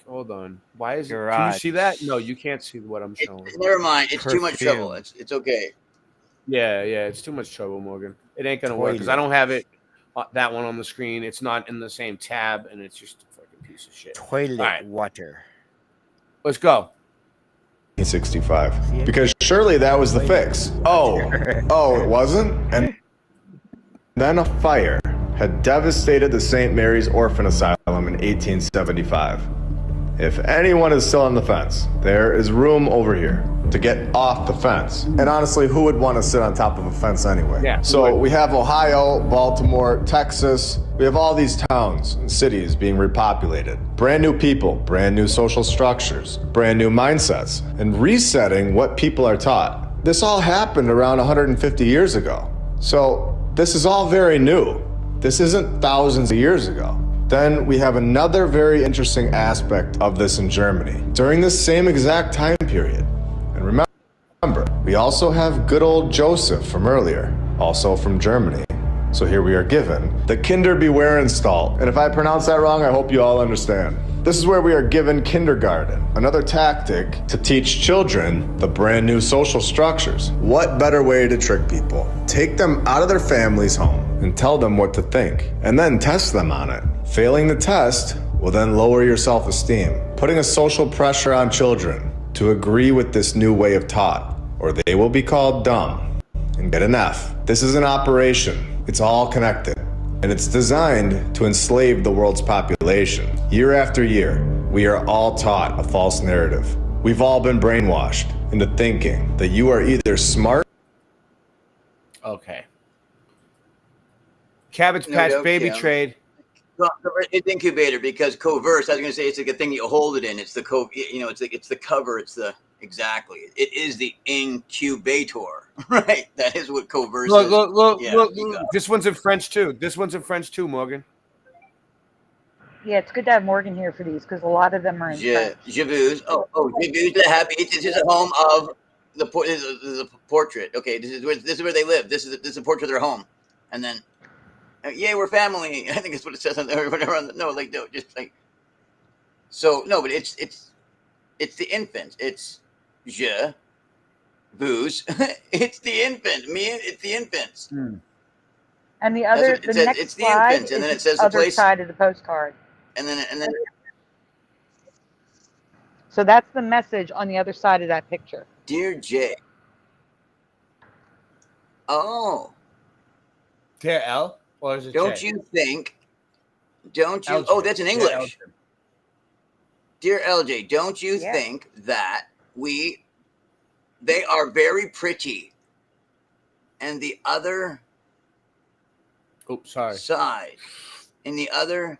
Hold on. Why is it? Can you Garage. see that? No, you can't see what I'm showing. Never mind. It's too much Perfume. trouble. It's okay. Yeah, it's too much trouble, Morgan. It ain't gonna work because I don't have it. That one on the screen. It's not in the same tab, and it's just a fucking piece of shit. Toilet All right. water. Let's go. 1965. Because surely that was the fix. Oh, it wasn't? And then a fire had devastated the St. Mary's Orphan Asylum in 1875. If anyone is still on the fence, there is room over here to get off the fence. And honestly, who would want to sit on top of a fence anyway? Yeah. So we have Ohio, Baltimore, Texas. We have all these towns and cities being repopulated. Brand new people, brand new social structures, brand new mindsets, and resetting what people are taught. This all happened around 150 years ago. So this is all very new. This isn't thousands of years ago. Then we have another very interesting aspect of this in Germany. During this same exact time period, and remember, We also have good old Joseph from earlier, also from Germany. So here we are given the Kinder Bewahrenstalt. And if I pronounce that wrong, I hope you all understand. This is where we are given kindergarten, another tactic to teach children the brand new social structures. What better way to trick people? Take them out of their family's home and tell them what to think, and then test them on it. Failing the test will then lower your self-esteem, putting a social pressure on children to agree with this new way of thought, or they will be called dumb and get an F. This is an operation. It's all connected, and it's designed to enslave the world's population. Year after year, we are all taught a false narrative. We've all been brainwashed into thinking that you are either smart. Okay. Cabbage Patch Baby Kim. trade. Well, it's incubator because coverse. I was going to say it's like a thing you hold it in. It's the it's the cover. It's the exactly. It is the incubator, right? That is what coverse is. Look. This one's in French too. Morgan. Yeah, it's good to have Morgan here for these because a lot of them are in French. J'avoue. J'avoue the happy. This is a home of the this is a portrait. Okay, this is where they live. This is a portrait of their home, and then. Yeah, we're family. I think that's what it says on there. Whatever. No, just like. So no, but it's the infant. It's je, vous. It's the infant. Me. It's the infants. And the other, the next it's the slide infants, and then is it says the the other place. side of the postcard. And then. So that's the message on the other side of that picture. Dear Jay. Oh. Dear L. Or is it Don't J? you think? Don't you? LJ. Oh, that's in English. Dear Dear LJ, don't you think that they are very pretty, and the other side, in the other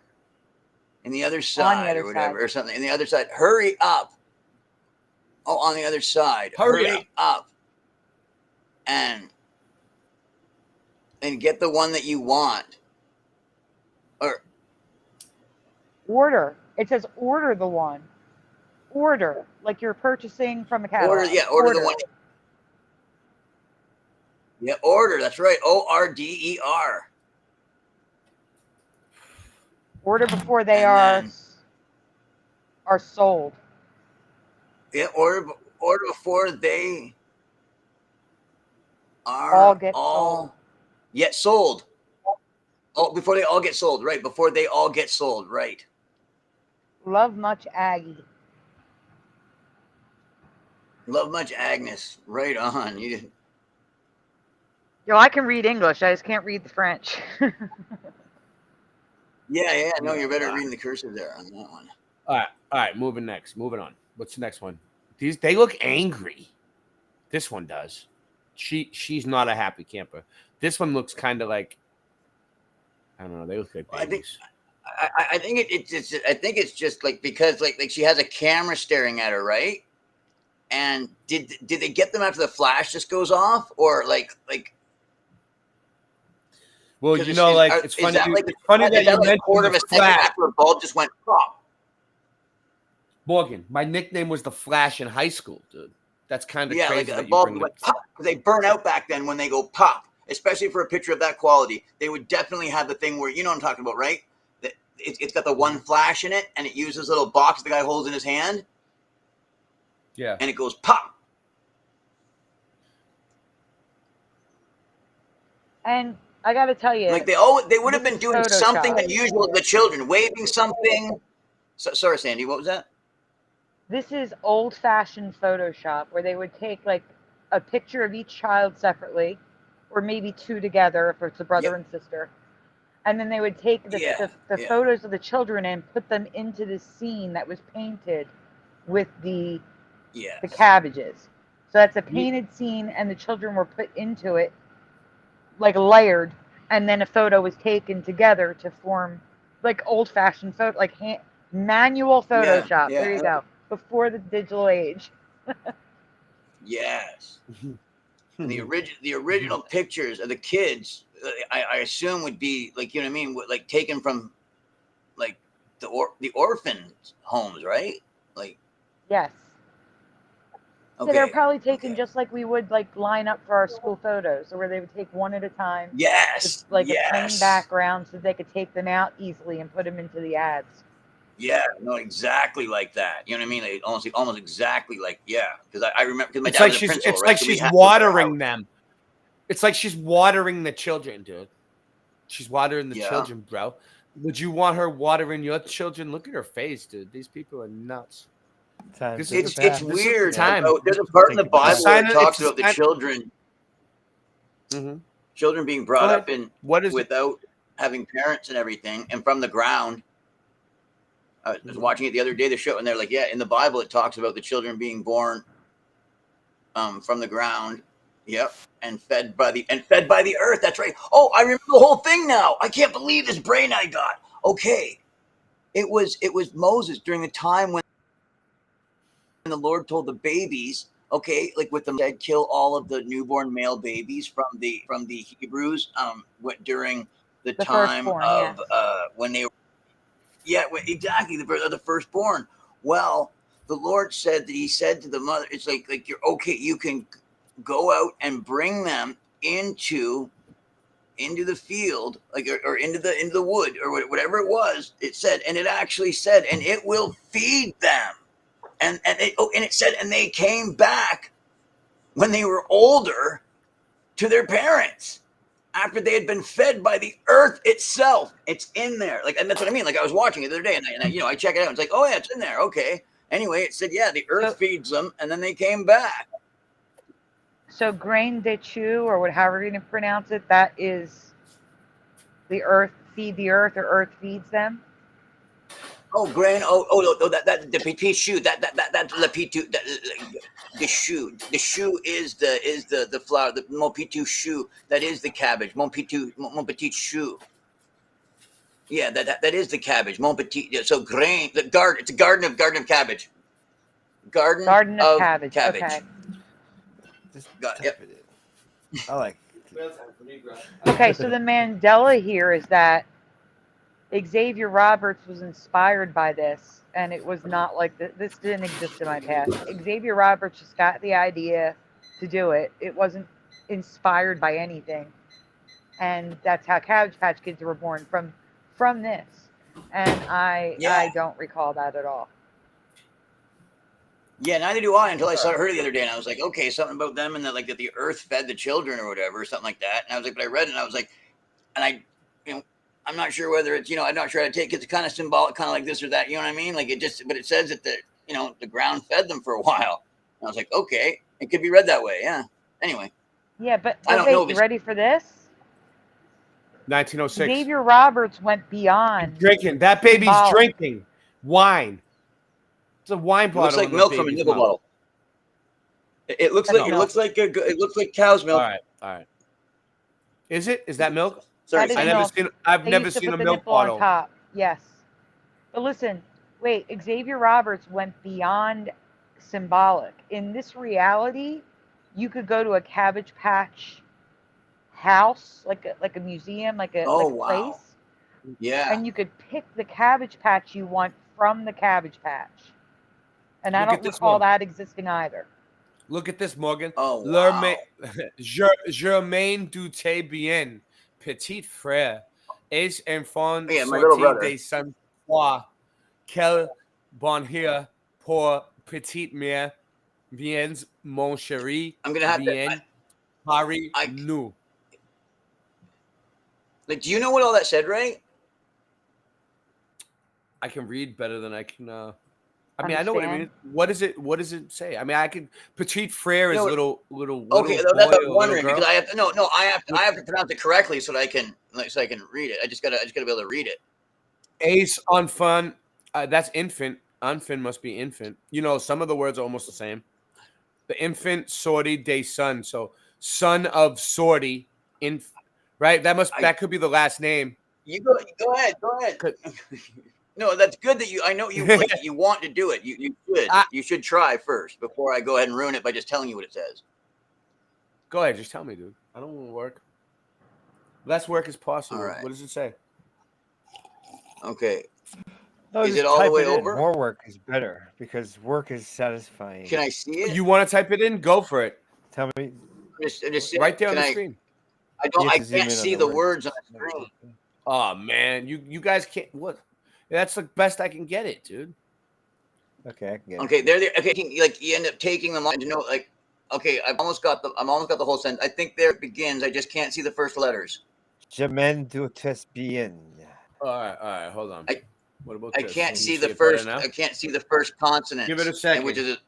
side or whatever or something, in the other side, hurry up. Oh, on the other side, hurry up, and get the one that you want. Or order. It says order the one. Order. Like you're purchasing from a catalog. Order the one. Yeah, order. That's right. ORDER. Order before they are sold. Yeah, order before they are sold. Yet sold. Oh, before they all get sold, right? Before they all get sold, right? Love much, Aggie. Love much, Agnes. Right on. You. Yo, I can read English. I just can't read the French. Yeah. No, you're better at reading the cursive there on that one. All right. Moving on. What's the next one? They look angry. This one does. She's not a happy camper. This one looks kind of like, I don't know. They look like babies. I think it's just like because like she has a camera staring at her, right? And did they get them after the flash just goes off, or like? Well, you know, it's funny. It's funny that you mentioned quarter of a second after a bulb just went pop. Morgan, my nickname was the Flash in high school, dude. That's kind of crazy. Like a bulb went pop. They burn out back then when they go pop, especially for a picture of that quality. They would definitely have the thing where you know what I'm talking about, right? That it's got the one flash in it, and it uses a little box the guy holds in his hand. Yeah, and it goes pop. And I got to tell you, like they would have been doing something unusual to the children, waving something. Sorry, Sandy, what was that? This is old-fashioned Photoshop where they would take like a picture of each child separately, or maybe two together if it's a brother and sister, and then they would take the photos of the children and put them into this scene that was painted with the cabbages. So that's a painted scene, and the children were put into it, like layered, and then a photo was taken together to form like old-fashioned photo, like manual Photoshop. There you go. Before the digital age. Yes. The original pictures of the kids, I assume would be like, you know what I mean, like taken from like the orphan homes, right? Like yes. So they're Okay. probably taken just like we would like line up for our school photos, or where they would take one at a time. Yes. With like a plain Yes. background, so they could take them out easily and put them into the ads. Yeah, no, exactly like that. You know what I mean? Like, almost exactly like, yeah. Because I remember, because my It's dad like was a principal, it's right? like So we she's had watering them. It's like she's watering the children, dude. She's watering the Yeah. children, bro. Would you want her watering your children? Look at her face, dude. These people are nuts. It's weird. Time. There's a part in the Bible where it talks about the children, Mm-hmm. children being brought Go up ahead. in What is without having parents and everything, and from the ground. I was watching it the other day, the show, and they're like, yeah, in the Bible it talks about the children being born from the ground. Yep. And fed by the earth. That's right. Oh, I remember the whole thing now. I can't believe this brain I got. Okay. It was Moses during the time when the Lord told the babies, okay, like with the dead, kill all of the newborn male babies from the Hebrews during the time firstborn, of yes. when they were, yeah, exactly, the firstborn. Well, the Lord said that he said to the mother, it's like you're okay, you can go out and bring them into the field, like or into the wood or whatever it was. It said, and it actually said, and it will feed them. And it said, and they came back when they were older to their parents after they had been fed by the earth itself. It's in there, like, and that's what I mean. Like, I was watching it the other day, and I check it out. It's like, oh yeah, it's in there. Okay. Anyway, it said, yeah, the earth feeds them, and then they came back. So grain de chew, or however you pronounce it, that is the earth, feed the earth, or earth feeds them. Oh, grain. Oh, that the petit choux. That's le petit. The choux. The choux is the flower. The mon petit choux. That is the cabbage. Mon petit choux. Yeah, that is the cabbage. Mon petit. So grain. The garden. It's a garden of cabbage. Garden of cabbage. Okay. Yep. I like. Okay, so the Mandela here is that Xavier Roberts was inspired by this, and it was not like this didn't exist in my past. Xavier Roberts just got the idea to do it. It wasn't inspired by anything, and that's how Cabbage Patch Kids were born, from this. And I don't recall that at all. Yeah, neither do I until I saw her the other day, and I was like, okay, something about them and that the earth fed the children or whatever, something like that. And I was like, but I read it, and I was like, and I'm not sure whether it's, I'm not sure how to take it. It's kind of symbolic, kind of like this or that. You know what I mean? Like but it says that the ground fed them for a while. And I was like, okay, it could be read that way. Yeah. Anyway. Yeah, but I don't know. You ready for this? 1906. Xavier Roberts went beyond Drinking. That baby's symbolic. drinking wine. It's a wine bottle. It looks like milk from a nipple bottle. It looks like cow's milk. All right. Is it? Is that milk? Sorry, I've never seen a milk bottle. On top. Yes. But listen, wait, Xavier Roberts went beyond symbolic. In this reality, you could go to a Cabbage Patch house, like a museum, like a place. Yeah. And you could pick the Cabbage Patch you want from the Cabbage Patch. And I don't recall that existing either. Look at this, Morgan. Oh, wow. Germain Douté bien, petit frère, est enfant sorti de saint foi, quel bonheur pour petite mère, viens mon chéri, I'm gonna have bien, Paris nous. Like, do you know what all that said, Ray? I can read better than I can. I mean, I know what it means. What does it say? I mean, I can. Petite frère is little. Okay, that's what I'm wondering, because I have to pronounce it correctly so that I can read it. I just gotta be able to read it. Ace enfant. That's infant. Enfant must be infant. Some of the words are almost the same. The infant sorti de son. So son of sorti. Right. That could be the last name. You go ahead. Go ahead. No, that's good that I know you you want to do it. You should try first before I go ahead and ruin it by just telling you what it says. Go ahead, just tell me, dude. I don't want to work. Less work is possible. All right. What does it say? Okay. No, Is just it all the type way it in. over? More work is better because work is satisfying. Can I see it? You want to type it in? Go for it. Tell me. Just Right there on can the I? screen. I You don't. have I to zoom can't in on see the the words on the screen. Oh man, you guys can't. What? That's the best I can get it, dude. Okay, I can get Okay, it. there. Okay, like you end up taking them. You know, like okay, I'm almost got the whole sentence. I think there it begins. I just can't see the first letters. Je mène du test bien. All right. Hold on. What about I this? can't Can you see the it better first. now? I can't see the first consonant. Give it a second. Which is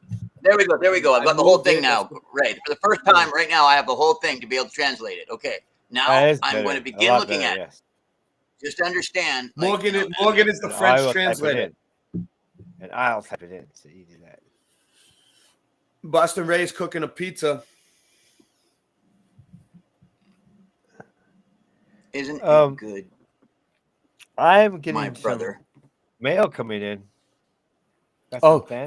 there we go. There we go. I've got the whole thing now. Right. For the first time, right now, I have the whole thing to be able to translate it. Okay. Now I'm going to begin looking at it. Yes. Just to understand. Like, Morgan is the French translator. And I'll type it in. So you do that. Boston Ray's cooking a pizza. Isn't it good? I'm getting my brother mail coming in.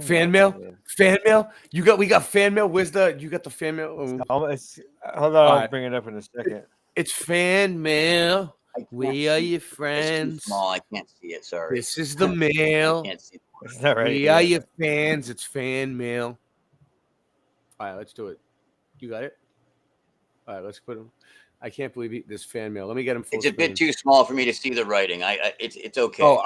Fan mail. Fan mail. We got fan mail. Where's you got the fan mail? Hold on, I'll bring it up in a second. It's fan mail. Where are your friends? It's too small. I can't see it. Sorry. This is the mail. I can't see it. It's not right. Where are your fans? It's fan mail. All right, let's do it. You got it? All right, let's put him. I can't believe this fan mail. Let me get him full It's a screen. bit too small for me to see the writing. It's okay. Oh,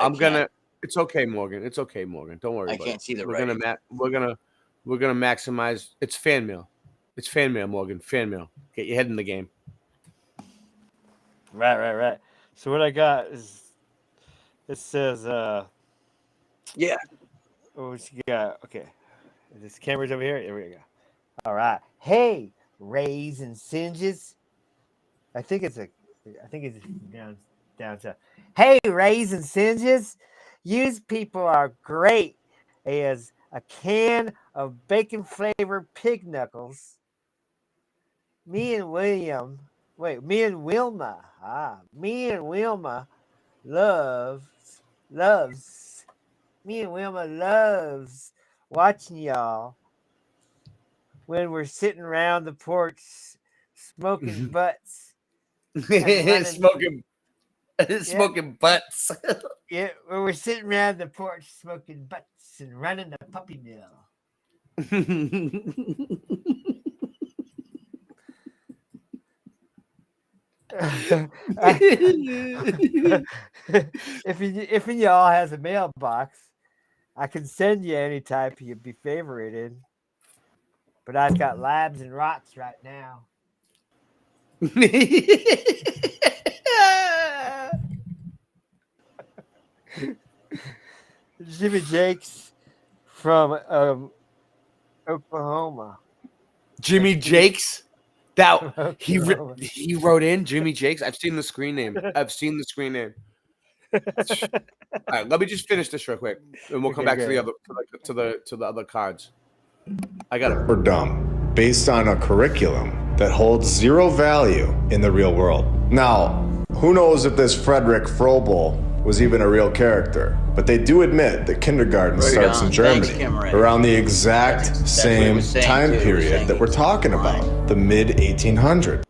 it's okay, Morgan. It's okay, Morgan. Don't worry. I about can't it. see the we're writing. We're gonna maximize. It's fan mail. It's fan mail, Morgan. Fan mail. Get your head in the game. Right. So what I got is it says yeah. What you got? Okay. This camera's over here. Here we go. All right. Hey, rays and singes. I think it's down to. Hey, rays and singes. You people are great as a can of bacon flavored pig knuckles. Me and Wilma loves watching y'all when we're sitting around the porch smoking butts. Smoking butts. Yeah, when we're sitting around the porch smoking butts and running the puppy mill. If y'all has a mailbox, I can send you any type you'd be favorited. But I've got labs and rots right now. Jimmy Jakes from Oklahoma. Jimmy Jakes? That he wrote in Jimmy Jakes. I've seen the screen name. All right, let me just finish this real quick, and we'll come back to the other cards. I got it. We're dumb based on a curriculum that holds zero value in the real world. Now, who knows if this Frederick Froebel was even a real character, but they do admit that kindergarten starts in Germany around the exact same time period that we're talking about, the mid-1800s.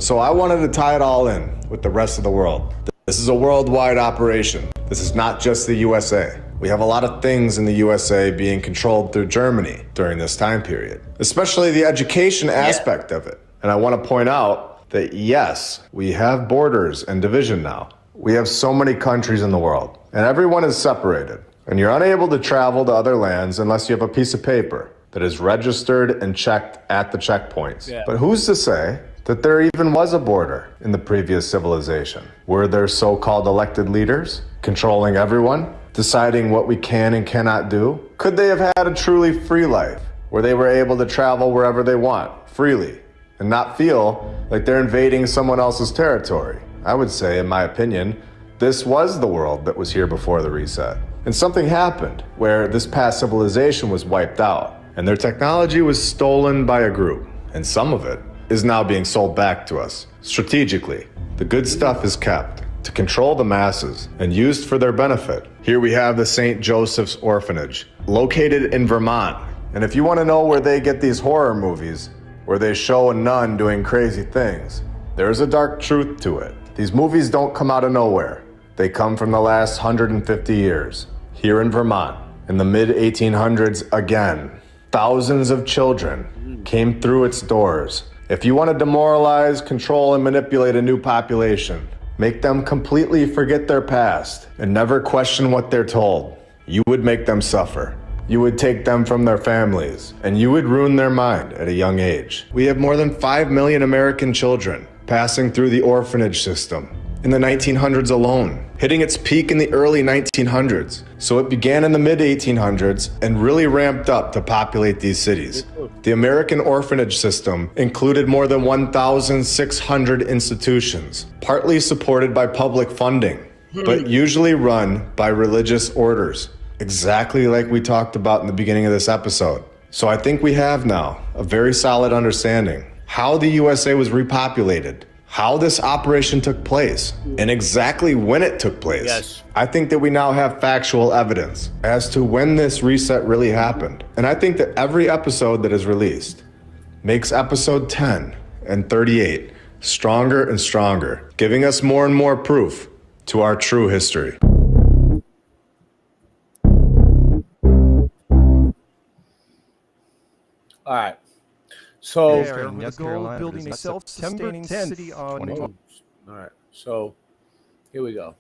So I wanted to tie it all in with the rest of the world. This is a worldwide operation. This is not just the USA. We have a lot of things in the USA being controlled through Germany during this time period, especially the education aspect of it. And I want to point out that yes, we have borders and division now. We have so many countries in the world, and everyone is separated. And you're unable to travel to other lands unless you have a piece of paper that is registered and checked at the checkpoints. Yeah. But who's to say that there even was a border in the previous civilization? Were there so-called elected leaders controlling everyone, deciding what we can and cannot do? Could they have had a truly free life where they were able to travel wherever they want freely and not feel like they're invading someone else's territory? I would say, in my opinion, this was the world that was here before the reset. And something happened where this past civilization was wiped out and their technology was stolen by a group. And some of it is now being sold back to us strategically. The good stuff is kept to control the masses and used for their benefit. Here we have the St. Joseph's Orphanage, located in Vermont. And if you want to know where they get these horror movies, where they show a nun doing crazy things, there is a dark truth to it. These movies don't come out of nowhere. They come from the last 150 years. Here in Vermont, in the mid-1800s again, thousands of children came through its doors. If you want to demoralize, control, and manipulate a new population, make them completely forget their past and never question what they're told, you would make them suffer. You would take them from their families, and you would ruin their mind at a young age. We have more than 5 million American children passing through the orphanage system in the 1900s alone, hitting its peak in the early 1900s. So it began in the mid-1800s and really ramped up to populate these cities. The American orphanage system included more than 1,600 institutions, partly supported by public funding, but usually run by religious orders, exactly like we talked about in the beginning of this episode. So I think we have now a very solid understanding how the USA was repopulated, how this operation took place, and exactly when it took place. Yes. I think that we now have factual evidence as to when this reset really happened. And I think that every episode that is released makes episode 10 and 38 stronger and stronger, giving us more and more proof to our true history. All right. So, building a self-sustaining city on. All right. So, here we go.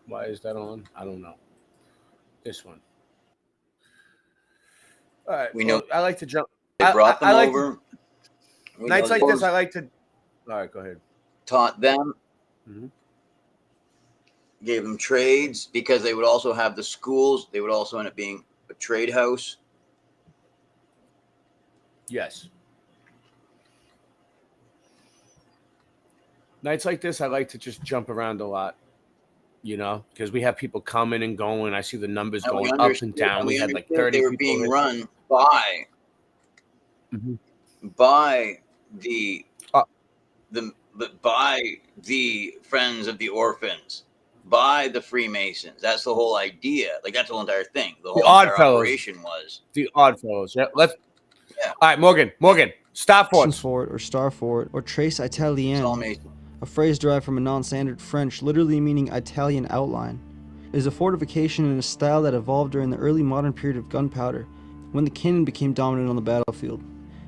Why is that on? I don't know. This one. All right. We know. I like to jump. They brought them like over. Nights like this, I like to. All right, go ahead. Taught them. Gave them trades because they would also have the schools. They would also end up being a trade house. Yes. Nights like this, I like to just jump around a lot, you know, because we have people coming and going. I see the numbers going up and down. We had like 30 they were people being in. run by by the Friends of the Orphans, by the Freemasons. That's the whole idea. Like that's the whole entire thing. The whole entire operation was the Oddfellows. Yeah, let's. Yeah. All right, Morgan, stop for it. Or star for it, or trace Italien, a phrase derived from a non-standard French, literally meaning Italian outline. It is a fortification in a style that evolved during the early modern period of gunpowder, when the cannon became dominant on the battlefield.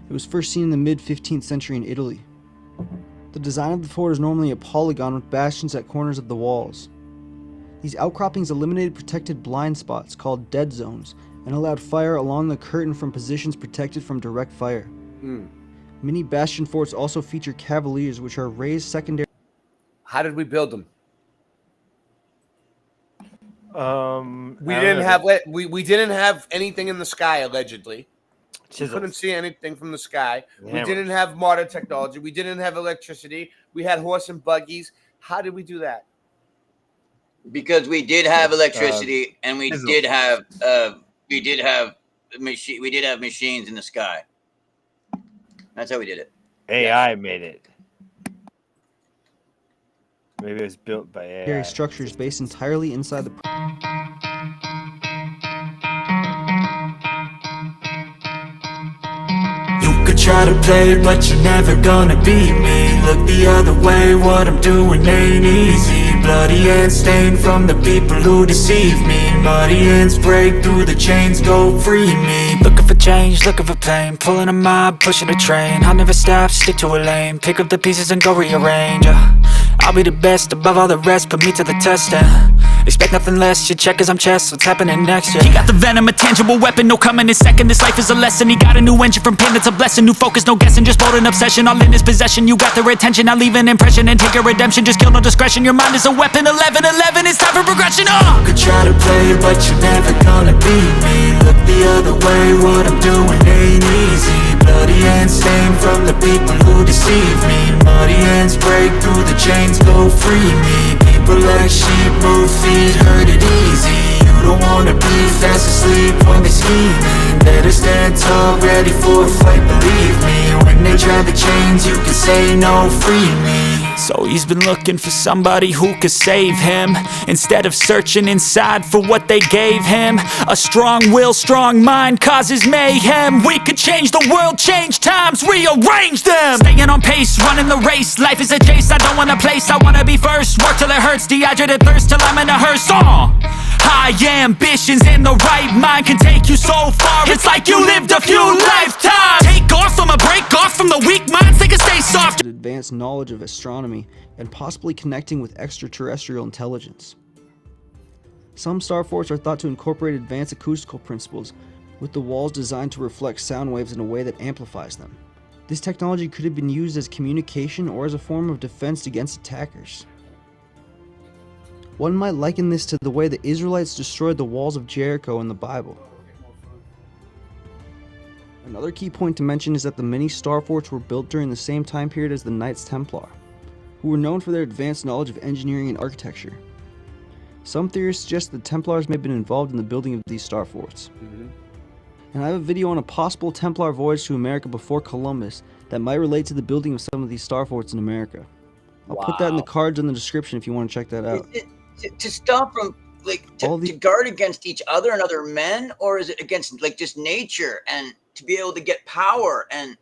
It was first seen in the mid-15th century in Italy. The design of the fort is normally a polygon with bastions at corners of the walls. These outcroppings eliminated protected blind spots called dead zones, and allowed fire along the curtain from positions protected from direct fire. Many bastion forts also feature cavaliers, which are raised secondary. How did we build them? We didn't have anything in the sky, allegedly. We couldn't see anything from the sky. We didn't have modern technology. We didn't have electricity. We had horse and buggies. How did we do that? because we did have electricity and we did have machines in the sky. That's how we did it. AI made it. Maybe it was built by AI. Structures based entirely inside the. You could try to play, but you're never gonna beat me. Look the other way, what I'm doing ain't easy. Bloody hands stained from the people who deceive me. Muddy hands break through the chains, go free me. Looking for change, looking for pain. Pulling a mob, pushing a train. I'll never stop, stick to a lane. Pick up the pieces and go rearrange. I'll be the best above all the rest, put me to the test. Expect nothing less, your check is I'm chess. What's happening next? He got the venom, a tangible weapon, no coming in second. This life is a lesson. He got a new engine from pain, it's a blessing. New focus, no guessing, just bold and obsession. All in his possession, you got their attention. I'll leave an impression and take your redemption. Just kill, no discretion. Your mind is a weapon. 11-11, it's time for progression. You could try to play, but you're never gonna beat me. Look the other way, what I'm doing ain't easy. Bloody hands stained from the people who deceive me. Muddy hands break through the chains, go free me. People like sheep move feet, hurt it easy. You don't wanna be fast asleep when they scheming. Better stand tall, ready for a fight, believe me. When they try the chains, you can say no, free me. So he's been looking for somebody who could save him, instead of searching inside for what they gave him. A strong will, strong mind causes mayhem. We could change the world, change times, rearrange them. Staying on pace, running the race. Life is a chase, I don't want a place, I wanna be first. Work till it hurts, dehydrated thirst till I'm in a hearse. High ambitions and the right mind can take you so far. It's like you lived a few lifetimes. Take off from a break off from the weak minds, they can stay soft. Advanced knowledge of astronomy and possibly connecting with extraterrestrial intelligence. Some star forts are thought to incorporate advanced acoustical principles, with the walls designed to reflect sound waves in a way that amplifies them. This technology could have been used as communication or as a form of defense against attackers. One might liken this to the way the Israelites destroyed the walls of Jericho in the Bible. Another key point to mention is that the many star forts were built during the same time period as the Knights Templar, who were known for their advanced knowledge of engineering and architecture. Some theories suggest the Templars may have been involved in the building of these star forts. And I have a video on a possible Templar voyage to America before Columbus that might relate to the building of some of these star forts in America. I'll put that in the cards in the description if you want to check that out. To stop from to guard against each other and other men, or is it against like just nature and to be able to get power? And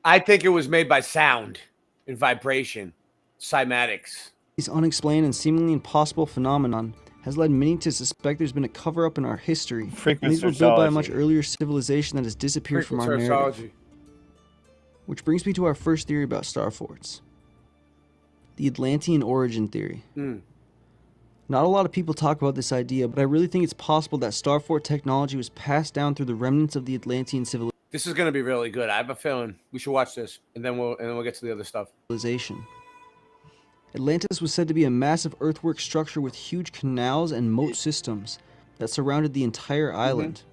I think it was made by sound and vibration, cymatics. This unexplained and seemingly impossible phenomenon has led many to suspect there's been a cover-up in our history, and these were built by a much earlier civilization that has disappeared from our narrative. Which brings me to our first theory about star forts. The Atlantean origin theory. Not a lot of people talk about this idea, but I really think it's possible that star fort technology was passed down through the remnants of the Atlantean civilization. This is going to be really good. I have a feeling we should watch this, and then we'll get to the other stuff. Atlantis was said to be a massive earthwork structure with huge canals and moat systems that surrounded the entire island.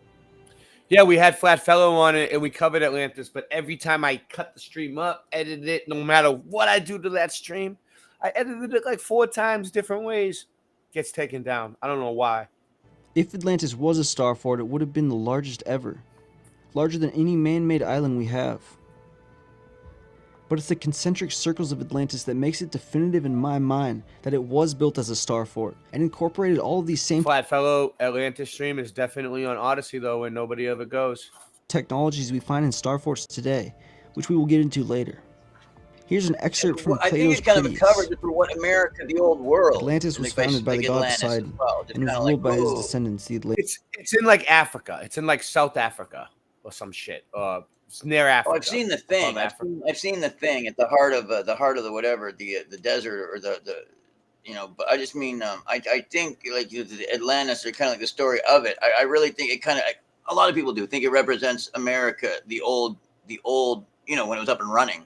Yeah, we had Flat Fellow on it, and we covered Atlantis, but every time I cut the stream up, edited it, no matter what I do to that stream, I edited it like 4 times different ways. Gets taken down. I don't know why. If Atlantis was a star fort, it would have been the largest ever. Larger than any man-made island we have. But it's the concentric circles of Atlantis that makes it definitive in my mind that it was built as a star fort and incorporated all of these same Flat Fellow Atlantis stream is definitely on Odyssey though, and nobody ever goes. Technologies we find in star forts today, which we will get into later. Here's an excerpt from I think Plato's it's kind of a Critias. cover for what America, the old world. Atlantis was founded by the god Poseidon and was ruled by his descendants, the Atlanteans. It's in like Africa. It's in like South Africa or some shit. It's near Africa. Oh, I've seen the thing. I've seen the thing at the heart of the whatever the desert or the you know. But I just mean I think like the Atlantis are kind of like the story of it. I really think it kind of a lot of people do think it represents America, the old you know, when it was up and running.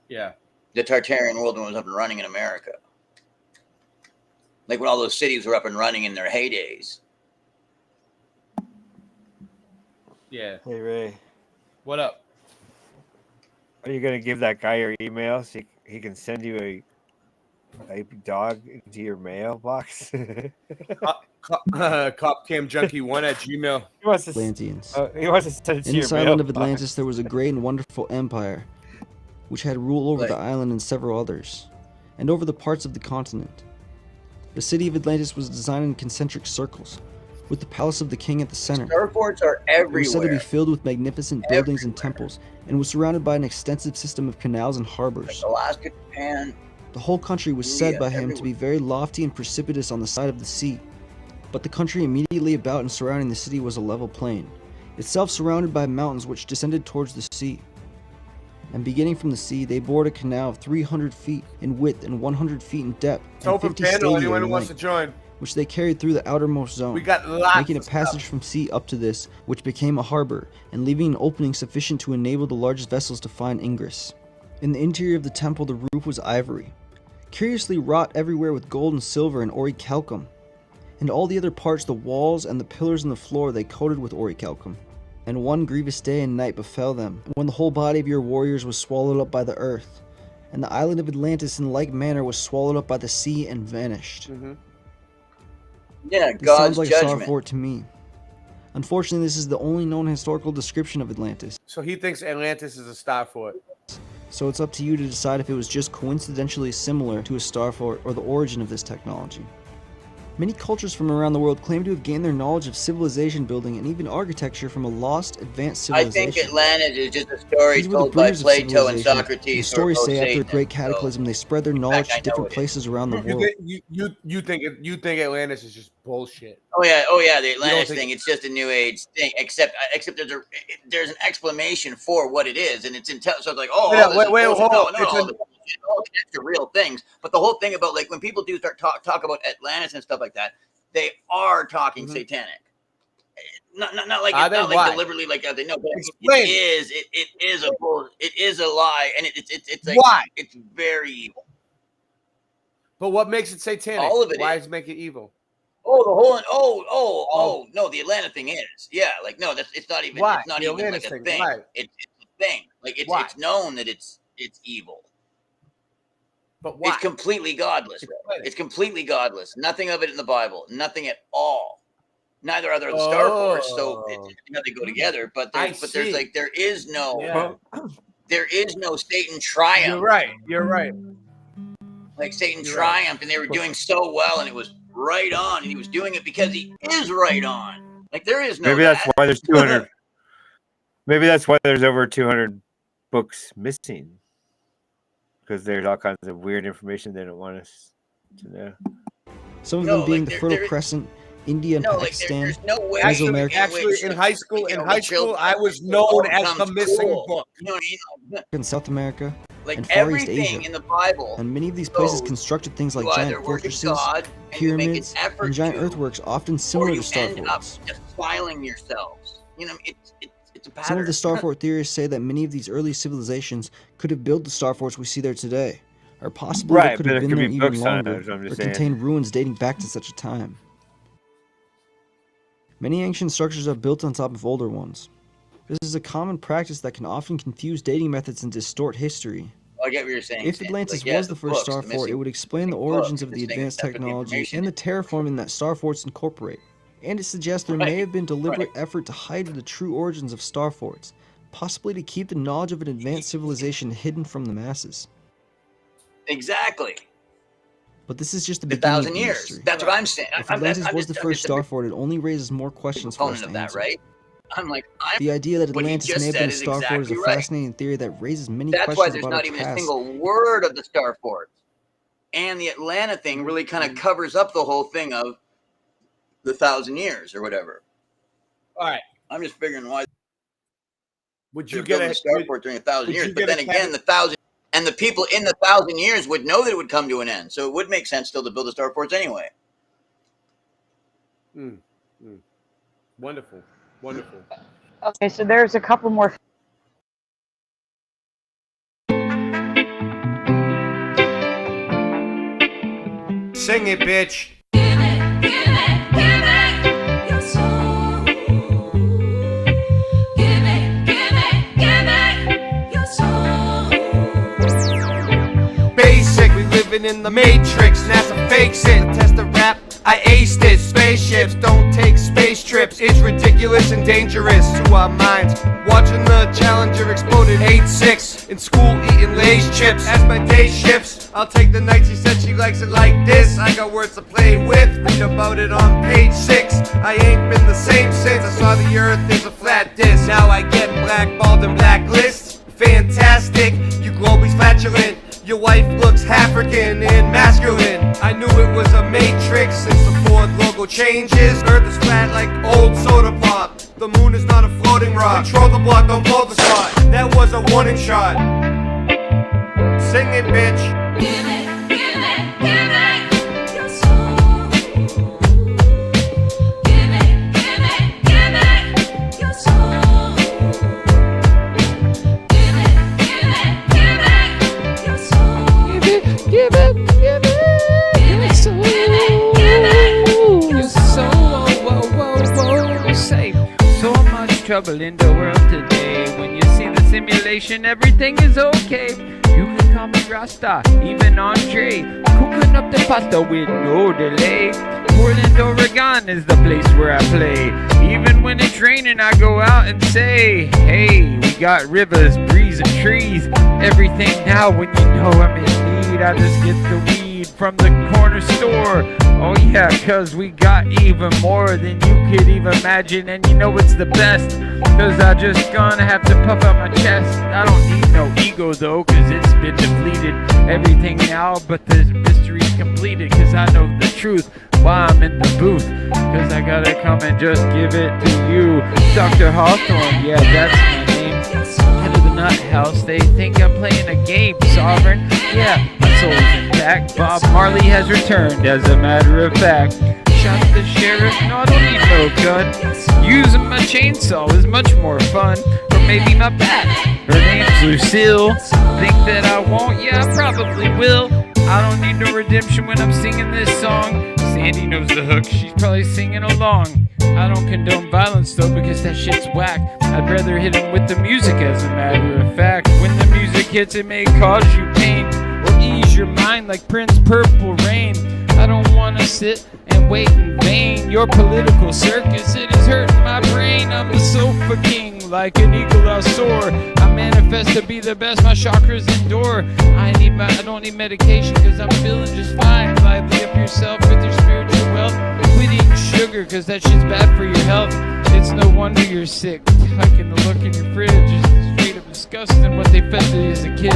Yeah. The Tartarian world when it was up and running in America. Like when all those cities were up and running in their heydays. Yeah. Hey, Ray. What up? Are you going to give that guy your email so he can send you a dog into your mailbox? CopCamJunkie1@gmail. He wants to, Atlanteans. he wants to send it to In your this island of mailbox. Atlantis, there was a great and wonderful empire, which had rule over the island and several others, and over the parts of the continent. The city of Atlantis was designed in concentric circles, with the palace of the king at the center. Star forts are It was said to be everywhere. filled with magnificent buildings and temples, and was surrounded by an extensive system of canals and harbors. Alaska, Japan. The whole country was said by him to be very lofty and precipitous on the side of the sea, but the country immediately about and surrounding the city was a level plain, itself surrounded by mountains which descended towards the sea. And beginning from the sea, they bored a canal of 300 feet in width and 100 feet in depth, and Open 50 panel, stadia anyone in who wants to length, join. which they carried through the outermost zone, We got lots making a of passage from sea up to this, which became a harbor, and leaving an opening sufficient to enable the largest vessels to find ingress. In the interior of the temple, the roof was ivory, curiously wrought everywhere with gold and silver and orichalcum, and all the other parts, the walls and the pillars and the floor, they coated with orichalcum. And one grievous day and night befell them, when the whole body of your warriors was swallowed up by the earth, and the island of Atlantis in like manner was swallowed up by the sea and vanished. Yeah, This God's sounds like a star judgment. fort to me. Unfortunately, this is the only known historical description of Atlantis. So he thinks Atlantis is a star fort. So it's up to you to decide if it was just coincidentally similar to a star fort or the origin of this technology. Many cultures from around the world claim to have gained their knowledge of civilization building and even architecture from a lost, advanced I civilization. think Atlantis is just a story These were the told by bringers of Plato and civilization. Socrates. The stories say after a Satan, great cataclysm, they spread their knowledge to different places around the world. You think Atlantis is just bullshit? Oh yeah, the Atlantis thing. It's just a new age thing. Except there's an explanation for what it is, and it's so it's like it's real things. But the whole thing about like when people do start talk about Atlantis and stuff like that, they are talking satanic. Not like deliberately like they know, but it is a lie, and it's like why? It's very evil. But what makes it satanic? All of it. Why does it make it evil? Oh, the whole no, the Atlanta thing is like no, it's not even why? It's not the even Atlantis like a thing. thing. Why? It's a thing. Like it's known that it's evil. But why? It's completely godless. It's completely godless. Nothing of it in the Bible. Nothing at all. Neither are there the Star Force, so they go together. But there's like there is no Satan triumph. You're right. Like Satan triumphed, and they were doing so well, and it was right on, and he was doing it because he is right on. Like there is no. Maybe that's why there's 200. Maybe that's why there's over 200 books missing, because there's all kinds of weird information they don't want us to know. Some of them being the Fertile Crescent, India and Pakistan, there's no way. Actually, in high school, I was known as the missing book. You know what I mean? in South America, Like and Far East everything Asia. in the Bible. And many of these places constructed things like giant fortresses, pyramids, and giant earthworks, often similar to star forts. Just filing yourselves. You know, it's a pattern. Some of the star fort theorists say that many of these early civilizations could have built the star forts we see there today, or possibly they could have been there even longer, or contained ruins dating back to such a time. Many ancient structures are built on top of older ones. This is a common practice that can often confuse dating methods and distort history. I get what you're saying. If Atlantis was the first star fort, it would explain the origins of the advanced technology and the terraforming that star forts incorporate. And it suggests there may have been deliberate effort to hide the true origins of star forts, possibly to keep the knowledge of an advanced civilization hidden from the masses. Exactly. But this is just the beginning of the mystery. That's what I'm saying. If Atlantis was the first star fort, it only raises more questions for us to answer. Right? The idea that Atlantis may have been a star fort is a fascinating theory that raises many questions why there's about not our even past. a single word of the star forts. And the Atlanta thing really kind of covers up the whole thing of the 1,000 years or whatever. All right. I'm just figuring why would you get a star fort during 1,000 years, but then again, the 1,000 and the people in the 1,000 years would know that it would come to an end, so it would make sense still to build the star forts anyway. Wonderful. Okay, so there's a couple more. Sing it, bitch. Basic, we living in the Matrix. NASA fakes it. Test the rap, I aced it. Spaceships don't take space trips. It's ridiculous and dangerous to our minds. Watching the Challenger exploded 8-6. In school eating Lay's chips. As my day shifts, I'll take the night. She said she likes it like this. I got words to play with. Read about it on page 6. I ain't been the same since I saw the earth is a flat disc. Now I get blackballed and blacklists. Fantastic, you globies flatulent. Your wife looks African and masculine. I knew it was a matrix since the Ford logo changes. Earth is flat like old soda pop. The moon is not a floating rock. Control the block, don't blow the spot. That was a warning shot. Sing it, bitch. Give it, give it, give it. Your soul. Give it, give it, give it. Your soul. Give it, give it, give it. Your soul. Give it, give it, give it. Your soul. Give it, Your soul. Whoa, whoa, whoa. Say, so much trouble in the world today. When you see the simulation, everything is okay. You can call me Rasta, even Andre. Cooking up the pasta with no delay. Portland, Oregon is the place where I play. Even when it's raining, I go out and say, hey, we got rivers, breezes, breeze and trees. Everything now when you know I'm in need, I just get the weed from the corner store. Oh yeah, cause we got even more than you could even imagine. And you know it's the best, cause I just gonna have to puff out my chest. I don't need no ego though, cause it's been depleted. Everything now but the mystery's completed, cause I know the truth why I'm in the booth, cause I gotta come and just give it to you. Dr. Hawthorne, yeah, that's my name. Head of the nut house, they think I'm playing a game. Sovereign, yeah, my soul's intact. Bob Marley has returned, as a matter of fact. Shot the sheriff, no, I don't need no gun. Using my chainsaw is much more fun. Or maybe my bat, her name's Lucille. Think that I won't? Yeah, I probably will. I don't need no redemption when I'm singing this song. Sandy knows the hook, she's probably singing along. I don't condone violence though, because that shit's whack. I'd rather hit him with the music, as a matter of fact. When the music hits, it may cause you pain, or ease your mind like Prince Purple Rain. I don't wanna sit and wait in vain. Your political circus, it is hurting my brain. I'm the sofa king, like an eagle I soar. I manifest to be the best, my chakras endure. I don't need medication, cause I'm feeling just fine. Lively up yourself with your spiritual wealth. Quit eating sugar, cause that shit's bad for your health. It's no wonder you're sick. Liking the look in your fridge is straight up disgusting what they fed to you as a kid.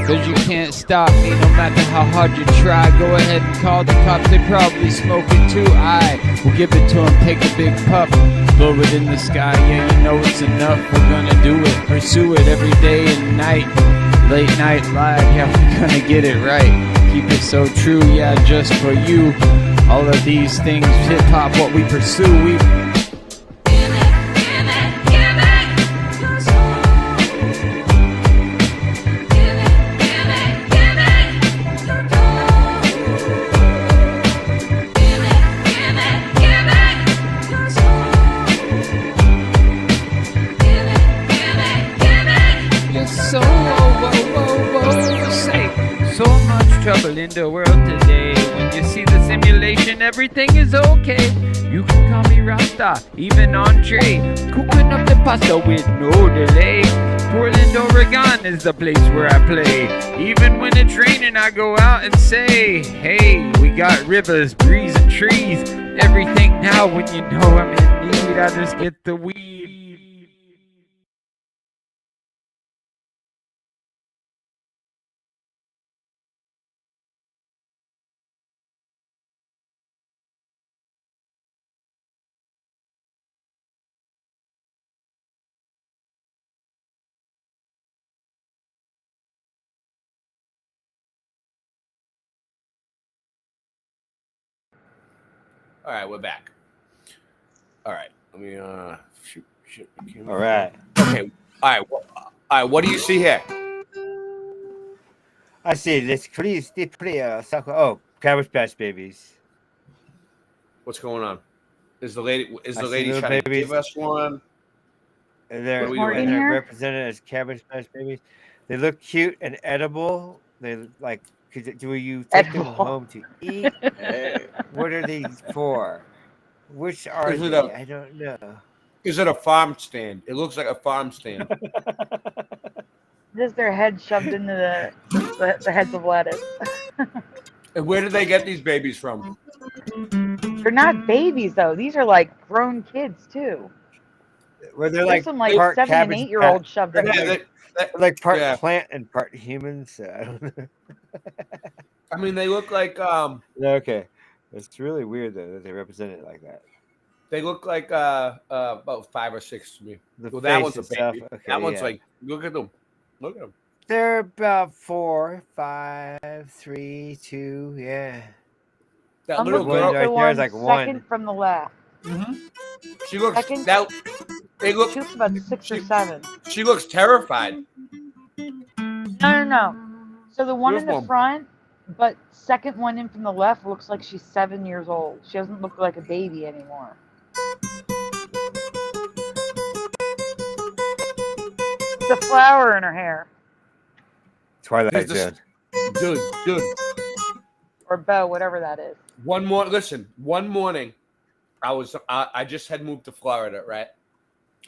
Cause you can't stop me no matter how hard you try. Go ahead and call the cops, they probably smoke it too. I will give it to them, take a big puff, blow it in the sky, yeah you know it's enough. We're gonna do it, pursue it every day and night. Late night live, yeah we're gonna get it right. Keep it so true, yeah just for you. All of these things, hip hop, what we pursue, we trouble in the world today. When you see the simulation, everything is okay. You can call me Rasta, even Andre. Cooking up the pasta with no delay. Portland, Oregon is the place where I play. Even when it's raining, I go out and say, hey, we got rivers, breeze, and trees. Everything now when you know I'm in need, I just get the weed. All right, we're back. All right, let me shoot. All right. Okay. All right. What do you see here? I see. It's pretty. Oh, Cabbage Patch Babies. What's going on? Is the lady I see trying little to babies. give us one? They're doing? represented as Cabbage Patch Babies. They look cute and edible. They like. Do you take them home to eat? What are these for? Which are they? I don't know. Is it a farm stand? It looks like a farm stand. Just their head shoved into the heads of lettuce. And where did they get these babies from? They're not babies though. These are like grown kids too. Where they're There's some like 7 and 8 year olds shoved in there. Like part plant and part human. So I don't know. I mean, they look like Okay, it's really weird though that they represent it like that. They look like about 5 or 6 to me. The that one's face a and baby. stuff, okay, That one's yeah. like, look at them. Look at them. They're about 4, 5, 3, 2. Yeah. That I'm little looking girl at the right there is like one second 1. from the left. She looks. Second, They look. she looks about 6 or 7. She looks terrified. No. So the one in the front, But second one in from the left looks like she's 7 years old. She doesn't look like a baby anymore. It's a flower in her hair. Twilight Zone. Dude. Or bow, whatever that is. One morning, I just had moved to Florida, right?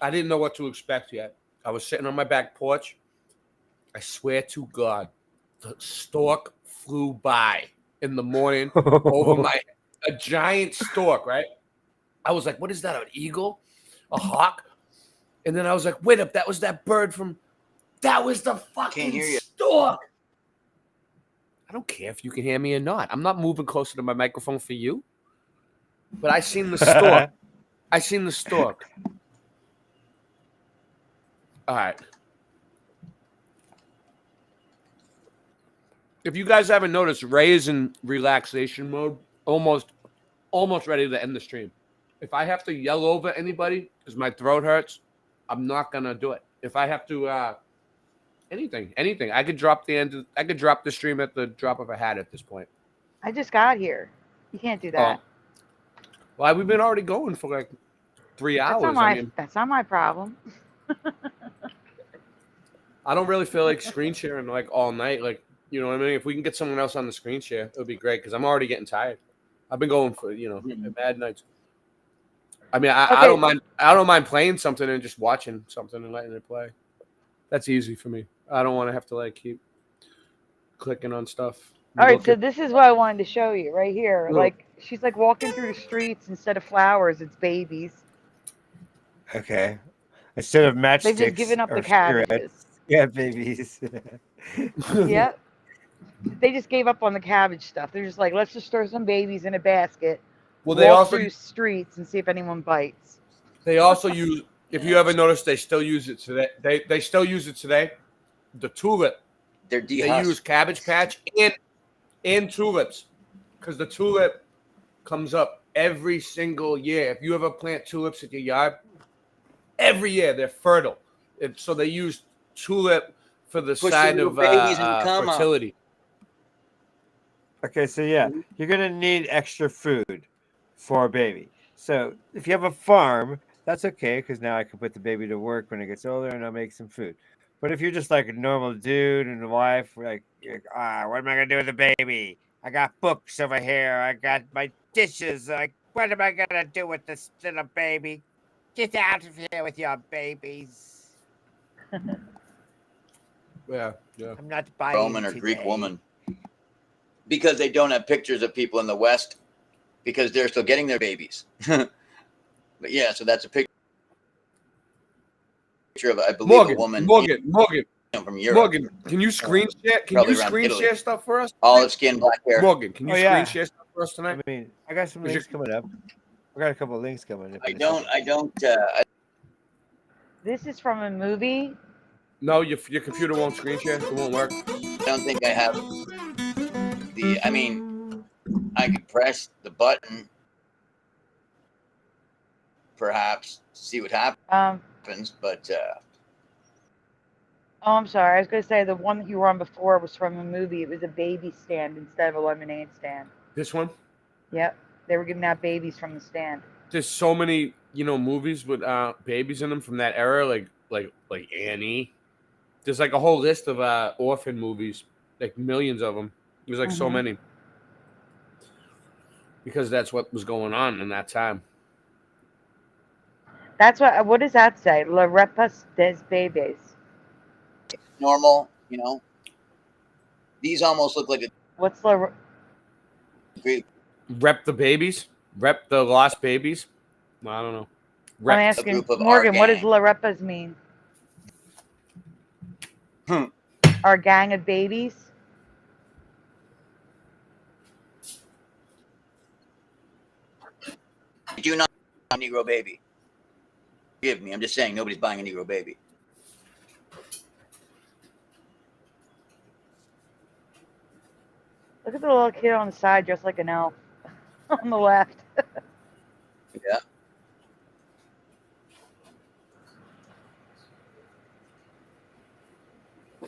I didn't know what to expect yet. I was sitting on my back porch. I swear to God, the stork flew by in the morning over a giant stork, right? I was like, what is that, an eagle? A hawk? And then I was like, wait up, that was that bird from, that was the fucking stork. I don't care if you can hear me or not. I'm not moving closer to my microphone for you. But I seen the stork. I seen the stork. All right. If you guys haven't noticed, Ray is in relaxation mode, almost ready to end the stream. If I have to yell over anybody because my throat hurts, I'm not gonna do it. If I have to, anything, I could drop the stream at the drop of a hat at this point. I just got here. You can't do that. Well, we've been already going for like 3 hours. That's not my problem. I don't really feel like screen sharing like all night. Like, you know what I mean? If we can get someone else on the screen share, it would be great because I'm already getting tired. I've been going for, bad nights. I mean, I don't mind playing something and just watching something and letting it play. That's easy for me. I don't want to have to like keep clicking on stuff. All right, so this is what I wanted to show you right here. Look. Like, she's like walking through the streets. Instead of flowers, it's babies. Okay. Instead of matchsticks. They've just given up the cigarettes. cabbages. Yeah, babies. Yep. They just gave up on the cabbage stuff. They're just like, let's just throw some babies in a basket. Well, they walk also through streets and see if anyone bites. They also use. If you ever noticed, they still use it today. They still use it today. The tulip. They use Cabbage Patch and tulips because the tulip comes up every single year. If you ever plant tulips at your yard, every year they're fertile. So they use tulip for the side of fertility. Okay, so yeah, you're gonna need extra food for a baby. So if you have a farm, that's okay because now I can put the baby to work when it gets older and I'll make some food. But if you're just like a normal dude and a wife, like, what am I gonna do with the baby? I got books over here. I got my dishes. Like, what am I gonna do with this little baby? Get out of here with your babies. Yeah. I'm not buying Roman or Greek woman. Because they don't have pictures of people in the West because they're still getting their babies. But yeah, so that's a picture of, I believe, a woman Morgan from Europe. Morgan, can you screen share? Can you screen share stuff for us? Olive skin, black hair. Morgan, can you screen share stuff for us tonight? I mean, I got some links coming up. I got a couple of links coming up. I don't. This is from a movie. No, your computer won't screen share. It won't work. I don't think I have the. I mean, I could press the button, perhaps, to see what happens. But oh, I'm sorry. I was gonna say the one that you were on before was from a movie. It was a baby stand instead of a lemonade stand. This one? Yep, they were giving out babies from the stand. There's so many, movies with babies in them from that era, like Annie. There's like a whole list of orphan movies, like millions of them. There's like so many. Because that's what was going on in that time. That's what does that say? La repas des bebés. Normal, These almost look like a. What's la? Rep the babies? Rep the lost babies? I don't know. I'm asking Morgan, what does la repas mean? Our gang of babies? I do not buy a Negro baby. Forgive me. I'm just saying nobody's buying a Negro baby. Look at the little kid on the side dressed like an elf. On the left. Yeah.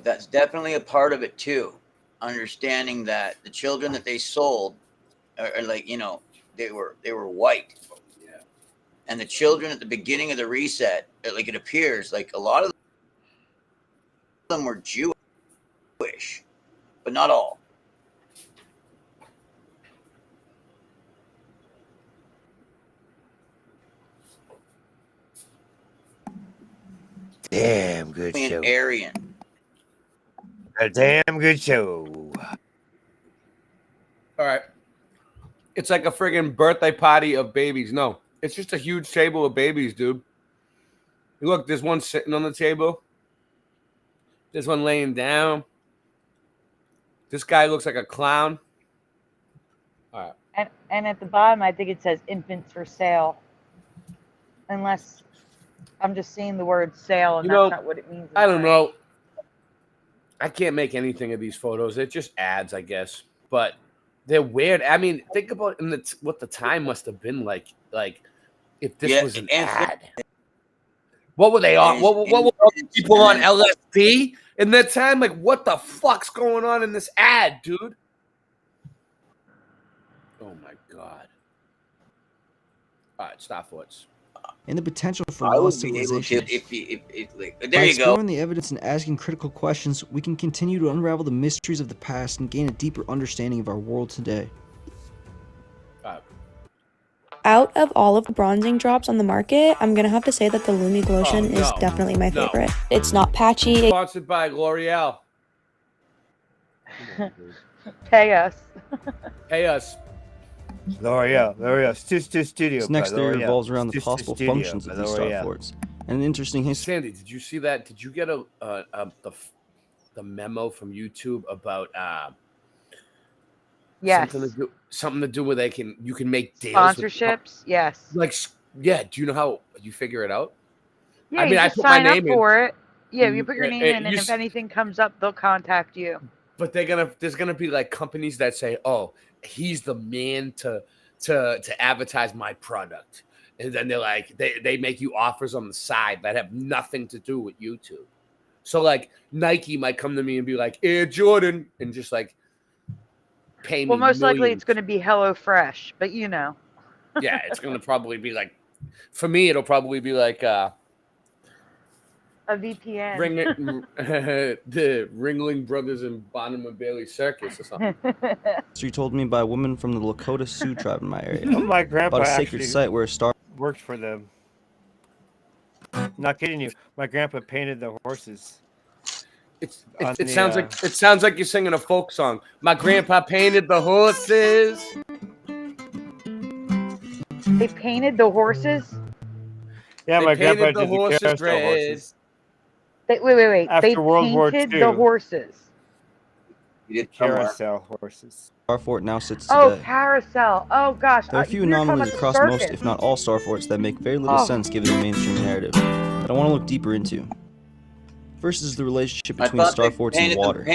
That's definitely a part of it too. understanding that the children that they sold are like, you know, they were white. And the children at the beginning of the reset, like it appears like a lot of them were Jewish, but not all. Damn good show. Aryan. A damn good show. All right. It's like a friggin' birthday party of babies. No, it's just a huge table of babies, dude. Look, there's one sitting on the table. There's one laying down. This guy looks like a clown. All right. And at the bottom, I think it says infants for sale. Unless I'm just seeing the word sale, and that's not what it means. I don't know. I can't make anything of these photos. They're just ads, I guess. But they're weird. I mean, think about what the time must have been like. Like, if this was an ad. What were they on? What were all the people on LSD in that time? Like, what the fuck's going on in this ad, dude? Oh, my God. All right, stop forwards. And the potential for I would lost be able civilization. to, if like, By there you go. exploring the evidence and asking critical questions, we can continue to unravel the mysteries of the past and gain a deeper understanding of our world today. Out of all of the bronzing drops on the market, I'm gonna have to say that the Lumi Glotion is definitely my favorite. It's not patchy. Sponsored by L'Oreal. Pay us. Pay us. L'Oreal Studio. This next theory revolves around the possible Studio functions of by these L'Oreal. star forts. And an interesting history. Sandy, did you see that? Did you get the memo from YouTube about Yes. something to do where you can make deals Sponsorships? Yes. Like, yeah. Do you know how you figure it out? Yeah, I mean, you I just put my sign up name in. for it. Yeah, you put your name in, and you if anything comes up, they'll contact you. But there's gonna be like companies that say, "Oh, he's the man to advertise my product," and then they're like, they make you offers on the side that have nothing to do with YouTube. So like Nike might come to me and be like, Air Jordan, and just like pay me. Well, most likely millions. it's going to be HelloFresh, but you know. Yeah, it's gonna probably be like, for me, it'll probably be like a VPN. The Ringling Brothers and Bonham and Bailey Circus or something. History told me by a woman from the Lakota Sioux tribe in my area. My grandpa about a sacred actually site where a star worked for them. Not kidding you. My grandpa painted the horses. It sounds like you're singing a folk song. My grandpa painted the horses. They painted the horses? Yeah, They my grandpa painted the did the horses carousel red. horses. Wait. After They World War painted II. the horses. Carousel horses. Star fort now sits Oh, today. carousel. Oh, gosh. There are a few we were talking anomalies about the across most, circus. if not all, star forts that make very little sense given the mainstream narrative, that I want to look deeper into. First is the relationship between star forts and water.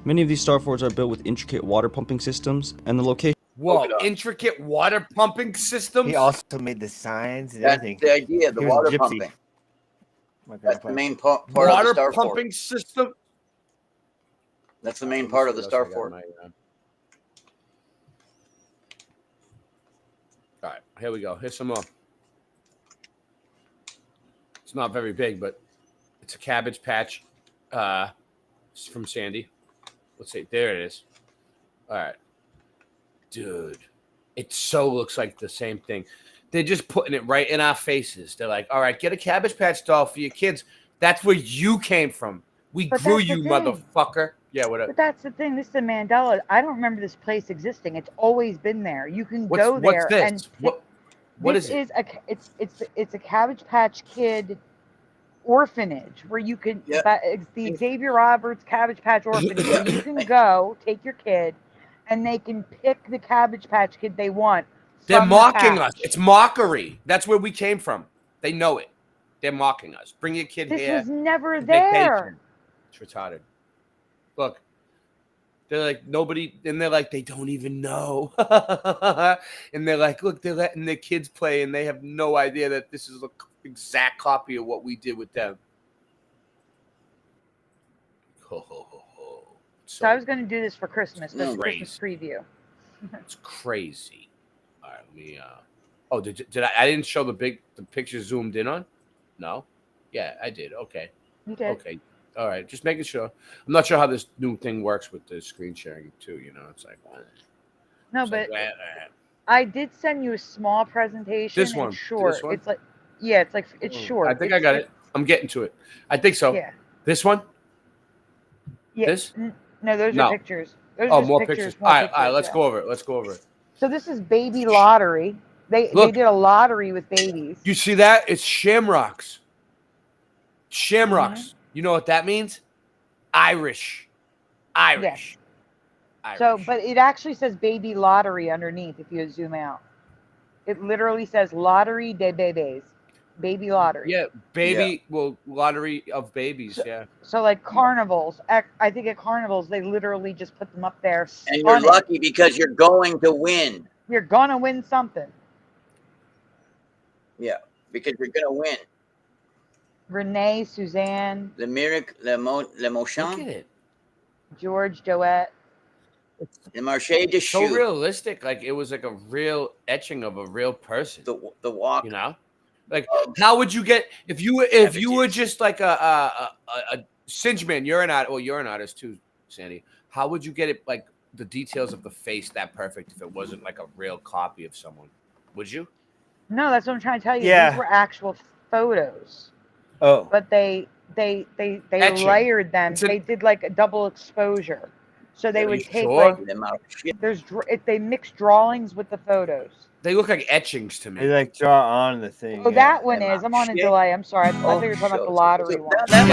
Many of these star forts are built with intricate water pumping systems, and the location. Whoa, intricate water pumping systems? He also made the signs and That's everything. the idea, the He was a water gypsy. pumping. My That's grandpa. the main part of the Water star pumping fort. system? That's the main part of the star fort. All right, here we go. Here's some more. It's not very big, but it's a Cabbage Patch from Sandy. Let's see. There it is. All right. Dude, it so looks like the same thing. They're just putting it right in our faces. They're like, all right, get a Cabbage Patch doll for your kids. That's where you came from. We But grew that's the you, thing. motherfucker. Yeah, whatever. But that's the thing. This is a Mandela. I don't remember this place existing. It's always been there. You can What's go there this? and pick, What this is it? It's a Cabbage Patch Kid orphanage where you can. It's the Xavier Roberts Cabbage Patch orphanage where you can go take your kid, and they can pick the Cabbage Patch Kid they want. They're from the mocking us. patch. It's mockery. That's where we came from. They know it. They're mocking us. Bring your kid This here. was never on vacation. there. It's retarded. Look, they're like nobody, and they're like they don't even know, and they're like, look, they're letting their kids play, and they have no idea that this is an exact copy of what we did with them. Ho ho ho ho! So I was going to do this for Christmas, but Christmas preview. It's crazy. All right, let me. Oh, did I didn't show the picture zoomed in on? No. Yeah, I did. Okay. You did. Okay. All right. Just making sure. I'm not sure how this new thing works with the screen sharing too. You know, it's like. No, but I did send you a small presentation. This one. It's short. This one? It's like, yeah, it's short. I think I got it. I'm getting to it. I think so. Yeah. This one. Yeah. This? No, those are pictures. Those Oh, are just more pictures. All right. Let's go over it. Let's go over it. So this is baby lottery. They did a lottery with babies. You see that? It's shamrocks. Shamrocks. Mm-hmm. You know what that means? Irish. Yes. So, but it actually says baby lottery underneath if you zoom out. It literally says lottery de bebés. Baby lottery. Yeah, baby, well, lottery of babies, yeah. So like carnivals, I think at carnivals, they literally just put them up there. And you're lucky because you're going to win. You're going to win something. Yeah, because you're going to win. Renee, Suzanne. Le Mochon. Look at it. George Doet. Le Marché de So Chou. realistic. Like, it was like a real etching of a real person. The walk. You know? Like, how would you get, if you were just like a Singeman, you're an artist too, Sandy. How would you get it, like, the details of the face that perfect if it wasn't like a real copy of someone? Would you? No, that's what I'm trying to tell you. Yeah. These were actual photos. Oh. But they layered them. They did like a double exposure. So they would take they mix drawings with the photos. They look like etchings to me. They like draw on the thing. Oh, that one is. I'm on a delay. I'm sorry. I thought you were talking about the lottery one. That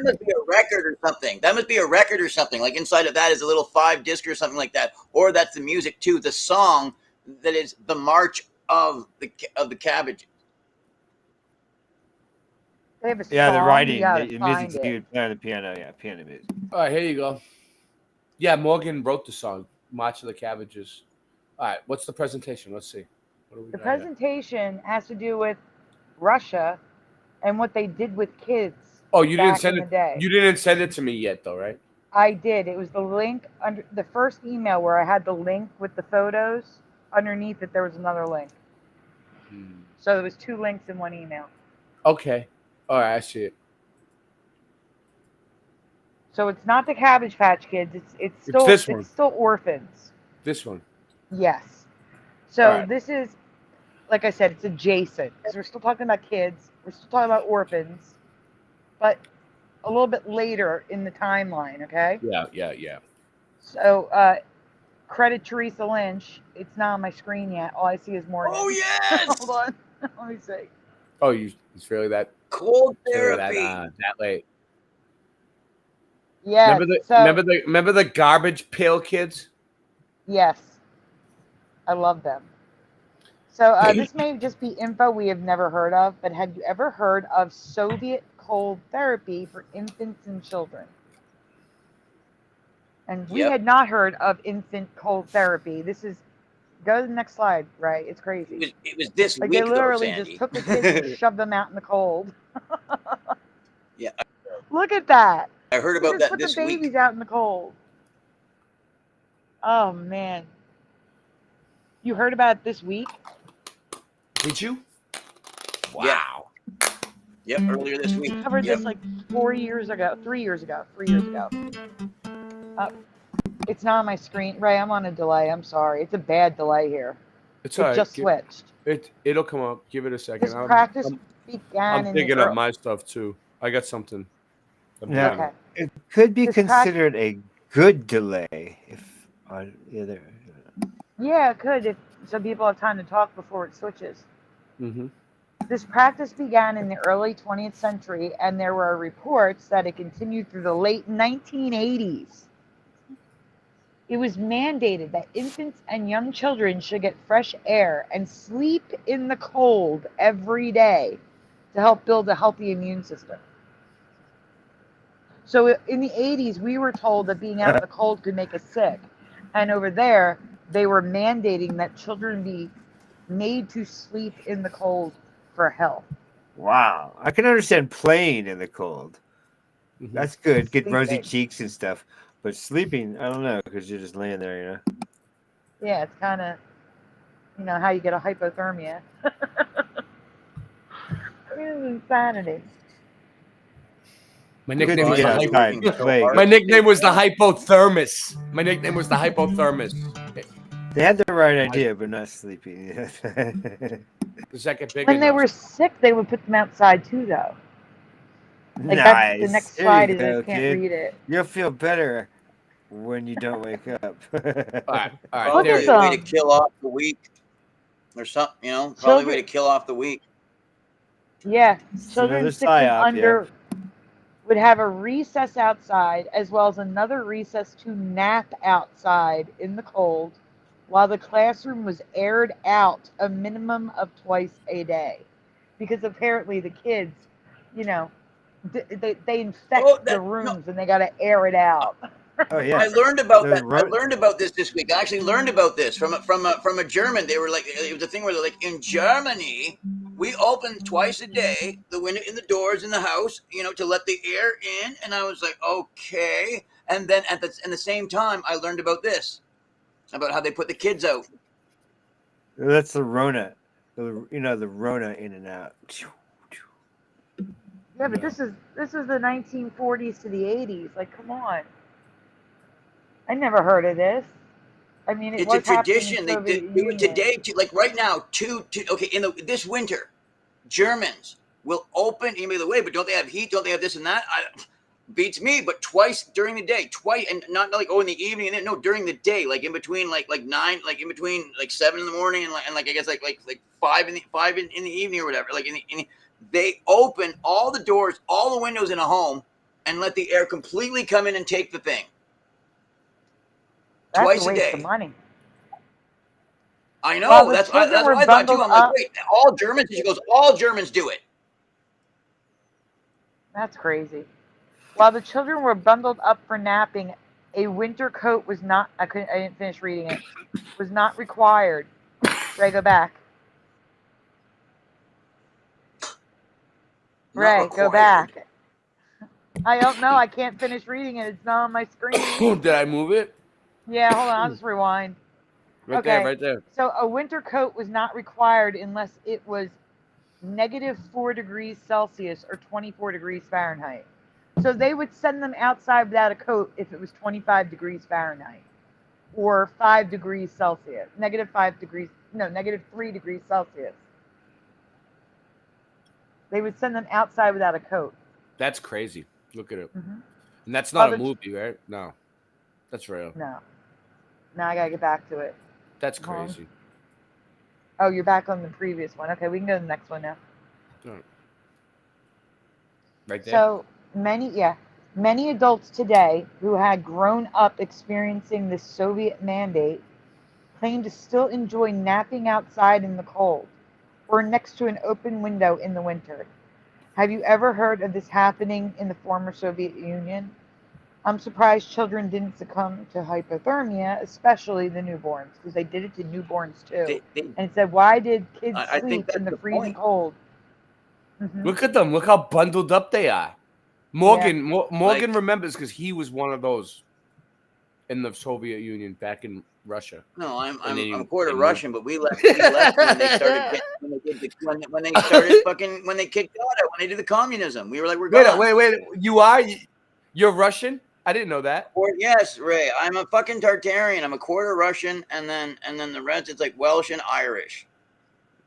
must be a record or something. That must be a record or something. Like inside of that is a little 5-disc or something like that. Or that's the music too. The song that is the march of the cabbages. They have a song. Yeah, the writing, the music's good. The piano, piano music. All right, here you go. Yeah, Morgan wrote the song, March of the Cabbages. All right, what's the presentation? Let's see. What do we The got here? presentation has to do with Russia and what they did with kids. Oh, you didn't back send in it. the day. You didn't send it to me yet, though, right? I did. It was the link under the first email where I had the link with the photos. Underneath it, there was another link. So there was 2 links in one email. Okay. All right, I see it. So it's not the Cabbage Patch Kids. It's still this one. it's still orphans. This one. Yes. So All right. this is, like I said, it's adjacent because we're still talking about kids. We're still talking about orphans, but a little bit later in the timeline. Okay. Yeah. So credit Teresa Lynch. It's not on my screen yet. All I see is Morgan. Oh yes. Hold on. Let me see. Oh, it's really that cold really therapy. that late. Yeah. Remember the garbage pail kids? Yes. I love them. So this may just be info we have never heard of, but have you ever heard of Soviet cold therapy for infants and children? And we had not heard of infant cold therapy. This is, go to the next slide, right? It's crazy. It was this like week, they literally though, Sandy. just took the kids and shoved them out in the cold. Yeah. Look at that. I heard about They just that put this the week. babies out in the cold. Oh man. You heard about it this week? Did you? Wow. Yep, earlier this week. We covered this like 3 years ago. It's not on my screen. Ray, I'm on a delay. I'm sorry. It's a bad delay here. It's all right. Just switched. It'll come up. Give it a second. This practice began I'm digging up my stuff too. I got something. Yeah, it could be considered a good delay if on either. Yeah, it could if some people have time to talk before it switches. Mm-hmm. This practice began in the early 20th century, and there were reports that it continued through the late 1980s. It was mandated that infants and young children should get fresh air and sleep in the cold every day to help build a healthy immune system. So in the 80s, we were told that being out in the cold could make us sick. And over there, they were mandating that children be made to sleep in the cold for health. Wow. I can understand playing in the cold. That's good. Get rosy Sleeping. cheeks and stuff. But sleeping, I don't know, because you're just laying there, you know. Yeah, it's kind of, how you get a hypothermia. This is insanity. My nickname was get the outside and play. My nickname was the hypothermos. My nickname was the hypothermos. They had the right idea, but not sleeping. The second big When they were sick, they would put them outside too, though. Like that's the next There slide you is I go, can't kid. read it. You'll feel better when you don't wake up. All right. Probably Look at a way to them. kill off the week or something, probably a way to Children- kill off the week. Yeah, another children 6 and psyop, under would have a recess outside as well as another recess to nap outside in the cold while the classroom was aired out a minimum of twice a day. Because apparently the kids, they infect the rooms and they got to air it out. Oh yeah. I learned about Those that. I learned about this week. I actually learned about this from a German. They were like, it was a thing where they're like, in Germany, we open twice a day the window in the doors in the house, to let the air in. And I was like, okay. And then at the same time, I learned about this, about how they put the kids out. That's the Rona. The Rona in and out. Yeah, but this is the 1940s to the 80s. Like, come on. I never heard of this. I mean, It's a tradition. They do it today. Like right now, this winter, Germans will open. By the way, but don't they have heat? Don't they have this and that? Beats me. But twice during the day, and not like in the evening. And then no, during the day, like in between, like 9, like in between, like 7 in the morning and I guess like 5 in the evening or whatever. Like they open all the doors, all the windows in a home, and let the air completely come in and take the thing. That's Twice a waste a day. of money. I know. While the That's children what were I thought too. bundled I'm like, up- wait, all Germans? She goes, all Germans do it. That's crazy. While the children were bundled up for napping, a winter coat was not. I didn't finish reading it. Was not required. Ray, go back. Ray, go back. I don't know. I can't finish reading it. It's not on my screen. Did I move it? Yeah, hold on. I'll just rewind. Right there. So a winter coat was not required unless it was -4 degrees Celsius or 24 degrees Fahrenheit. So they would send them outside without a coat if it was 25 degrees Fahrenheit or 5 degrees Celsius. -3 degrees Celsius. They would send them outside without a coat. That's crazy. Look at it. Mm-hmm. And that's not a movie, right? No. That's real. No. Now I gotta get back to it. That's crazy. Oh, you're back on the previous one. Okay, we can go to the next one now. Right there. So many adults today who had grown up experiencing this Soviet mandate claim to still enjoy napping outside in the cold or next to an open window in the winter. Have you ever heard of this happening in the former Soviet Union? I'm surprised children didn't succumb to hypothermia, especially the newborns, because they did it to newborns too. And it said, why did kids I think sleep in that's the the freezing point. cold? Look at them. Look how bundled up they are. Morgan Like- remembers because he was one of those in the Soviet Union back in Russia. No, I'm And then a quarter and Russian, but we left when they started when they kicked out when they did the communism. We were like, we're gone. Wait. You're Russian? I didn't know that. Yes, Ray. I'm a fucking Tartarian. I'm a quarter Russian, and then the rest it's like Welsh and Irish.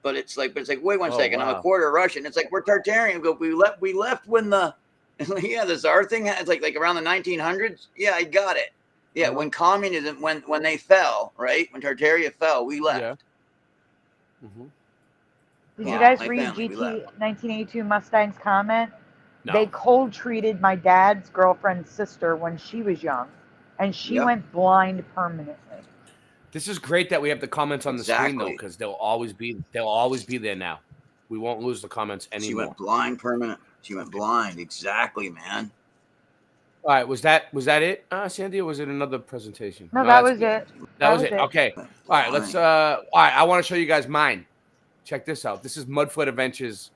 But it's like wait one second. I'm wow. a quarter Russian. It's like we're Tartarian. We left when the the Tsar thing. It's like around the 1900s. Yeah, I got it. Yeah, when communism when they fell, right? When Tartaria fell, we left. Yeah. Mm-hmm. Did you guys my read family, we GT left. 1982 Mustang's comment? No. They cold treated my dad's girlfriend's sister when she was young, and she went blind permanently. This is great that we have the comments on the screen though, Exactly. because they'll always be there now. We won't lose the comments anymore. She went blind permanent. She went blind. Exactly, man. All right, was that it, Sandy, or was it another presentation? No, that was that's it. That was it. Okay. All right, let's. All right, I want to show you guys mine. Check this out. This is Mudfoot Adventures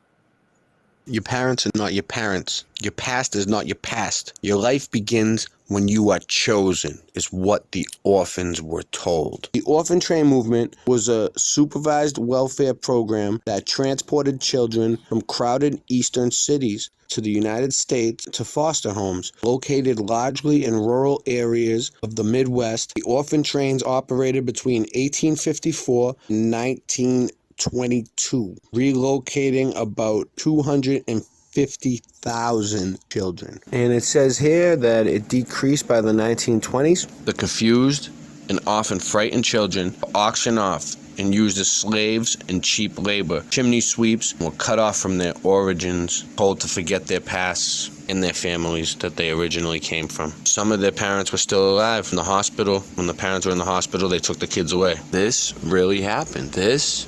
Your parents are not your parents. Your past is not your past. Your life begins when you are chosen, is what the orphans were told. The orphan train movement was a supervised welfare program that transported children from crowded eastern cities to the United States to foster homes located largely in rural areas of the Midwest. The orphan trains operated between 1854 and 1922, relocating about 250,000 children. And it says here that it decreased by the 1920s. The confused and often frightened children were auctioned off and used as slaves and cheap labor. Chimney sweeps were cut off from their origins, told to forget their pasts and their families that they originally came from. Some of their parents were still alive in the hospital. When the parents were in the hospital, they took the kids away. This really happened. This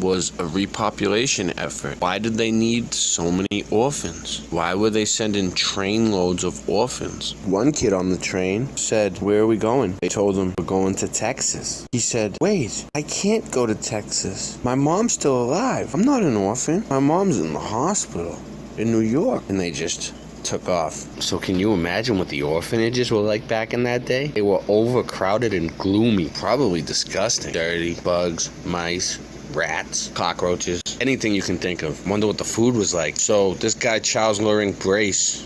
was a repopulation effort. Why did they need so many orphans? Why were they sending train loads of orphans? One kid on the train said, "Where are we going?" They told him, "We're going to Texas." He said, "Wait, I can't go to Texas. My mom's still alive. I'm not an orphan. My mom's in the hospital in New York." And they just took off. So can you imagine what the orphanages were like back in that day? They were overcrowded and gloomy, probably disgusting. Dirty, bugs, mice, rats, cockroaches, anything you can think of. Wonder what the food was like. So this guy Charles Loring Brace,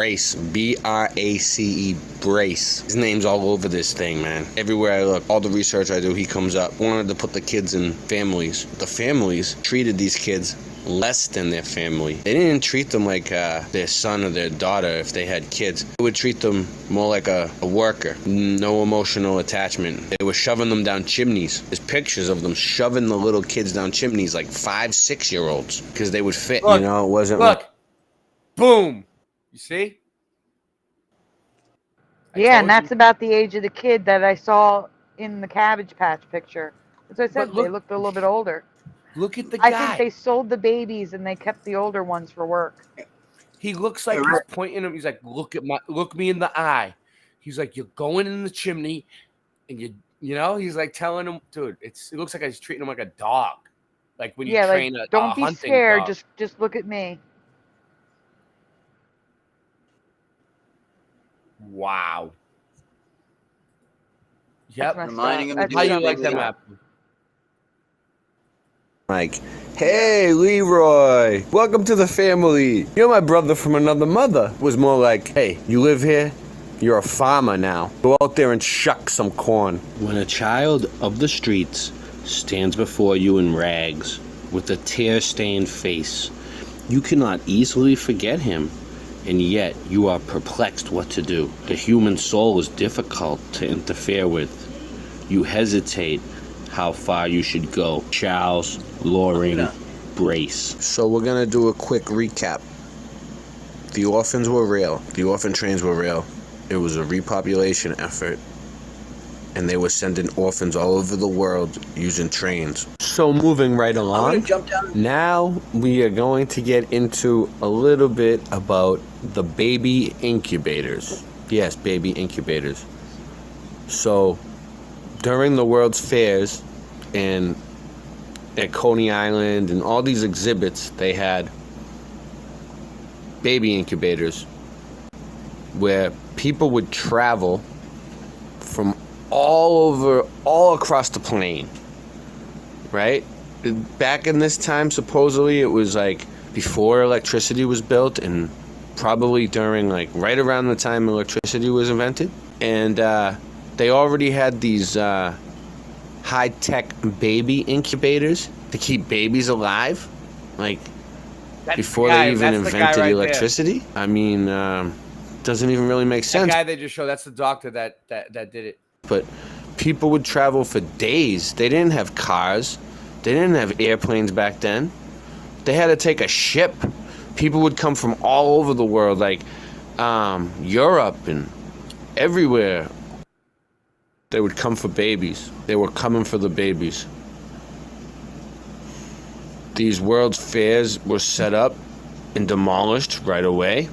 B-R-A-C-E, Brace. His name's all over this thing, man. Everywhere I look, all the research I do, he comes up. Wanted to put the kids in families. The families treated these kids less than their family. They didn't treat them like their son or their daughter if they had kids. They would treat them more like a worker. No emotional attachment. They were shoving them down chimneys. There's pictures of them shoving the little kids down chimneys like 5, 6-year-olds because they would fit. Look, you know, it wasn't look. like... Boom. You see? Yeah, and that's about the age of the kid that I saw in the Cabbage Patch picture. As I said, they looked a little bit older. Look at the guy. I think they sold the babies and they kept the older ones for work. He looks like he's pointing him. He's like, look me in the eye. He's like, you're going in the chimney, and you know, he's like telling him, dude, it looks like he's treating him like a dog. Like when you train a don't be hunting scared, dog. just look at me. Wow. Yep. Reminding him to do How you something like them like- apples? Like, "Hey, Leroy, welcome to the family. You're my brother from another mother." It was more like, "Hey, you live here? You're a farmer now. Go out there and shuck some corn." When a child of the streets stands before you in rags with a tear-stained face, you cannot easily forget him, and yet you are perplexed what to do. The human soul is difficult to interfere with. You hesitate how far you should go. Charles Loring Brace. So we're gonna do a quick recap. The orphans were real. The orphan trains were real. It was a repopulation effort, and they were sending orphans all over the world using trains. So moving right along, now we are going to get into a little bit about the baby incubators. Yes, baby incubators. So during the World's Fairs and at Coney Island and all these exhibits, they had baby incubators where people would travel from all across the plane, right? Back in this time, supposedly, it was like before electricity was built and probably during like right around the time electricity was invented. And they already had these high-tech baby incubators to keep babies alive, like before they even invented electricity. I mean, doesn't even really make sense. That guy they just showed, that's the doctor that did it. But people would travel for days. They didn't have cars. They didn't have airplanes back then. They had to take a ship. People would come from all over the world, like Europe and everywhere. They would come for babies. They were coming for the babies. These World's Fairs were set up and demolished right away.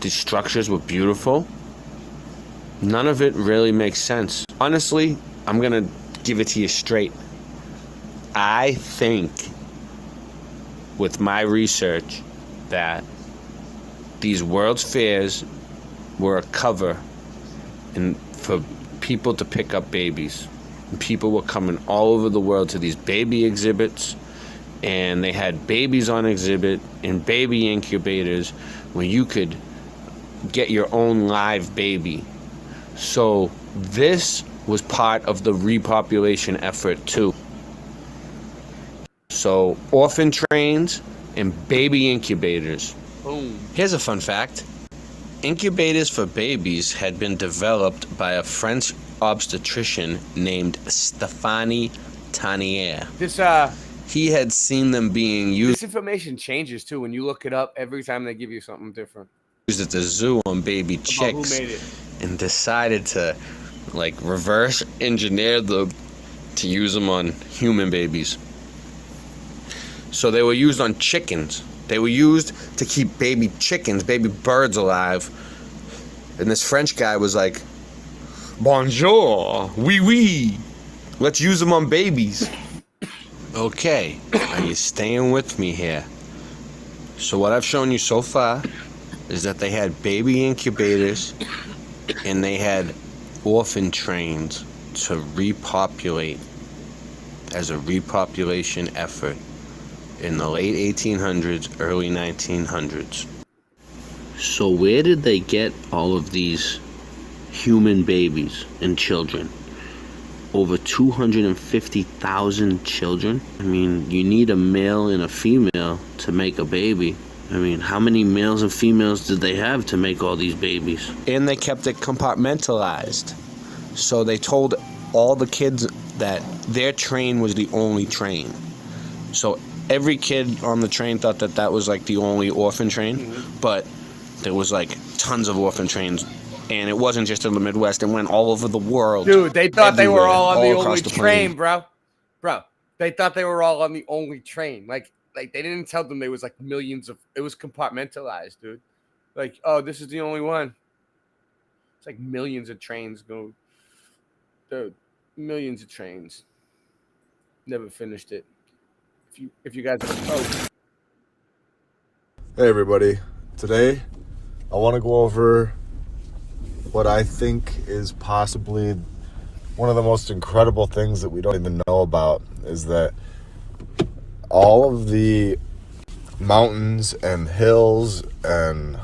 These structures were beautiful. None of it really makes sense. Honestly, I'm gonna give it to you straight. I think, with my research, that these World's Fairs were a cover for people to pick up babies. And people were coming all over the world to these baby exhibits, and they had babies on exhibit in baby incubators where you could get your own live baby. So this was part of the repopulation effort too. So orphan trains and baby incubators. Boom. Here's a fun fact. Incubators for babies had been developed by a French obstetrician named Stéphane Tanier. He had seen them being used. This information changes too when you look it up. Every time they give you something different. Used at the zoo on baby chicks, who made it. And decided to like reverse engineer them to use them on human babies. So they were used on chickens. They were used to keep baby chickens, baby birds alive. And this French guy was like, bonjour, oui, oui. Let's use them on babies. Okay, are you staying with me here? So what I've shown you so far is that they had baby incubators and they had orphan trains to repopulate as a repopulation effort in the late 1800s, early 1900s. So where did they get all of these human babies and children? Over 250,000 children? I mean, you need a male and a female to make a baby. I mean, how many males and females did they have to make all these babies? And they kept it compartmentalized. So they told all the kids that their train was the only train. So every kid on the train thought that that was like the only orphan train, but there was like tons of orphan trains, and it wasn't just in the Midwest. It went all over the world. Dude, they thought they were all on the only the train, bro. They thought they were all on the only train. Like they didn't tell them there was like millions of. It was compartmentalized, dude. Like, oh, this is the only one. It's like millions of trains go. Dude, millions of trains. Never finished it. If you guys. Oh. Hey everybody, today I want to go over what I think is possibly one of the most incredible things that we don't even know about, is that all of the mountains and hills and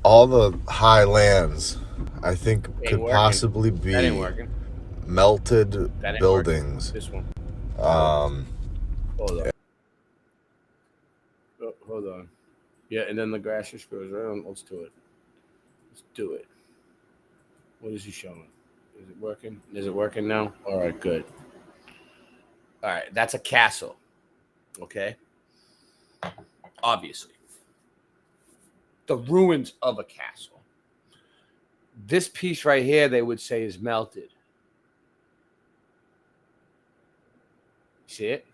all the high lands, I think could possibly be melted buildings. This one. Hold on. Oh, hold on. Yeah, and then the grass just goes around. Let's do it. Let's do it. What is he showing? Is it working? Is it working now? All right, good. All right, that's a castle. Okay? Obviously. The ruins of a castle. This piece right here, they would say, is melted. See it?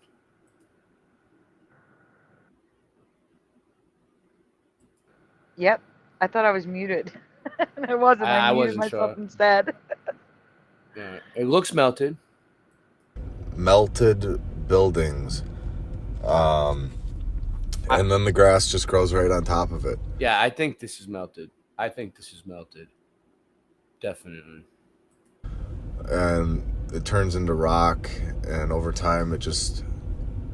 Yep. I thought I was muted. I wasn't. I muted myself instead. Yeah, it looks melted. Melted buildings. And then the grass just grows right on top of it. Yeah, I think this is melted. Definitely. And it turns into rock, and over time it just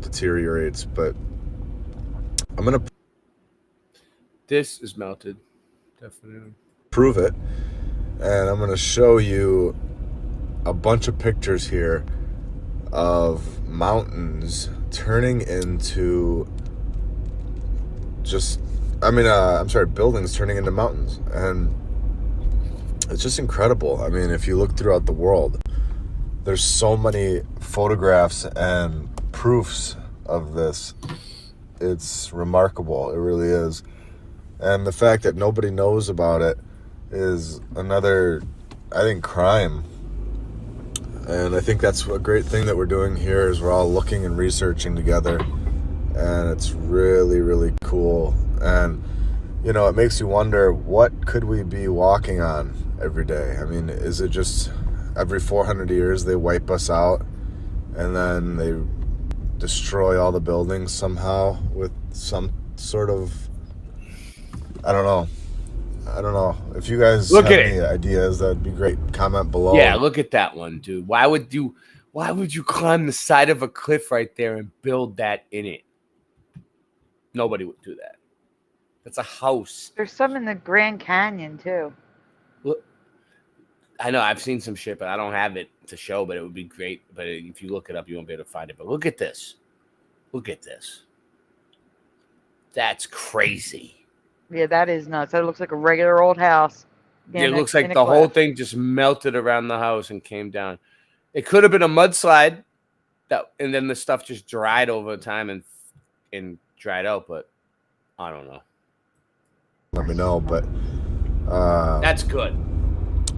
deteriorates. But I'm going to... This is melted. Definitely. Prove it. And I'm going to show you a bunch of pictures here of mountains turning into buildings turning into mountains. And it's just incredible. I mean, if you look throughout the world, there's so many photographs and proofs of this. It's remarkable. It really is. And the fact that nobody knows about it is another, I think, crime. And I think that's a great thing that we're doing here, is we're all looking and researching together. And it's really, really cool. And, you know, it makes you wonder, what could we be walking on every day? I mean, is it just every 400 years they wipe us out and then they destroy all the buildings somehow with some sort of, I don't know. If you guys Look have at any it. ideas, that'd be great. Comment below. Yeah, look at that one, dude. Why would you climb the side of a cliff right there and build that in it? Nobody would do that. That's a house. There's some in the Grand Canyon too. Look, I know I've seen some shit, but I don't have it to show. But it would be great. But if you look it up, you won't be able to find it. But look at this. Look at this. That's crazy. Yeah, that is nuts. That looks like a regular old house. It looks like the whole thing just melted around the house and came down. It could have been a mudslide, and then the stuff just dried over time and dried out. But I don't know. Let me know. But that's good.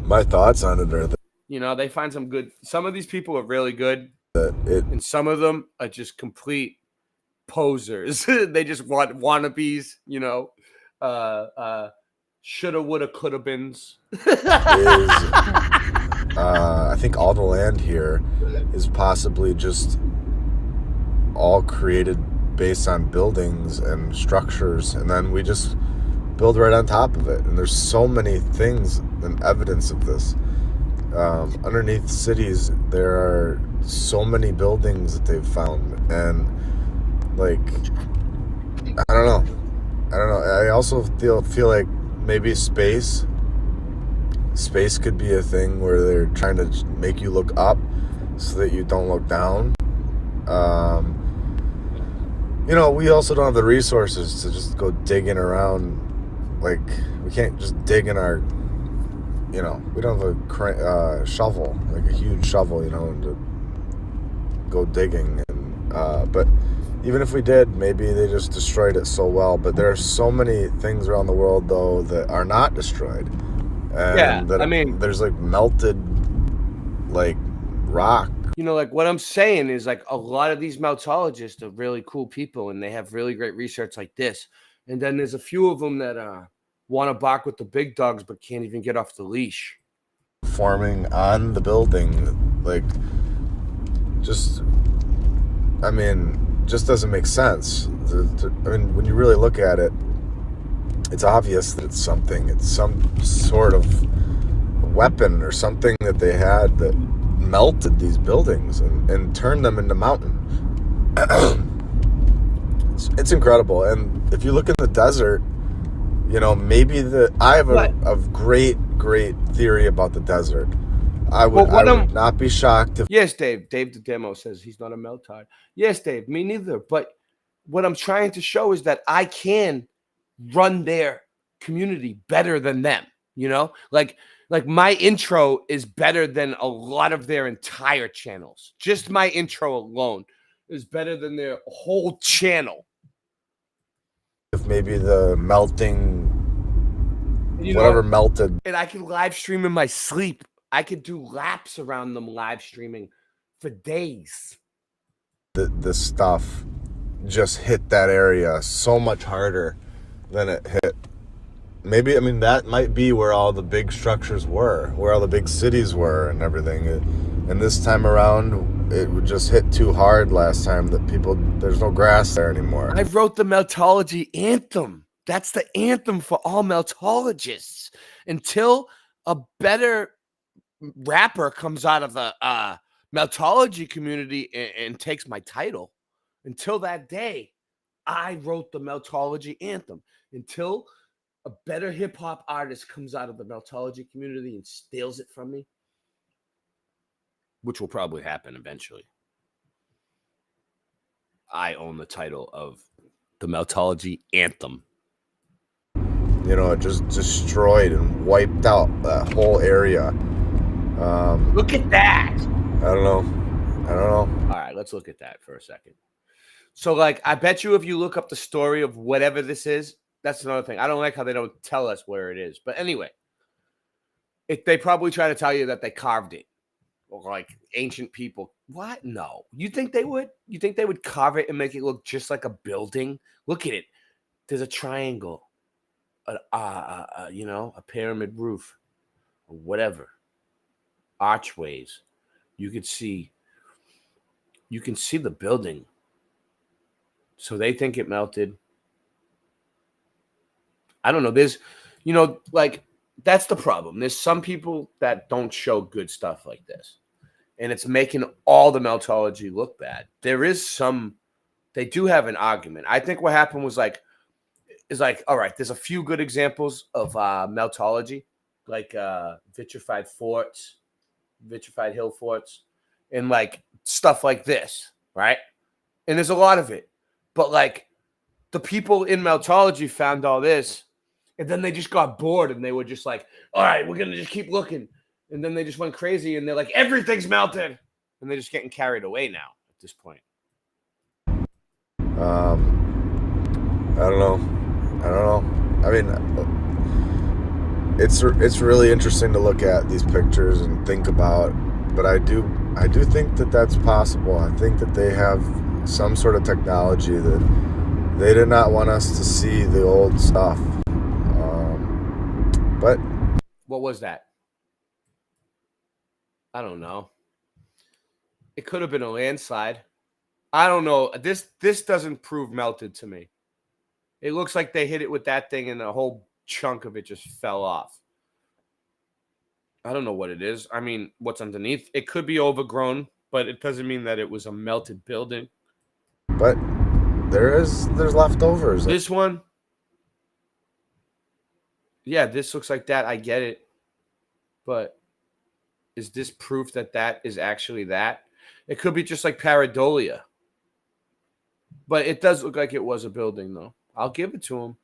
My thoughts on it are that, you know, they find some good. Some of these people are really good, and some of them are just complete posers. They just want wannabes. You know, shoulda, woulda, coulda beens. I think all the land here is possibly just all created based on buildings and structures, and then we just build right on top of it. And there's so many things and evidence of this. Underneath cities, there are so many buildings that they've found, and like, I don't know. I also feel like maybe space could be a thing where they're trying to make you look up so that you don't look down. You know, we also don't have the resources to just go digging around. Like, we can't just dig in our, you know, we don't have a shovel, like a huge shovel, you know, and to go digging. And but even if we did, maybe they just destroyed it so well. But there are so many things around the world, though, that are not destroyed. And Yeah, that, I mean, there's like melted, like, rock. You know, like what I'm saying is like a lot of these meltologists are really cool people, and they have really great research like this. And then there's a few of them that want to bark with the big dogs, but can't even get off the leash. Forming on the building, like, just, I mean, just doesn't make sense. I mean, when you really look at it, it's obvious that it's some sort of weapon or something that they had that melted these buildings and turned them into mountain. It's incredible. And if you look in the desert, you know, maybe I have a great theory about the desert. I would not be shocked if... Yes, Dave. Dave the Demo says he's not a meltard. Yes, Dave, me neither. But what I'm trying to show is that I can run their community better than them, you know? Like my intro is better than a lot of their entire channels. Just my intro alone is better than their whole channel. If maybe the melting, whatever melted. And I can live stream in my sleep. I could do laps around them live streaming for days. The stuff just hit that area so much harder than it hit. Maybe, I mean, that might be where all the big structures were, where all the big cities were and everything. And this time around, it would just hit too hard last time that there's no grass there anymore. I wrote the Meltology anthem. That's the anthem for all meltologists. Until a better rapper comes out of the meltology community and takes my title, until that day, I wrote the Meltology anthem. Until a better hip-hop artist comes out of the meltology community and steals it from me, which will probably happen eventually, I own the title of the Meltology anthem. You know, it just destroyed and wiped out that whole area. Look at that. I don't know. All right, let's look at that for a second. So, like, I bet you if you look up the story of whatever this is, that's another thing. I don't like how they don't tell us where it is. But anyway, they probably try to tell you that they carved it. Or like ancient people. What? No. You think they would? You think they would carve it and make it look just like a building? Look at it. There's a triangle. You know, a pyramid roof. Or whatever. Archways. You can see the building So they think it melted. I don't know. There's, like, that's the problem. There's some people that don't show good stuff like this. And it's making all the meltology look bad. There is some, they do have an argument. I think what happened was all right, there's a few good examples of meltology, like vitrified forts, vitrified hill forts, and like stuff like this, right? And there's a lot of it. But like the people in meltology found all this, and then they just got bored and they were just like, all right, we're going to just keep looking. And then they just went crazy and they're like, everything's melted. And they're just getting carried away now at this point. I don't know. I mean, it's really interesting to look at these pictures and think about, but I do think that that's possible. I think that they have some sort of technology that they did not want us to see the old stuff. But what was that? I don't know. It could have been a landslide. I don't know. This doesn't prove melted to me. It looks like they hit it with that thing and a whole chunk of it just fell off. I don't know what it is. I mean, what's underneath? It could be overgrown, but it doesn't mean that it was a melted building. But there's leftovers. This one? Yeah, this looks like that. I get it. But is this proof that that is actually that? It could be just like pareidolia. But it does look like it was a building, though. I'll give it to him.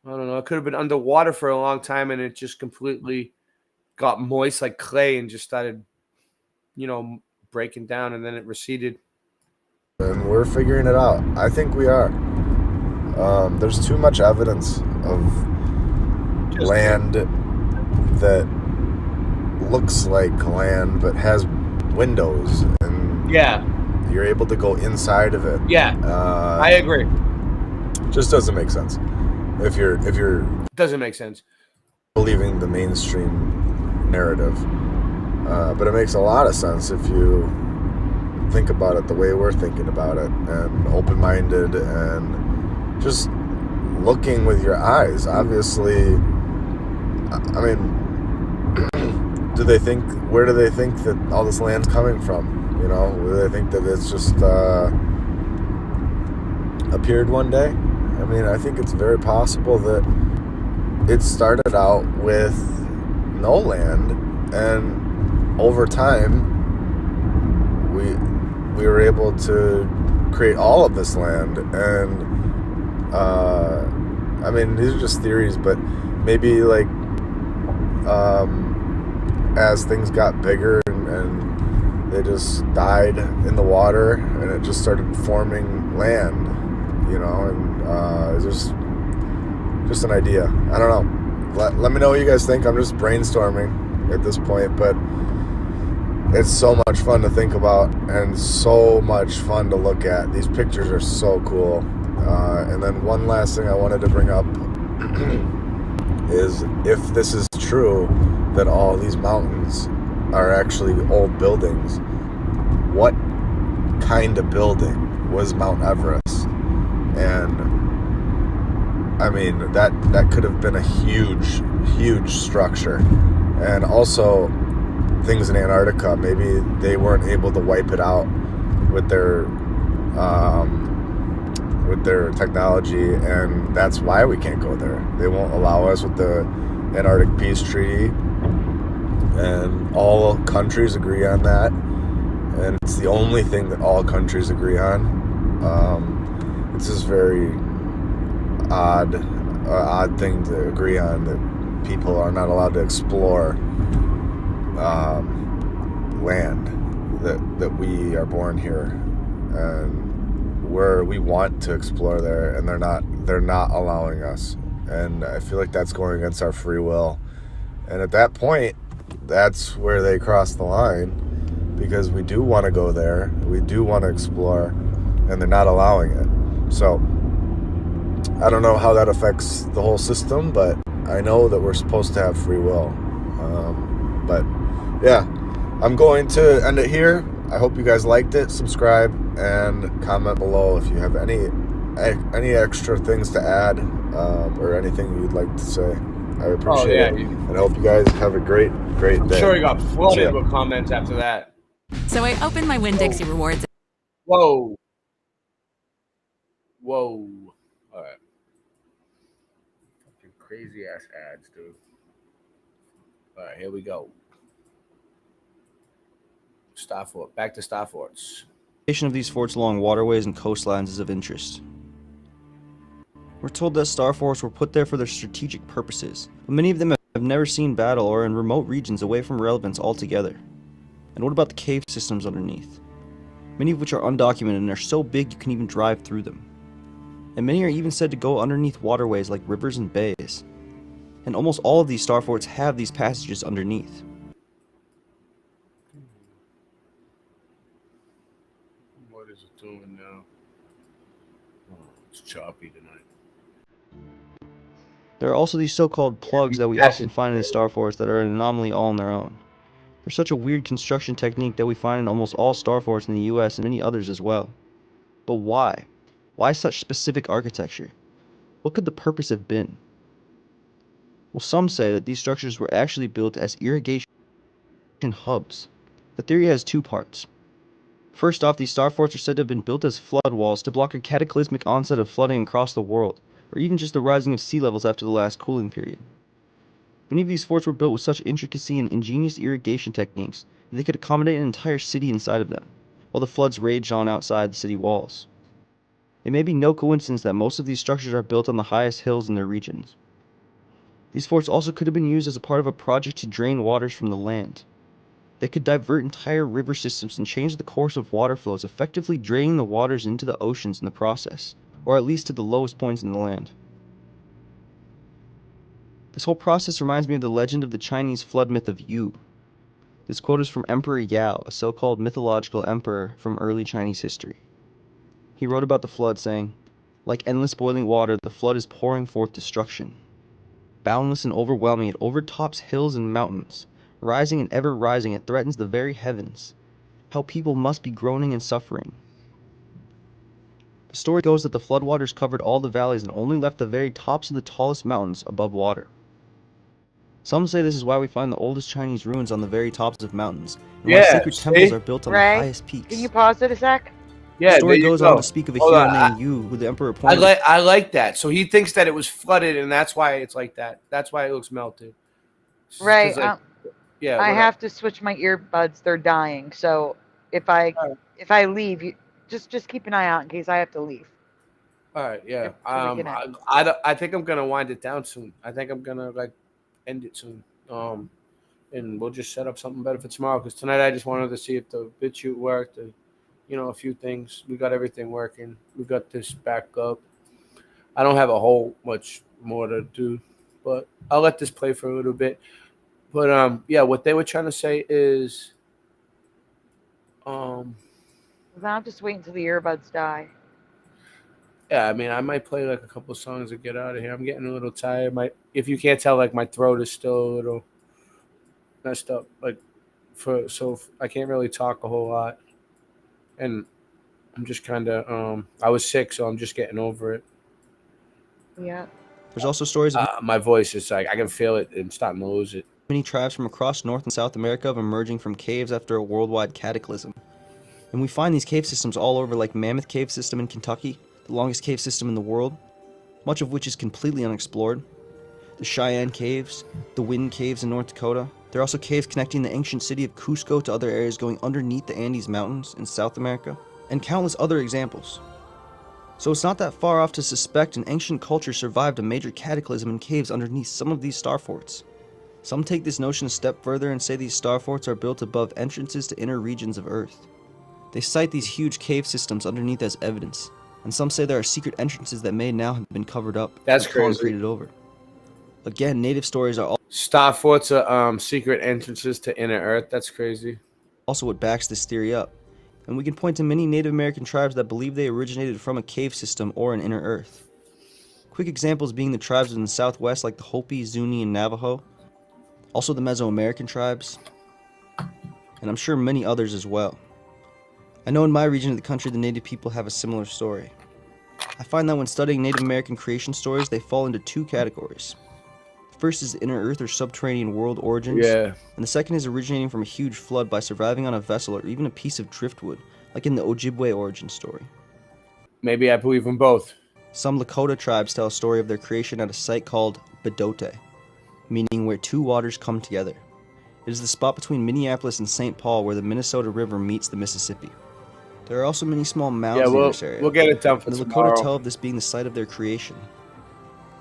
I don't know. It could have been underwater for a long time, and it just completely got moist like clay and just started, breaking down, and then it receded. And we're figuring it out. I think we are. There's too much evidence of land that looks like land but has windows, and you're able to go inside of it. I agree. Just doesn't make sense if you're doesn't make sense believing the mainstream narrative, but it makes a lot of sense if you think about it the way we're thinking about it, and open-minded and just looking with your eyes. Obviously, I mean, where do they think that all this land's coming from? Do they think that it's just appeared one day? I mean, I think it's very possible that it started out with no land, and over time we were able to create all of this land. And I mean, these are just theories, but maybe like as things got bigger and they just died in the water, and it just started forming land, and it's just an idea. I don't know. Let me know what you guys think. I'm just brainstorming at this point, but it's so much fun to think about and so much fun to look at. These pictures are so cool. And then one last thing I wanted to bring up is, if this is true, that all these mountains are actually old buildings, what kind of building was Mount Everest? And I mean, that could have been a huge structure. And also things in Antarctica, maybe they weren't able to wipe it out with their technology, and that's why we can't go there. They won't allow us with the Antarctic Peace Treaty, and all countries agree on that, and it's the only thing that all countries agree on. It's just very odd thing to agree on, that people are not allowed to explore land that we are born here, and where we want to explore there, and they're not allowing us. And I feel like that's going against our free will. And at that point, that's where they cross the line, because we do want to go there, we do want to explore, and they're not allowing it. So I don't know how that affects the whole system, but I know that we're supposed to have free will. But yeah, I'm going to end it here. I hope you guys liked it. Subscribe and comment below if you have any extra things to add or anything you'd like to say. I appreciate it. And I hope you guys have a great day. I'm sure you got flooded with comments after that. So I opened my Winn-Dixie rewards. Whoa. All right. Fucking crazy ass ads, dude. All right, here we go. Back to Star Forts. The location of these forts along waterways and coastlines is of interest. We're told that star forts were put there for their strategic purposes, but many of them have never seen battle or are in remote regions away from relevance altogether. And what about the cave systems underneath? Many of which are undocumented and are so big you can even drive through them. And many are even said to go underneath waterways like rivers and bays. And almost all of these star forts have these passages underneath. What is it doing now? Oh, it's choppy tonight. There are also these so-called plugs that we often find in the star forts that are an anomaly all on their own. They're such a weird construction technique that we find in almost all star forts in the US and many others as well. But why? Why such specific architecture? What could the purpose have been? Well, some say that these structures were actually built as irrigation hubs. The theory has two parts. First off, these star forts are said to have been built as flood walls to block a cataclysmic onset of flooding across the world, or even just the rising of sea levels after the last cooling period. Many of these forts were built with such intricacy and ingenious irrigation techniques that they could accommodate an entire city inside of them, while the floods raged on outside the city walls. It may be no coincidence that most of these structures are built on the highest hills in their regions. These forts also could have been used as a part of a project to drain waters from the land. They could divert entire river systems and change the course of water flows, effectively draining the waters into the oceans in the process, or at least to the lowest points in the land. This whole process reminds me of the legend of the Chinese flood myth of Yu. This quote is from Emperor Yao, a so-called mythological emperor from early Chinese history. He wrote about the flood saying, "Like endless boiling water, the flood is pouring forth destruction. Boundless and overwhelming, it overtops hills and mountains. Rising and ever rising, it threatens the very heavens. How people must be groaning and suffering." The story goes that the floodwaters covered all the valleys and only left the very tops of the tallest mountains above water. Some say this is why we find the oldest Chinese ruins on the very tops of mountains, and why sacred temples are built on the highest peaks. Can you pause it a sec? Yeah, the story there you goes go. on to speak of a Hold hero on, named Yu, who the emperor appointed. I like that. So he thinks that it was flooded, and that's why it's like that. That's why it looks melted. Right. Like, yeah. I have to switch my earbuds. They're dying. So if I leave, you just keep an eye out in case I have to leave. All right. Yeah. So we can end. I think I'm gonna wind it down soon. I think I'm gonna end it soon. And we'll just set up something better for tomorrow, because tonight I just wanted to see if the BitChute worked. A few things. We got everything working. We got this back up. I don't have a whole much more to do, but I'll let this play for a little bit. But yeah, what they were trying to say is, I'll just wait until the earbuds die. yeah, I mean, I might play like a couple songs to get out of here. I'm getting a little tired. If you can't tell, my throat is still a little messed up. So I can't really talk a whole lot, and I'm just kind of I was sick, so I'm just getting over it. Yeah. There's also stories of my voice is I can feel it and starting to lose it. many tribes from across North and South America of emerging from caves after a worldwide cataclysm. And we find these cave systems all over, like Mammoth Cave System in Kentucky, the longest cave system in the world, much of which is completely unexplored. The Cheyenne Caves, the Wind Caves in North Dakota. There are also caves connecting the ancient city of Cusco to other areas going underneath the Andes Mountains in South America, and countless other examples. So it's not that far off to suspect an ancient culture survived a major cataclysm in caves underneath some of these star forts. Some take this notion a step further and say these star forts are built above entrances to inner regions of Earth. They cite these huge cave systems underneath as evidence, and some say there are secret entrances that may now have been covered up That's or crazy. concreted over. Again, native stories are Star forts are secret entrances to inner Earth. That's crazy. also what backs this theory up. And we can point to many Native American tribes that believe they originated from a cave system or an inner Earth. Quick examples being the tribes in the Southwest like the Hopi, Zuni, and Navajo. Also the Mesoamerican tribes. And I'm sure many others as well. I know in my region of the country the Native people have a similar story. I find that when studying Native American creation stories, they fall into two categories. The first is inner earth or subterranean world origins, and the second is originating from a huge flood by surviving on a vessel or even a piece of driftwood, like in the Ojibwe origin story. Maybe I believe in both. Some Lakota tribes tell a story of their creation at a site called Bedote, meaning where two waters come together. It is the spot between Minneapolis and St. Paul where the Minnesota River meets the Mississippi. There are also many small mounds in this area. We'll get it done for and the tomorrow. Lakota tell of this being the site of their creation.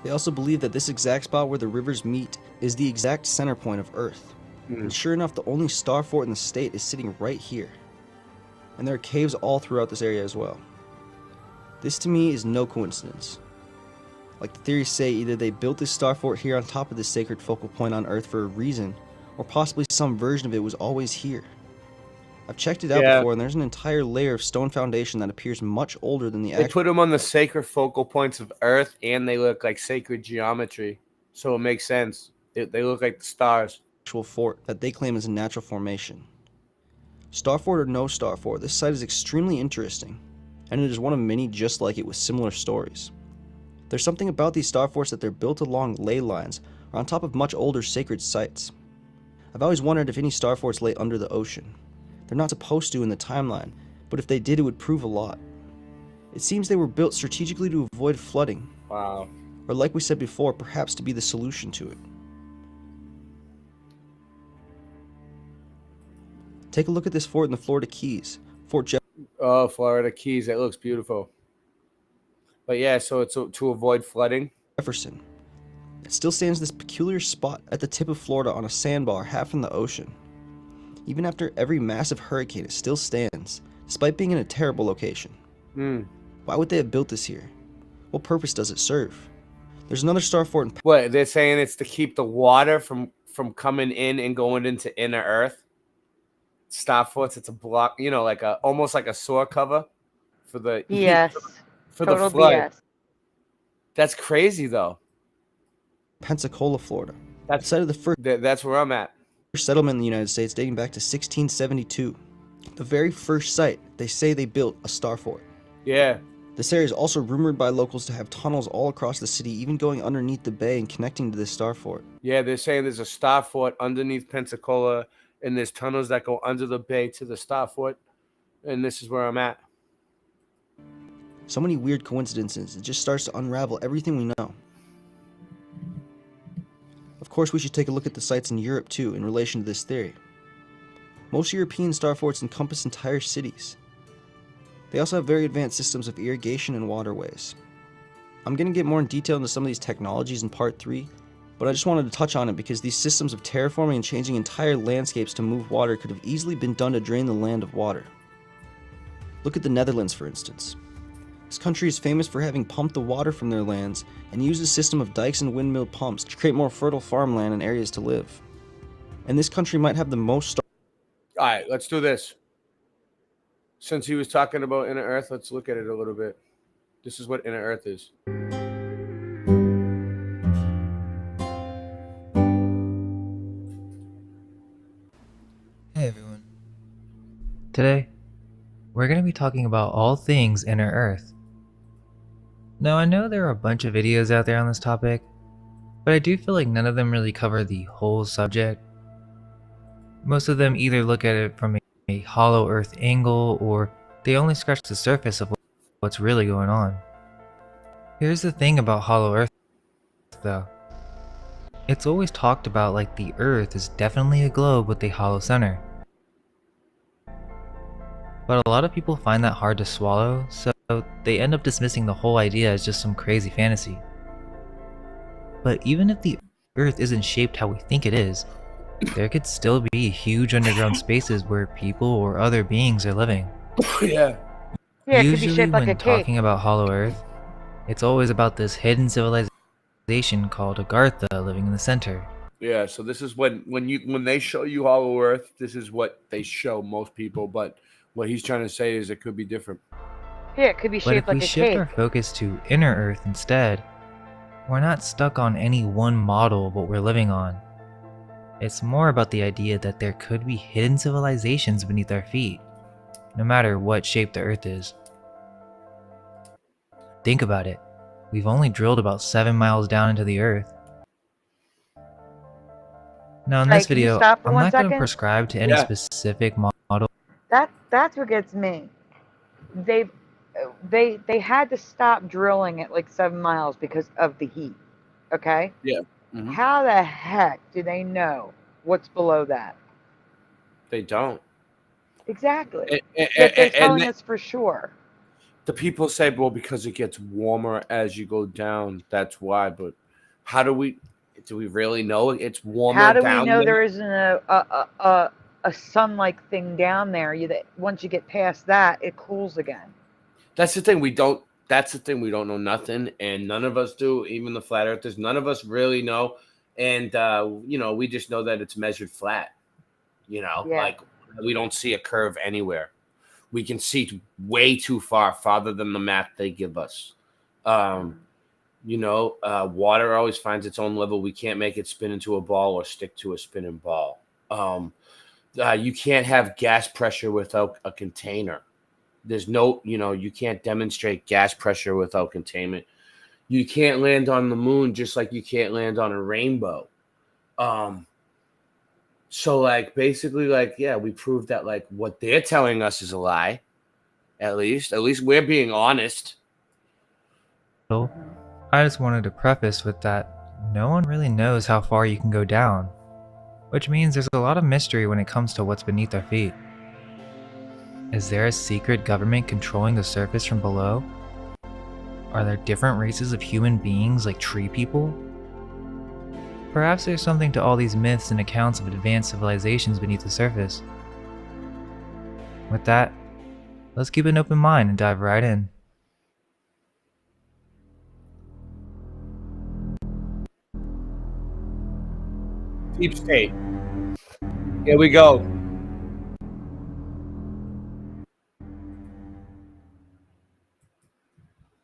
They also believe that this exact spot where the rivers meet is the exact center point of Earth. And sure enough, the only star fort in the state is sitting right here. And there are caves all throughout this area as well. This to me is no coincidence. Like the theories say, either they built this star fort here on top of this sacred focal point on Earth for a reason, or possibly some version of it was always here. I've checked it out before, and there's an entire layer of stone foundation that appears much older than the They put them on the sacred focal points of Earth, and they look like sacred geometry, so it makes sense. They look like the stars. Actual fort that they claim is a natural formation. Star fort or no star fort, this site is extremely interesting, and it is one of many just like it with similar stories. There's something about these star forts that they're built along ley lines or on top of much older sacred sites. I've always wondered if any star forts lay under the ocean. They're not supposed to in the timeline, but if they did, it would prove a lot. It seems they were built strategically to avoid flooding. Wow. Or like we said before, perhaps to be the solution to it. Take a look at this fort in the Florida Keys. Oh, Florida Keys. That looks beautiful. But yeah, so it's to avoid flooding. Jefferson. It still stands this peculiar spot at the tip of Florida on a sandbar half in the ocean. Even after every massive hurricane, it still stands, despite being in a terrible location. Why would they have built this here? What purpose does it serve? There's another star fort in... What, they're saying it's to keep the water from coming in and going into inner Earth? Star forts, it's a block, you know, like almost like a sewer cover for the... Yes. for the flood. BS. That's crazy, though. Pensacola, Florida. That's site of the first... That's where I'm at. Settlement in the United States dating back to 1672. The very first site, they say they built a star fort. Yeah. This area is also rumored by locals to have tunnels all across the city, even going underneath the bay and connecting to this star fort. Yeah, they're saying there's a star fort underneath Pensacola, and there's tunnels that go under the bay to the star fort, and this is where I'm at. So many weird coincidences, it just starts to unravel everything we know. Of course, we should take a look at the sites in Europe too, in relation to this theory. Most European star forts encompass entire cities. They also have very advanced systems of irrigation and waterways. I'm going to get more in detail into some of these technologies in part 3, but I just wanted to touch on it because these systems of terraforming and changing entire landscapes to move water could have easily been done to drain the land of water. Look at the Netherlands, for instance. This country is famous for having pumped the water from their lands and used a system of dikes and windmill pumps to create more fertile farmland and areas to live. And this country might have the most... All right, let's do this. Since he was talking about inner Earth, let's look at it a little bit. This is what inner Earth is. Hey everyone. Today, we're going to be talking about all things inner Earth. Now, I know there are a bunch of videos out there on this topic, but I do feel like none of them really cover the whole subject. Most of them either look at it from a hollow Earth angle, or they only scratch the surface of what's really going on. Here's the thing about hollow Earth, though. It's always talked about like the Earth is definitely a globe with a hollow center. But a lot of people find that hard to swallow, so they end up dismissing the whole idea as just some crazy fantasy. But even if the Earth isn't shaped how we think it is, there could still be huge underground spaces where people or other beings are living. Yeah. Yeah, it could be Usually shaped like a when cake. talking about hollow Earth, it's always about this hidden civilization called Agartha living in the center. Yeah, so this is when they show you hollow Earth, this is what they show most people, but what he's trying to say is it could be different. Yeah, it could be But shaped if we like a shift cake. our focus to inner Earth instead, we're not stuck on any one model of what we're living on. It's more about the idea that there could be hidden civilizations beneath our feet. no matter what shape the Earth is. Think about it. We've only drilled about 7 miles down into the Earth. Now in this Can you video, stop for I'm 1 not going to second? prescribe to any specific model. That's what gets me. They had to stop drilling at like 7 miles because of the heat. Okay? Yeah. How the heck do they know what's below that? They don't. Exactly. And Yet they're telling us for sure. The people say, well, because it gets warmer as you go down, that's why. But how do we really know it's warmer How do down we know there? there isn't a sun-like thing down there? Once you get past that, it cools again. That's the thing. We don't know nothing, and none of us do. Even the flat earthers, none of us really know. And we just know that it's measured flat. Like we don't see a curve anywhere. We can see way too farther than the map they give us. Water always finds its own level. We can't make it spin into a ball or stick to a spinning ball. You can't have gas pressure without a container. There's no, you can't demonstrate gas pressure without containment. You can't land on the moon just like you can't land on a rainbow. So basically we proved that what they're telling us is a lie. At least we're being honest. I just wanted to preface with that no one really knows how far you can go down, which means there's a lot of mystery when it comes to what's beneath our feet. Is there a secret government controlling the surface from below? Are there different races of human beings like tree people? Perhaps there's something to all these myths and accounts of advanced civilizations beneath the surface. With that, let's keep an open mind and dive right in. Deep state. Here we go.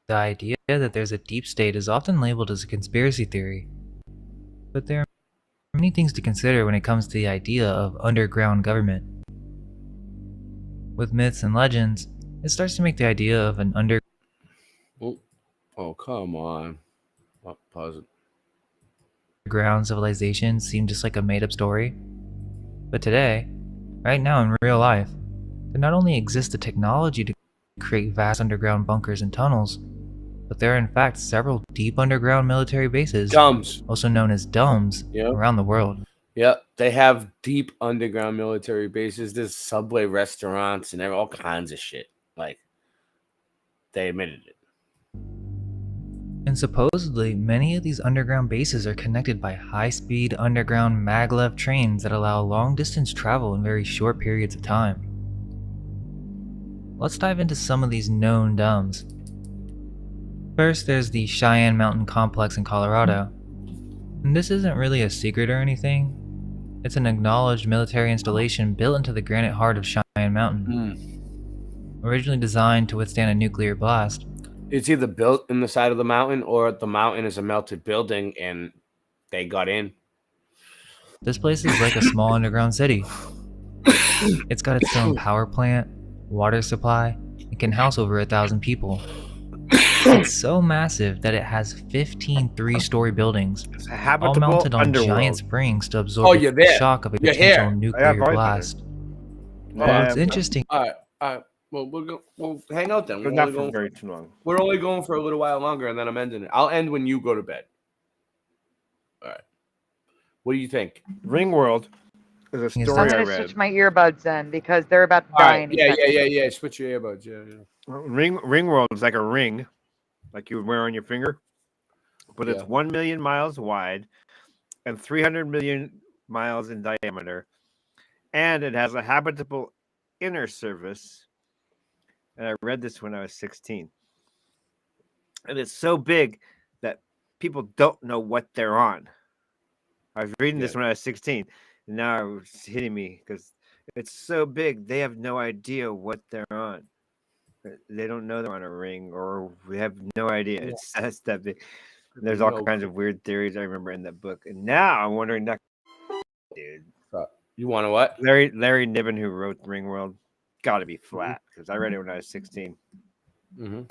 The idea that there's a deep state is often labeled as a conspiracy theory, but there are many things to consider when it comes to the idea of underground government. With myths and legends, it starts to make the idea of an Oh, come on. Oh, pause it. underground civilization seem just like a made-up story. But today, right now in real life, there not only exists the technology to create vast underground bunkers and tunnels, but there are in fact several deep underground military bases, also known as domes, around the world. Yep, they have deep underground military bases. There's Subway restaurants and all kinds of shit. They admitted it. And supposedly, many of these underground bases are connected by high-speed underground maglev trains that allow long-distance travel in very short periods of time. Let's dive into some of these known domes. First, there's the Cheyenne Mountain Complex in Colorado. And this isn't really a secret or anything. It's an acknowledged military installation built into the granite heart of Cheyenne Mountain. Originally designed to withstand a nuclear blast. It's either built in the side of the mountain or the mountain is a melted building and they got in. This place is like a small underground city. It's got its own power plant, water supply, and can house over 1,000 people. It's so massive that it has 15 three-story buildings, all mounted on giant springs to absorb the shock of a potential nuclear blast. It's interesting. All right. Well, we'll hang out then. We're not for very too long. We're only going for a little while longer, and then I'm ending it. I'll end when you go to bed. All right. What do you think? Ringworld is a story I'm I gonna read. switch my earbuds then because they're about to die. Yeah. Switch your earbuds. Yeah. Ringworld is like a ring, like you would wear on your finger, but it's 1 million miles wide and 300 million miles in diameter, and it has a habitable inner surface. And I read this when I was 16. And it's so big that people don't know what they're on. I was reading this when I was 16, and now it's hitting me because it's so big. They have no idea what they're on. They don't know they're on a ring, or we have no idea. It's that's that big. And there's all kinds of weird theories I remember in that book. And now I'm wondering, dude. You want to what? Larry Niven, who wrote Ringworld. got to be flat because I read it when I was 16. Mm-hmm.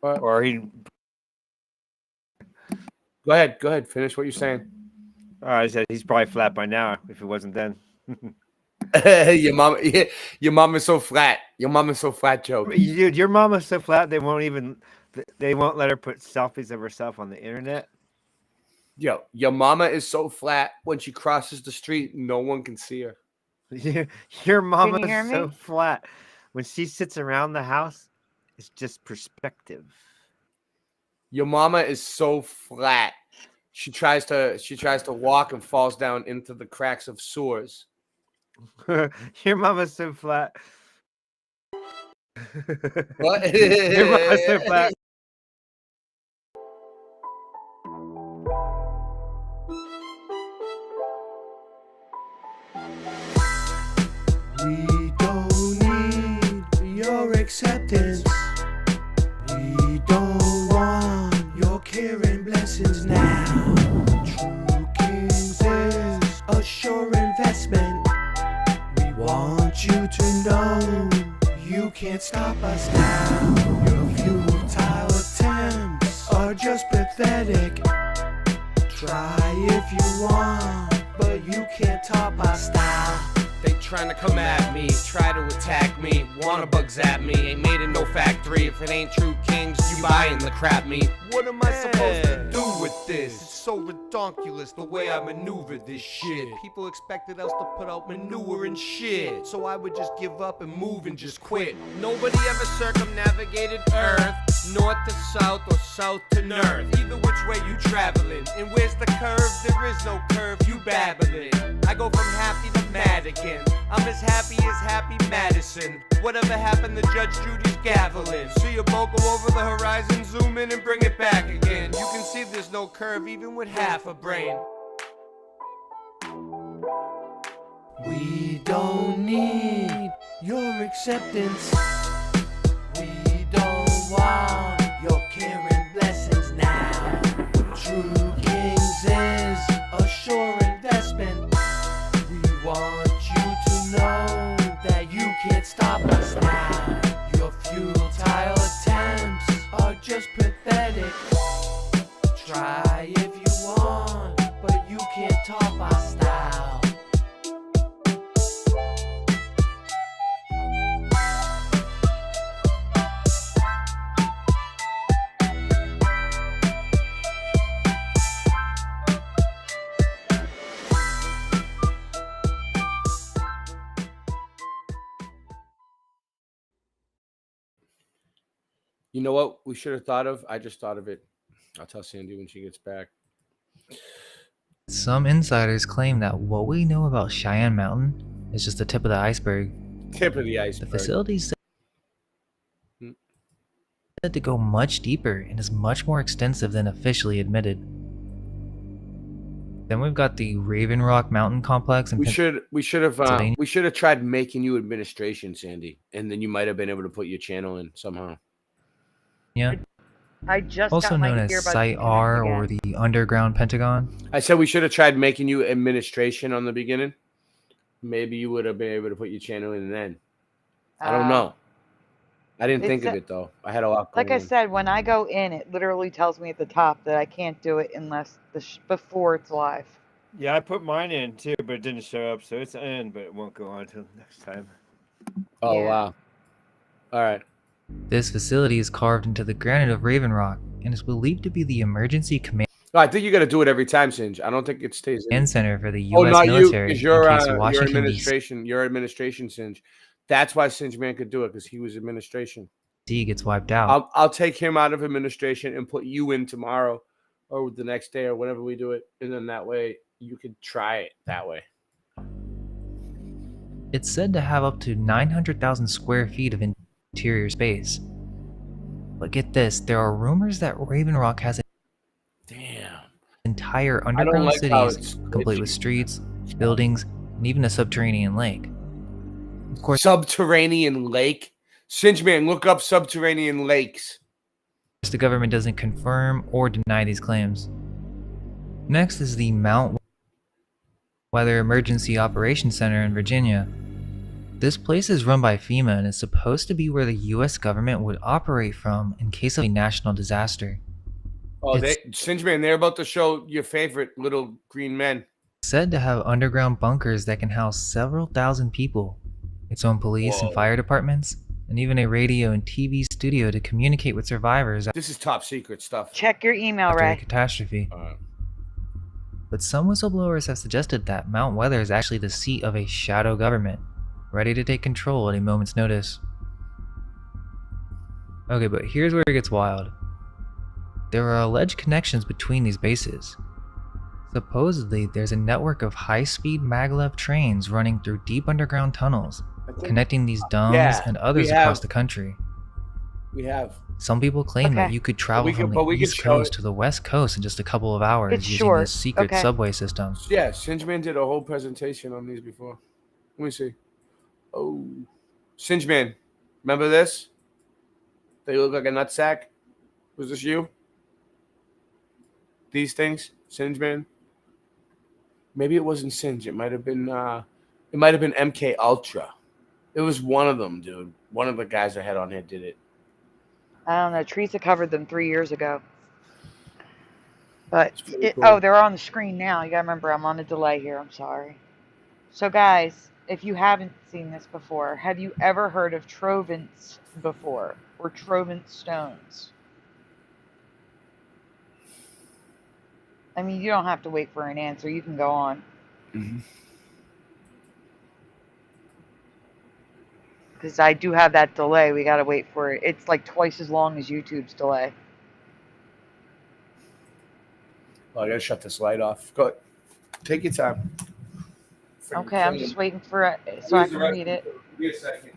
Or he. Go ahead. Finish what you're saying. I said he's probably flat by now if it wasn't then. Your mom is so flat. Your mom is so flat, Joe. Dude, your mom is so flat they won't let her put selfies of herself on the internet. Yo, your mama is so flat when she crosses the street, no one can see her. Your mama Can you hear is so me? flat. When she sits around the house, it's just perspective. Your mama is so flat. She tries to walk and falls down into the cracks of sewers. Your mama's so flat. What? Your mama's so flat. We don't need your acceptance. We don't want your care and blessings now. True Kings is a sure investment. We want you to know you can't stop us now. Your futile attempts are just pathetic. Try if you want, but you can't top our style. They trying to come at me, try to attack me, wanna bug zap me. Ain't made in no factory. If it ain't True Kings, you buying the crap meat. What am I supposed to do with this? It's so redonkulous the way I maneuver this shit. People expected us to put out manure and shit, so I would just give up and move and just quit. Nobody ever circumnavigated Earth, north to south or south to north. Either which way you traveling, and where's the curve? There is no curve, you babbling. I go from happy to mad again. I'm as happy as Happy Madison. Whatever happened to Judge Judy's gaveling? See a boat go over the horizon, zoom in and bring it back again. You can see there's no curve even with half a brain. We don't need your acceptance. We don't want your care and blessings now. True Kings is a sure investment. We want you to know that you can't stop us now. Your futile attempts are just pathetic. Try if you want, but you can't top our style. You know what we should have thought of? I just thought of it. I'll tell Sandy when she gets back. Some insiders claim that what we know about Cheyenne Mountain is just the tip of the iceberg. Tip of the iceberg. The facility is said to go much deeper and is much more extensive than officially admitted. Then we've got the Raven Rock Mountain Complex. We should have tried making you administration, Sandy, and then you might have been able to put your channel in somehow. Yeah. I just Also got my known as earbuds Site to R connect or again. the Underground Pentagon. I said we should have tried making you administration on the beginning. Maybe you would have been able to put your channel in then. I don't know. I didn't think of it though. I had a lot going Like I on. said, when I go in, it literally tells me at the top that I can't do it unless before it's live. Yeah, I put mine in too, but it didn't show up, so it's in, but it won't go on until next time. Oh Yeah. wow! All right. This facility is carved into the granite of Raven Rock and is believed to be the emergency command No, I think you got to do it every time, Singe. I don't think it stays in. center for the Oh, U.S. not you, military because in you're case your Washington, D.C. administration. Your administration, Singe. That's why Singe Man could do it, because he was administration. gets wiped out. I'll take him out of administration and put you in tomorrow or the next day or whenever we do it, and then that way you could try it that way. It's said to have up to 900,000 square feet of interior space. But get this, there are rumors that Raven Rock has entire underground like how cities, complete with streets, buildings, and even a subterranean lake. Of course, subterranean lake. Singe Man, look up subterranean lakes. The government doesn't confirm or deny these claims. Next is the Mount Weather Emergency Operations Center in Virginia. This place is run by FEMA and is supposed to be where the US government would operate from in case of a national disaster. Oh, Singeman, they're about to show your favorite little green men. Said to have underground bunkers that can house several thousand people, its own police and fire departments, and even a radio and TV studio to communicate with survivors This is top secret stuff. Check your email, after a Ray. catastrophe. But some whistleblowers have suggested that Mount Weather is actually the seat of a shadow government, ready to take control at a moment's notice. Okay, but here's where it gets wild. There are alleged connections between these bases. Supposedly, there's a network of high-speed maglev trains running through deep underground tunnels, connecting these domes and others across the country. We have. Some people claim that you could travel from the East Coast to the West Coast in just a couple of hours using this secret subway system. Yeah, Singeman did a whole presentation on these before. Let me see. Oh, Singeman, remember this? They look like a nutsack. Was this you? These things, Singeman. Maybe it wasn't Singe. It might have been. It might have been MK Ultra. It was one of them, dude. One of the guys I had on here did it. I don't know. Teresa covered them 3 years ago. But, cool. oh, they're on the screen now. You gotta remember, I'm on a delay here. I'm sorry. So, guys, if you haven't seen this before, have you ever heard of Trovents before? Or Trovent stones? I mean, you don't have to wait for an answer. You can go on. Because I do have that delay. We got to wait for it. It's like twice as long as YouTube's delay. Oh, I got to shut this light off. Go ahead. Take your time. Okay, I'm just waiting for it so I can read it. Give me a second.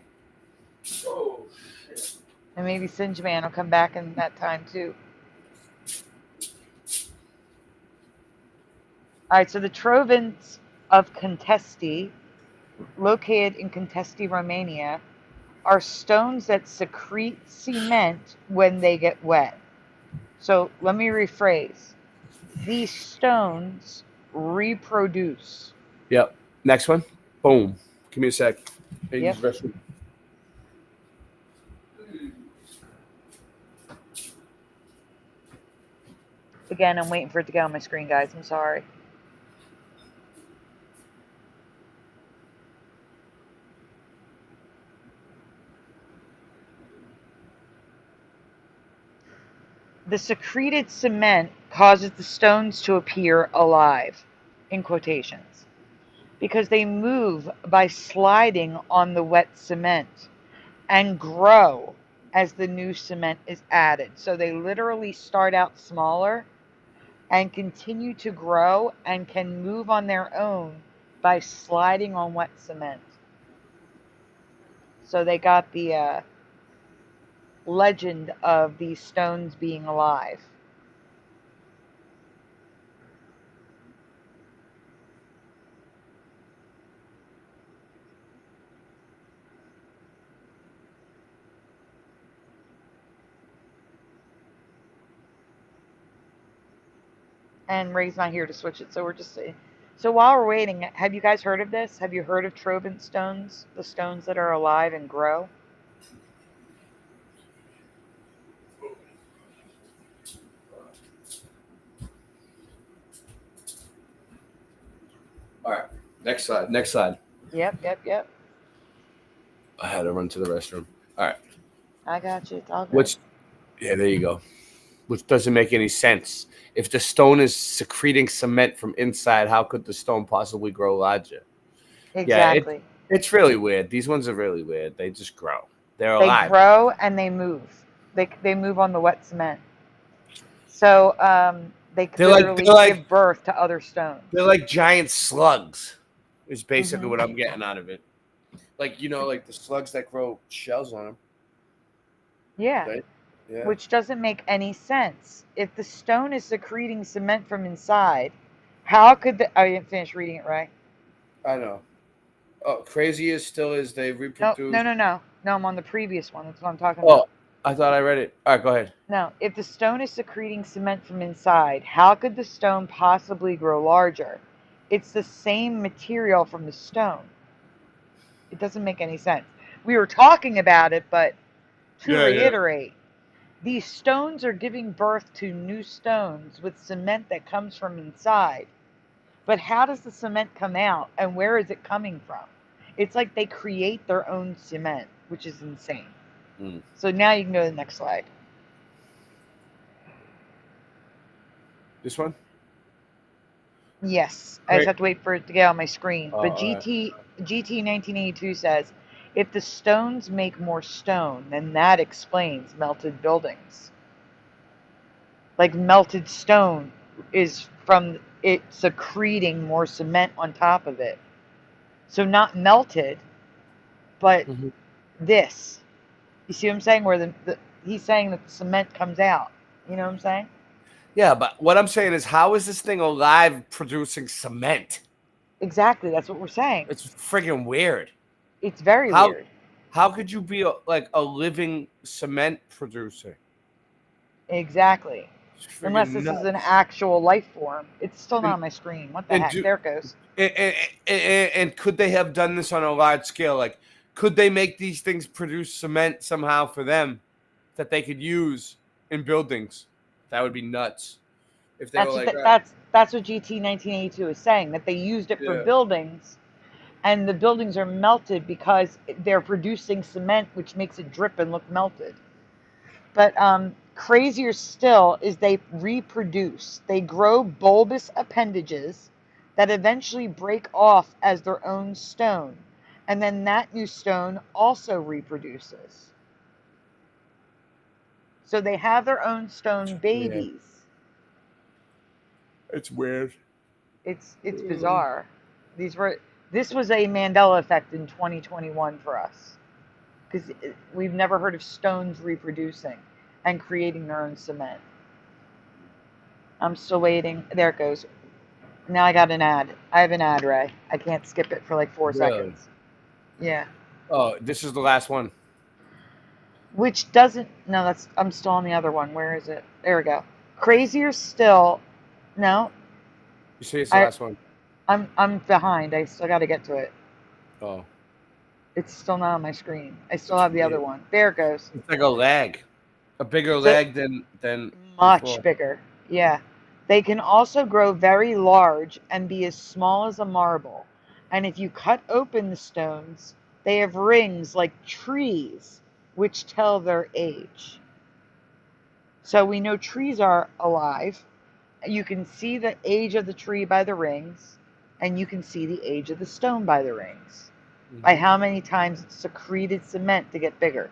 Oh, shit. And maybe Singe Man will come back in that time too. Alright, so the Trovents of Contesti, located in Contesti, Romania, are stones that secrete cement when they get wet. So let me rephrase. These stones reproduce. Yep. Next one. Boom. Give me a sec. Yep. Again, I'm waiting for it to get on my screen, guys. I'm sorry. The secreted cement causes the stones to appear alive, in quotations, because they move by sliding on the wet cement and grow as the new cement is added. So they literally start out smaller and continue to grow and can move on their own by sliding on wet cement. So they got the legend of these stones being alive. And Ray's not here to switch it, so we're just saying. So while we're waiting, have you guys heard of this? Have you heard of Trovent stones? The stones that are alive and grow? All right. Next slide. Next slide. Yep. I had to run to the restroom. All right. I got you. It's all good. Yeah, there you go. Which doesn't make any sense. If the stone is secreting cement from inside, how could the stone possibly grow larger? Exactly. Yeah, it's really weird. These ones are really weird. They just grow. They're alive. They grow and they move. They move on the wet cement. So they literally give birth to other stones. They're like giant slugs. Is basically what I'm getting out of it. Like, you know, like the slugs that grow shells on them. Yeah. Right? Yeah. Which doesn't make any sense. If the stone is secreting cement from inside, how could the... I didn't finish reading it, right? I know. Oh, craziest still is they reproduce... No, I'm on the previous one. That's what I'm talking about. Oh, I thought I read it. All right, go ahead. No, if the stone is secreting cement from inside, how could the stone possibly grow larger? It's the same material from the stone. It doesn't make any sense. We were talking about it, but to reiterate, these stones are giving birth to new stones with cement that comes from inside. But how does the cement come out, and where is it coming from? It's like they create their own cement, which is insane. So now you can go to the next slide. This one? Yes, I just have to wait for it to get on my screen. But GT 1982 says, if the stones make more stone, then that explains melted buildings. Like melted stone is from it secreting more cement on top of it. So not melted, but this. You see what I'm saying? Where he's saying that the cement comes out. You know what I'm saying? Yeah, but what I'm saying is, how is this thing alive producing cement? Exactly, that's what we're saying. It's friggin' weird. It's very weird. How could you be a living cement producer? Exactly. Unless this nuts. is an actual life form. It's still not on my screen. What the heck? There it goes. And could they have done this on a large scale? Like, could they make these things produce cement somehow for them that they could use in buildings? That would be nuts. If they That's were what that's what GT 1982 is saying, that they used it for buildings, and the buildings are melted because they're producing cement, which makes it drip and look melted. But crazier still is they reproduce. They grow bulbous appendages that eventually break off as their own stone, and then that new stone also reproduces. So they have their own stone babies. It's weird. It's bizarre. This was a Mandela effect in 2021 for us, because we've never heard of stones reproducing and creating their own cement. I'm still waiting. There it goes. Now I got an ad. I have an ad, Ray. I can't skip it for like 4 seconds. Yeah. Oh, this is the last one. Which doesn't. No, that's. I'm still on the other one. Where is it? There we go. Crazier still. No. You say it's the last one. I'm behind. I still got to get to it. Oh. It's still not on my screen. I still have the other one. There it goes. It's like a lag. A bigger lag than much before. Bigger. Yeah. They can also grow very large and be as small as a marble. And if you cut open the stones, they have rings like trees, which tell their age. So we know trees are alive. You can see the age of the tree by the rings, and you can see the age of the stone by the rings, by how many times it's secreted cement to get bigger.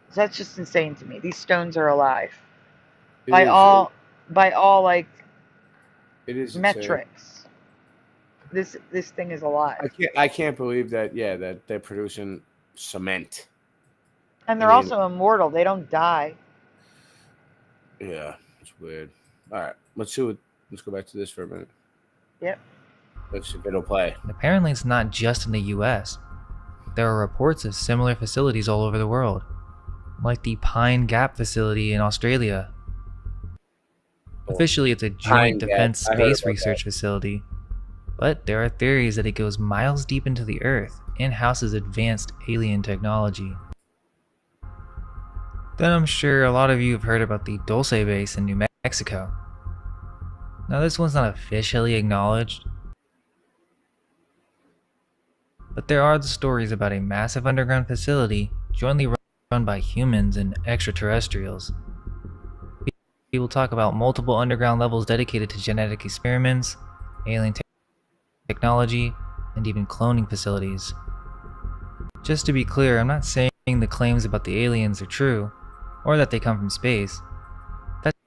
So that's just insane to me. These stones are alive. By all like metrics. This thing is alive. I can't believe that. Yeah, that they're producing cement. And they're also immortal. They don't die. Yeah, it's weird. All right, let's go back to this for a minute. Yep. Let's see if it'll play. Apparently, it's not just in the US. There are reports of similar facilities all over the world, like the Pine Gap facility in Australia. Officially, it's a joint defense space research facility, but there are theories that it goes miles deep into the earth and houses advanced alien technology. Then I'm sure a lot of you have heard about the Dulce base in New Mexico. Now this one's not officially acknowledged, but there are the stories about a massive underground facility jointly run by humans and extraterrestrials. People talk about multiple underground levels dedicated to genetic experiments, alien technology, and even cloning facilities. Just to be clear, I'm not saying the claims about the aliens are true, or that they come from space. That's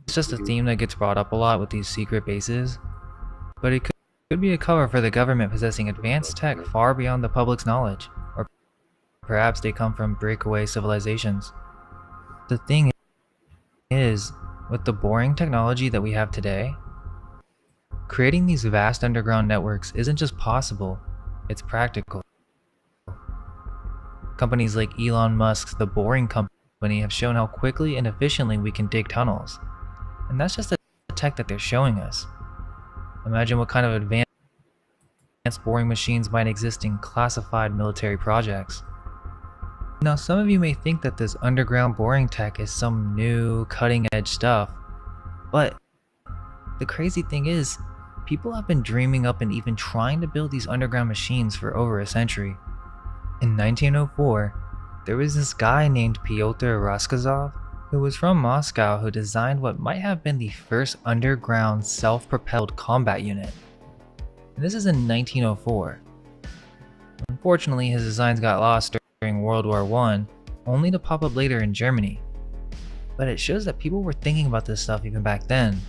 just a theme that gets brought up a lot with these secret bases, but it could be a cover for the government possessing advanced tech far beyond the public's knowledge, or perhaps they come from breakaway civilizations. The thing is, with the boring technology that we have today, creating these vast underground networks isn't just possible, it's practical. Companies like Elon Musk's The Boring Company have shown how quickly and efficiently we can dig tunnels, and that's just the tech that they're showing us. Imagine what kind of boring machines might exist in classified military projects. Now, some of you may think that this underground boring tech is some new, cutting-edge stuff, but the crazy thing is, people have been dreaming up and even trying to build these underground machines for over a century. In 1904, there was this guy named Pyotr Raskazov who was from Moscow who designed what might have been the first underground self-propelled combat unit. And this is in 1904. Unfortunately, his designs got lost during World War I, only to pop up later in Germany. But it shows that people were thinking about this stuff even back then.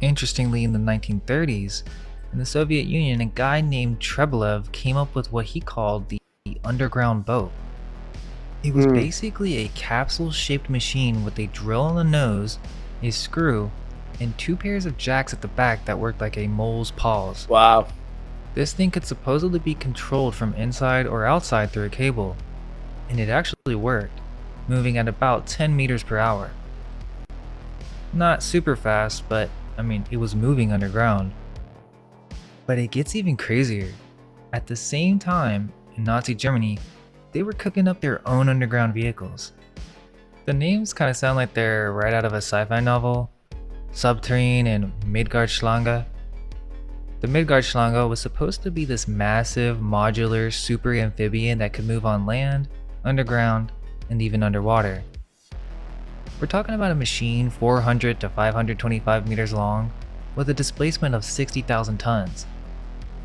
Interestingly, in the 1930s, in the Soviet Union, a guy named Treblev came up with what he called the underground boat. It was basically a capsule-shaped machine with a drill on the nose, a screw, and 2 pairs of jacks at the back that worked like a mole's paws. Wow. This thing could supposedly be controlled from inside or outside through a cable, and it actually worked, moving at about 10 meters per hour. Not super fast, but I mean, it was moving underground. But it gets even crazier. At the same time, in Nazi Germany, they were cooking up their own underground vehicles. The names kind of sound like they're right out of a sci-fi novel, Subterrane and Midgardschlange. The Midgardschlange was supposed to be this massive, modular, super amphibian that could move on land, underground, and even underwater. We're talking about a machine 400 to 525 meters long, with a displacement of 60,000 tons.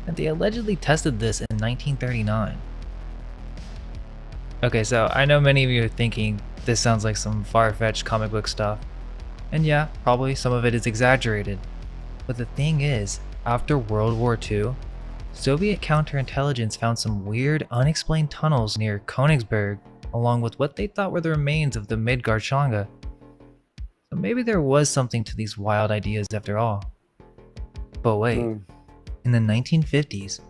And they allegedly tested this in 1939. Okay, so I know many of you are thinking this sounds like some far-fetched comic book stuff. And yeah, probably some of it is exaggerated. But the thing is, after World War II, Soviet counterintelligence found some weird, unexplained tunnels near Königsberg, along with what they thought were the remains of the Midgardschlange. So maybe there was something to these wild ideas after all. But wait, in the 1950s,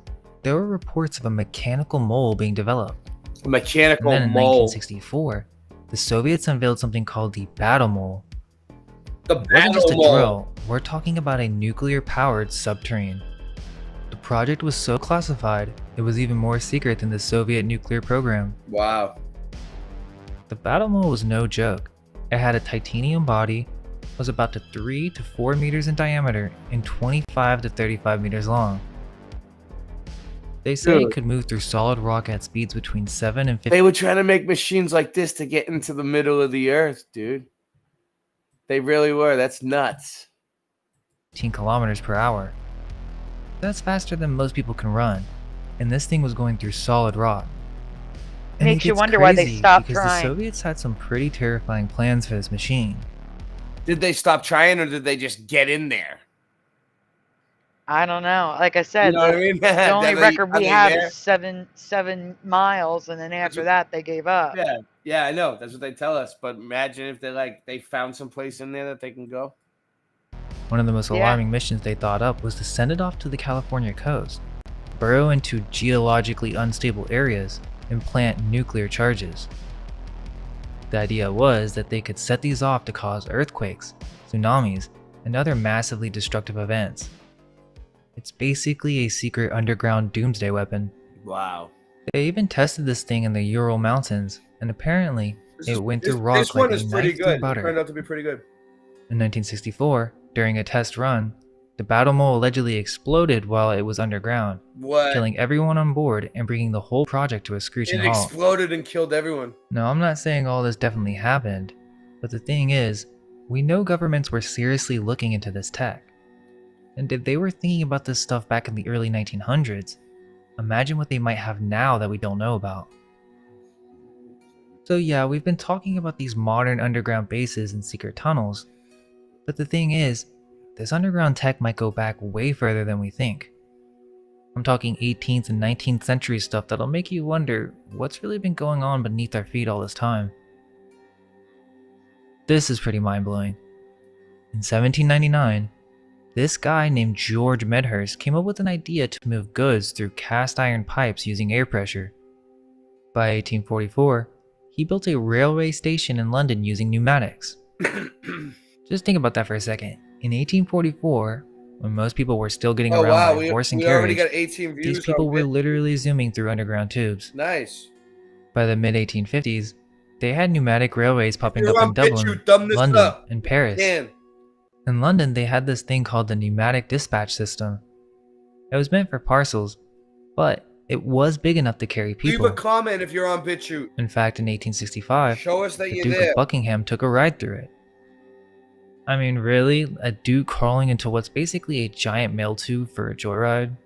there were reports of a mechanical mole being developed. A mechanical and then in mole. 1964, the Soviets unveiled something called the battle mole. The It wasn't just a battle mole. drill, we're talking about a nuclear-powered subterrane. The project was so classified, it was even more secret than the Soviet nuclear program. Wow. The battle mole was no joke. It had a titanium body, was about to 3 to 4 meters in diameter, and 25 to 35 meters long. They say it could move through solid rock at speeds between 7 and 15. They were trying to make machines like this to get into the middle of the earth, dude. They really were. That's nuts. 15 kilometers per hour. That's faster than most people can run, and this thing was going through solid rock. And Makes it you gets wonder why they crazy stopped because trying. the Soviets had some pretty terrifying plans for this machine. Did they stop trying or did they just get in there? I don't know. Like I said, You know what I mean? the only Are record we they have there? is seven miles, and then after that they gave up. Yeah, I know. That's what they tell us. But imagine if they found some place in there that they can go. One of the most Yeah. alarming missions they thought up was to send it off to the California coast, burrow into geologically unstable areas, and plant nuclear charges. The idea was that they could set these off to cause earthquakes, tsunamis, and other massively destructive events. It's basically a secret underground doomsday weapon. Wow. They even tested this thing in the Ural Mountains, and apparently it went through rock This like one a is pretty knife through good. It butter. turned out to be pretty good. In 1964, during a test run, the battle mole allegedly exploded while it was underground, What? killing everyone on board and bringing the whole project to a screeching It halt. exploded and killed everyone. Now, I'm not saying all this definitely happened, but the thing is, we know governments were seriously looking into this tech. And if they were thinking about this stuff back in the early 1900s, imagine what they might have now that we don't know about. So yeah, we've been talking about these modern underground bases and secret tunnels, but the thing is, this underground tech might go back way further than we think. I'm talking 18th and 19th century stuff that'll make you wonder what's really been going on beneath our feet all this time. This is pretty mind-blowing. In 1799, this guy named George Medhurst came up with an idea to move goods through cast iron pipes using air pressure. By 1844, he built a railway station in London using pneumatics. Just think about that for a second. In 1844, when most people were still getting Oh around wow, by horse and we already carriage, got 18 views. these people on were BitChute. literally zooming through underground tubes. Nice. By the mid-1850s, they had pneumatic railways popping You're up in on Dublin, BitChute, thumb this London, up. and Paris. Man. In London, they had this thing called the pneumatic dispatch system. It was meant for parcels, but it was big enough to carry people. Leave a comment if you're on BitChute. In fact, in 1865, Show us that the you're Duke there. of Buckingham took a ride through it. I mean, really? A duke crawling into what's basically a giant mail tube for a joyride?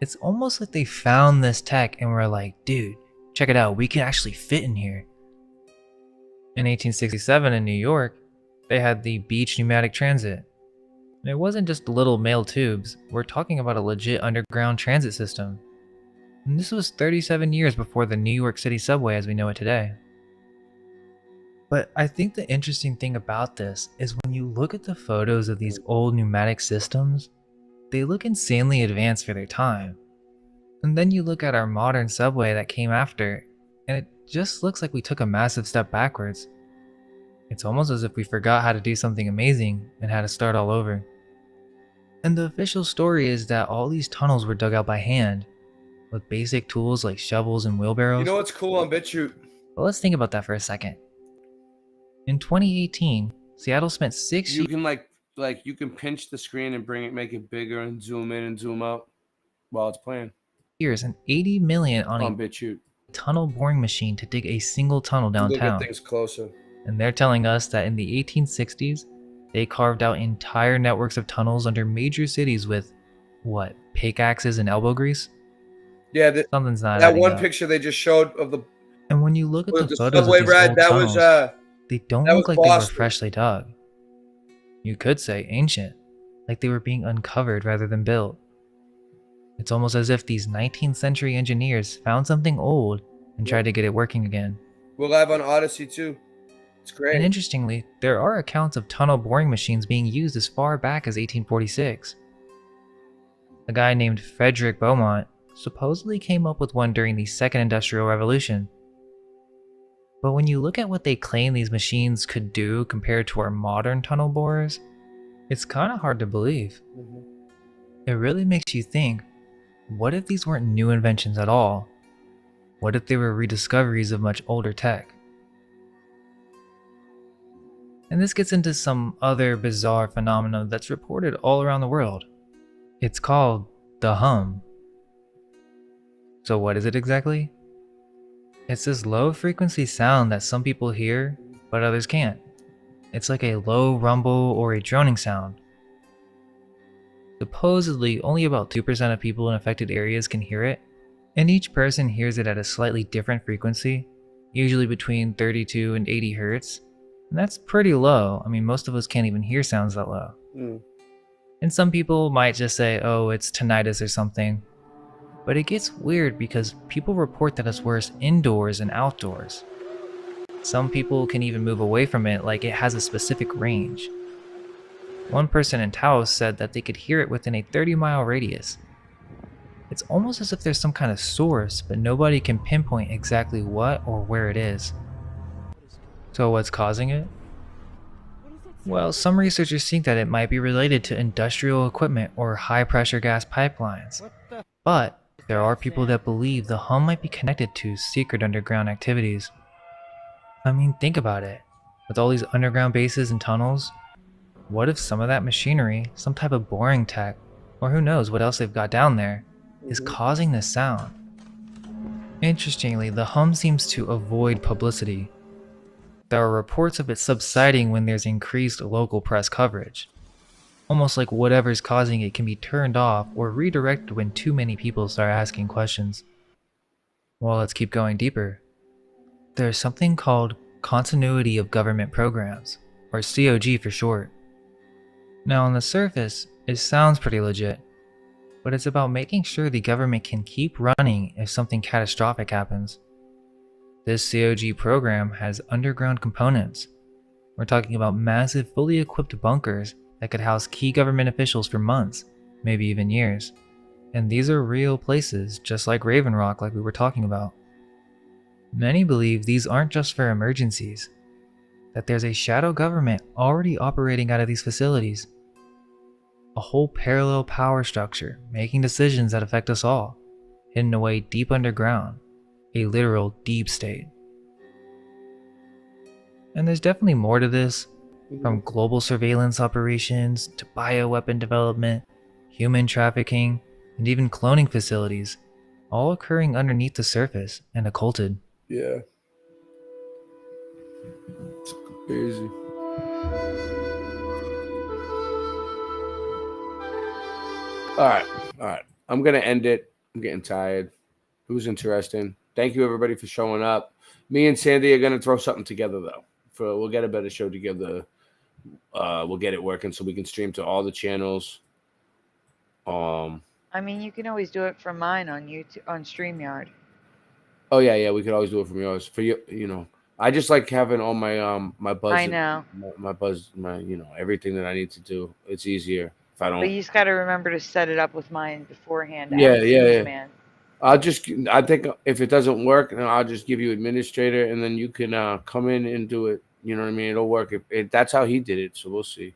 It's almost like they found this tech and were like, dude, check it out, we can actually fit in here. In 1867 in New York, they had the Beach Pneumatic Transit. And it wasn't just little mail tubes, we're talking about a legit underground transit system. And this was 37 years before the New York City subway as we know it today. But I think the interesting thing about this is when you look at the photos of these old pneumatic systems, they look insanely advanced for their time. And then you look at our modern subway that came after, and it just looks like we took a massive step backwards. It's almost as if we forgot how to do something amazing and had to start all over. And the official story is that all these tunnels were dug out by hand, with basic tools like shovels and wheelbarrows. You know what's cool on BitChute? But let's think about that for a second. In 2018, Seattle spent 6 You can like you can pinch the screen and make it bigger and zoom in and zoom out while it's playing. years and $80 million on a BitChute tunnel boring machine to dig a single tunnel Look downtown. at things closer. And they're telling us that in the 1860s, they carved out entire networks of tunnels under major cities with, what, pickaxes and elbow grease? Yeah, something's not that adding one up. picture they just showed of the. And when you look at the photos of subway these ride, old that tunnels, was they don't that look was like they were Boston. freshly dug. You could say ancient, like they were being uncovered rather than built. It's almost as if these 19th century engineers found something old and tried to get it working again. We're live on Odyssey too. It's great. And interestingly, there are accounts of tunnel boring machines being used as far back as 1846. A guy named Frederick Beaumont supposedly came up with one during the Second Industrial Revolution. But when you look at what they claim these machines could do compared to our modern tunnel borers, it's kind of hard to believe. It really makes you think, what if these weren't new inventions at all? What if they were rediscoveries of much older tech? And this gets into some other bizarre phenomenon that's reported all around the world. It's called the hum. So what is it exactly? It's this low frequency sound that some people hear, but others can't. It's like a low rumble or a droning sound. Supposedly, only about 2% of people in affected areas can hear it, and each person hears it at a slightly different frequency, usually between 32 and 80 hertz. And that's pretty low. I mean, most of us can't even hear sounds that low. And some people might just say, oh, it's tinnitus or something. But it gets weird because people report that it's worse indoors and outdoors. Some people can even move away from it like it has a specific range. One person in Taos said that they could hear it within a 30-mile radius. It's almost as if there's some kind of source, but nobody can pinpoint exactly what or where it is. So what's causing it? Well, some researchers think that it might be related to industrial equipment or high-pressure gas pipelines. But there are people that believe the hum might be connected to secret underground activities. I mean, think about it. With all these underground bases and tunnels, what if some of that machinery, some type of boring tech, or who knows what else they've got down there, is causing this sound? Interestingly, the hum seems to avoid publicity. There are reports of it subsiding when there's increased local press coverage. Almost like whatever's causing it can be turned off or redirected when too many people start asking questions. Well, let's keep going deeper. There's something called Continuity of Government Programs, or COG for short. Now on the surface, it sounds pretty legit, but it's about making sure the government can keep running if something catastrophic happens. This COG program has underground components. We're talking about massive, fully equipped bunkers that could house key government officials for months, maybe even years. And these are real places, just like Raven Rock like we were talking about. Many believe these aren't just for emergencies, that there's a shadow government already operating out of these facilities. a whole parallel power structure making decisions that affect us all, hidden away deep underground, a literal deep state. And there's definitely more to this, from global surveillance operations to bioweapon development, human trafficking, and even cloning facilities, all occurring underneath the surface and occulted. Yeah. It's crazy. All right. I'm gonna end it. I'm getting tired. It was interesting. Thank you everybody for showing up. Me and Sandy are gonna throw something together though. We'll get a better show together. We'll get it working so we can stream to all the channels. I mean, you can always do it from mine on YouTube, on StreamYard. Oh yeah, we could always do it from yours. For you, I just like having all my my buzz. I know. My buzz, everything that I need to do. It's easier if I don't. But you just got to remember to set it up with mine beforehand. Yeah. Man. I think if it doesn't work, then I'll just give you administrator, and then you can come in and do it. You know what I mean? It'll work. That's how he did it, so we'll see.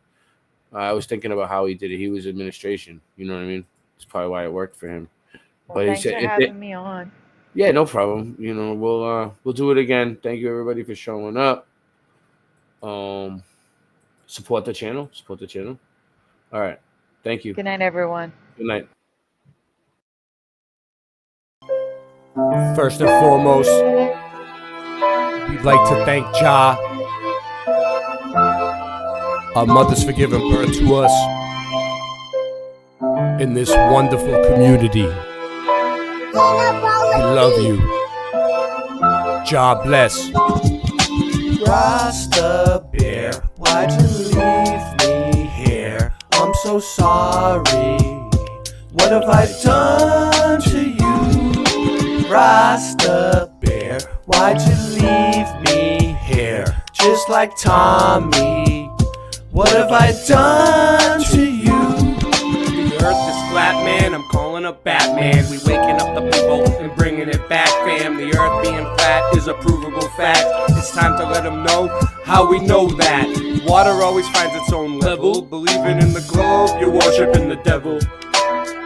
I was thinking about how he did it. He was administration. You know what I mean? That's probably why it worked for him. Well, but thanks for having me on. Yeah, no problem. We'll do it again. Thank you everybody for showing up. Support the channel. All right. Thank you. Good night, everyone. Good night. First and foremost, we'd like to thank Jah, our mothers, for giving birth to us in this wonderful community. We love you. Jah bless. Rasta Bear, why'd you leave me here? I'm so sorry. What have I done to you? Rasta Bear, why'd you leave me here? Just like Tommy. What have I done to you? The earth is flat, man. I'm calling up Batman. We waking up the people and bringing it back, fam. The earth being flat is a provable fact. It's time to let them know how we know that. Water always finds its own level. Believing in the globe, you're worshiping the devil.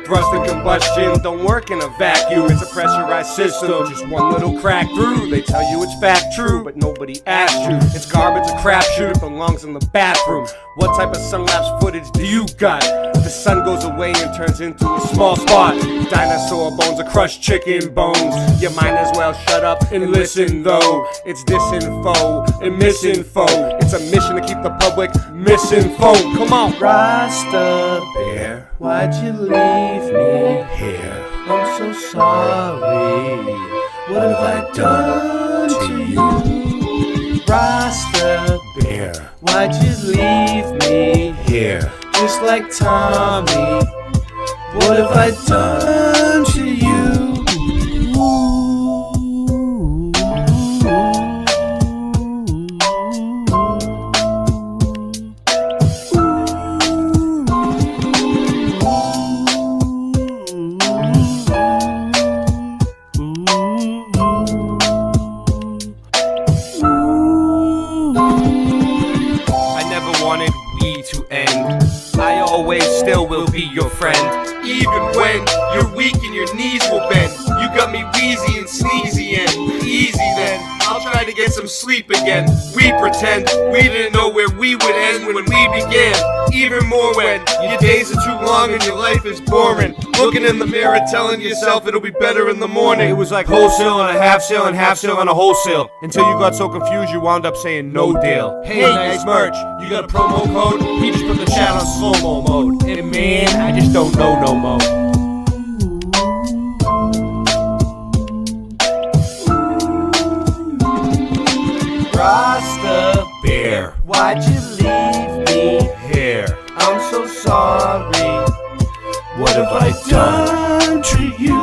Thrust and combustion don't work in a vacuum. It's a pressurized system, just one little crack through. They tell you it's fact true, but nobody asked you. It's garbage, a crapshoot, it belongs in the bathroom. What type of sun-lapse footage do you got? The sun goes away and turns into a small spot. Dinosaur bones or crushed chicken bones. You might as well shut up and listen though. It's disinfo and misinfo. It's a mission to keep the public misinformed. Come on. Rasta Bear, why'd you leave me here? I'm so sorry. What have I done to you? Rasta Bear, why'd you leave me here? Just like Tommy. What have I done to you? Still will be your friend. Even when you're weak and your knees will bend. You got me wheezy and sneezy and easy then. I'll try to get some sleep again. We pretend we didn't know where we would end when we began. Even more when your days are too long and your life is boring. Looking in the mirror telling yourself it'll be better in the morning. It was like wholesale and a half sale and half sale and a wholesale. Until you got so confused you wound up saying no deal. Hey, nice merch. You got a promo code? He just put the chat on slow-mo mode. And man, I just don't know no more. Rasta Bear, why'd you leave me here? I'm so sorry. What have I done to you?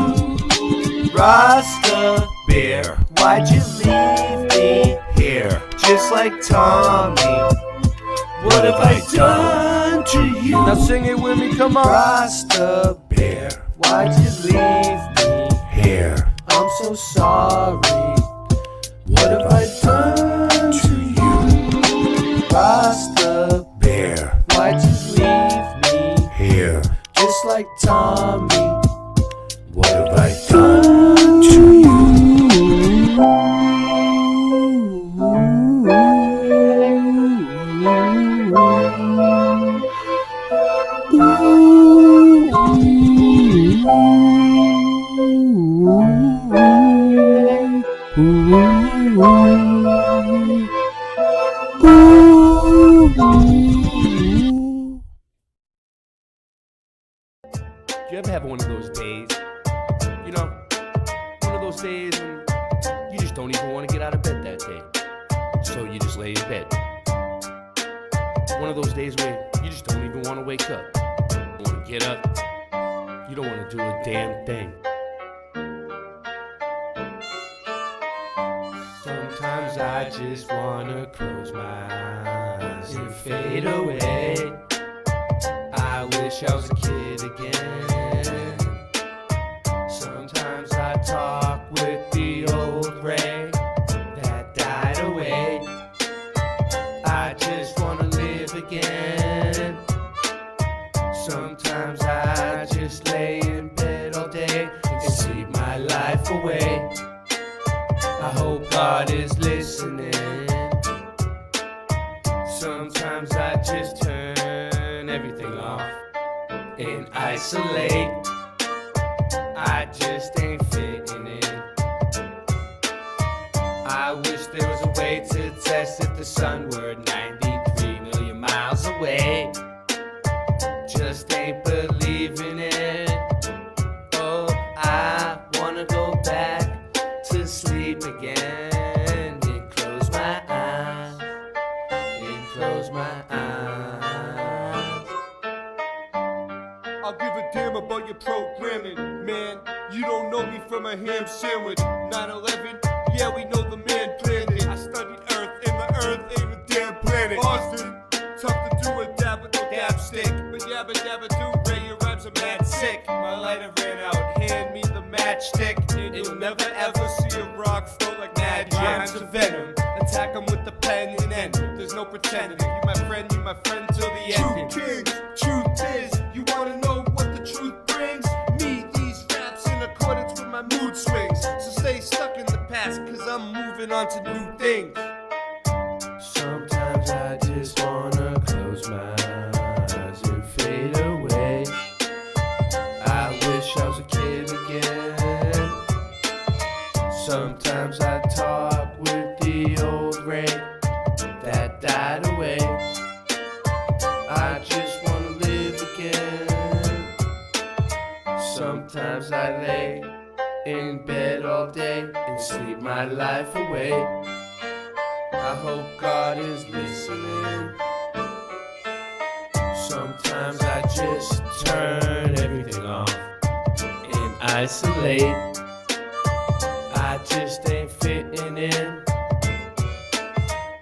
Rasta Bear, why'd you leave me here? Just like Tommy. What have I done to you? Now sing it with me, come on. Rasta Bear, why'd you leave me here? I'm so sorry. What have I done to you? Rasta Bear, why'd you leave me here? Do you ever have one of those days? You know, one of those days when you just don't even want to get out of bed that day. So you just lay in bed. One of those days where you just don't even want to wake up. You don't want to get up. You don't want to do a damn thing. Sometimes I just want to close my eyes and fade away. I wish I was a kid again. Sometimes I talk with the old Ray that died away. I just wanna live again. Sometimes I just lay in bed all day and sleep my life away. I hope God is listening. Sometimes I just turn everything off and isolate. I just ain't fitting in. I wish there was a way to test if the sun were 93 million miles away. Just ain't believing it. Oh, I wanna go back to sleep again and close my eyes, and close my eyes. I'll give a damn about your programming, man. You don't know me from a ham sandwich. 9/11, yeah, we know the man planned it. I studied Earth, and the Earth ain't a damn planet. Austin, tough to do a dab with no dab stick. But yabba dabba do, Ray, your rhymes are mad sick. My lighter ran out, hand me the matchstick. And you'll never ever see a rock float like mad rhymes of venom. Attack 'em with the pen and end. There's no pretending. You my friend till the end. True king, truth is, you wanna know what the truth brings? Me, these raps in accordance with my mood swings. So stay stuck in the past, cause I'm moving on to new things. Sometimes I just wanna close my eyes and fade away. I wish I was a kid again. Sometimes I talk with the old Ray that died away. I just wanna live again. Sometimes I lay in bed all day and sleep my life away. I hope God is listening. Sometimes I just turn everything off and isolate. I just ain't fitting in.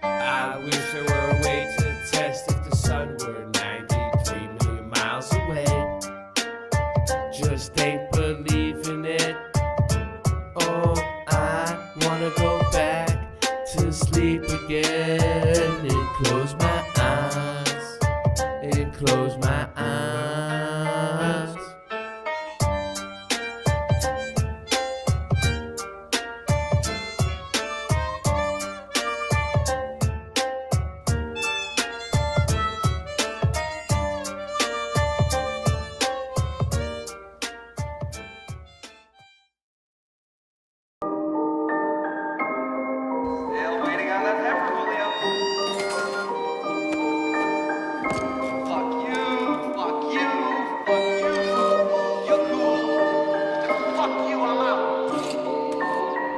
I wish there were a way to test if the sun were 93 million miles away. Just ain't believing it. Oh, I wanna go back to sleep again and close my eyes, and close my eyes.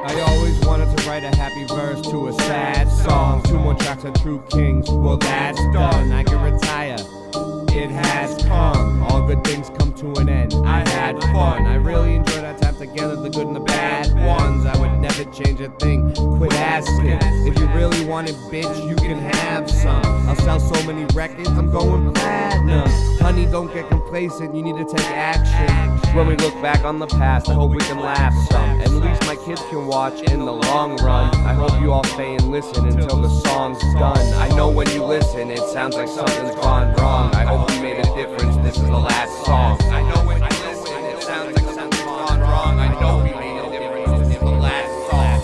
I always wanted to write a happy verse to a sad song. 2 more tracks on True Kings, well that's done. I can retire, it has come. All good things come to an end. I had fun, I really enjoyed our time together, the good and the bad ones. I would never change a thing, quit asking. If you really want it, bitch, you can have some. I'll sell so many records, I'm going platinum. Honey, don't get complacent, you need to take action. When we look back on the past, I hope we can laugh some. At least my kids can watch in the long run. I hope you all stay and listen until the song's done. I know when you listen, it sounds like something's gone wrong. I hope we made a difference, this is the last song. I know when you listen, it sounds like something's gone wrong. I know we made a difference, this is the last song.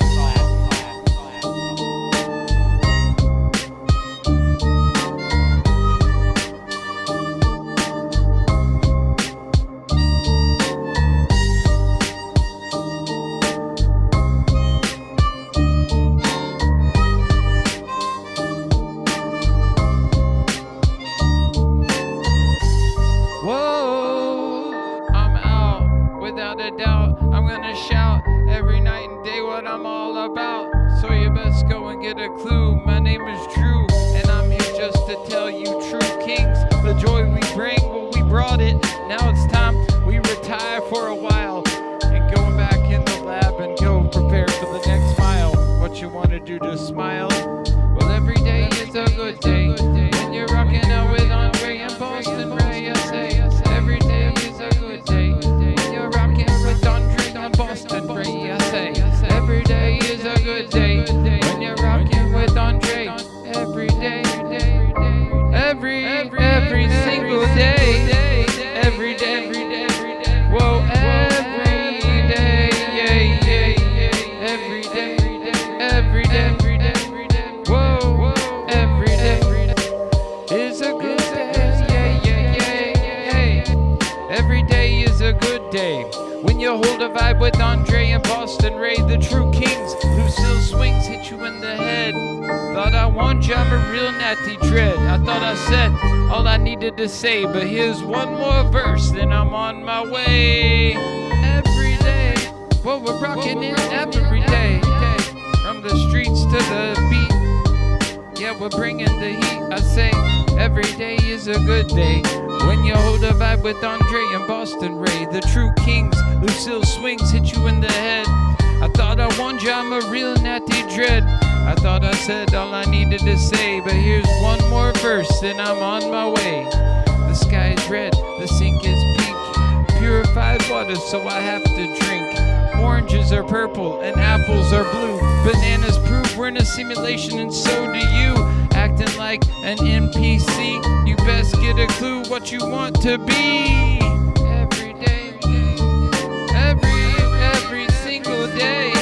brought it. Now it's time we retire for a while and go back in the lab and go prepare for the next mile. What you want to do to smile? Well, every day is a good day when you're rocking out with Andre and Boston Ray. I say every day is a good day when you're rocking with Andre and Boston Ray. I say every day is a good day when you're rocking with Andre. Every day, every single day, every day, whoa, every day, every day, whoa, every day is a good day, every day is a good day when you hold a vibe with Andre and Boston Ray, the true kings. Lucille swings hit you in the head. Thought I warned you, I'm a real natty dread. I thought I said all I needed to say, but here's one more verse, then I'm on my way. Every day, well, we're rocking it every day. From the streets to the beat, yeah, we're bringing the heat. I say every day is a good day when you hold a vibe with Andre and Boston Ray, the true kings. Lucille swings hit you in the head. I thought I warned you, I'm a real natty dread. I thought I said all I needed to say, but here's one more verse and I'm on my way. The sky is red, the sink is pink, purified water so I have to drink. Oranges are purple and apples are blue. Bananas prove we're in a simulation and so do you. Acting like an NPC, you best get a clue what you want to be. Every day, every single day.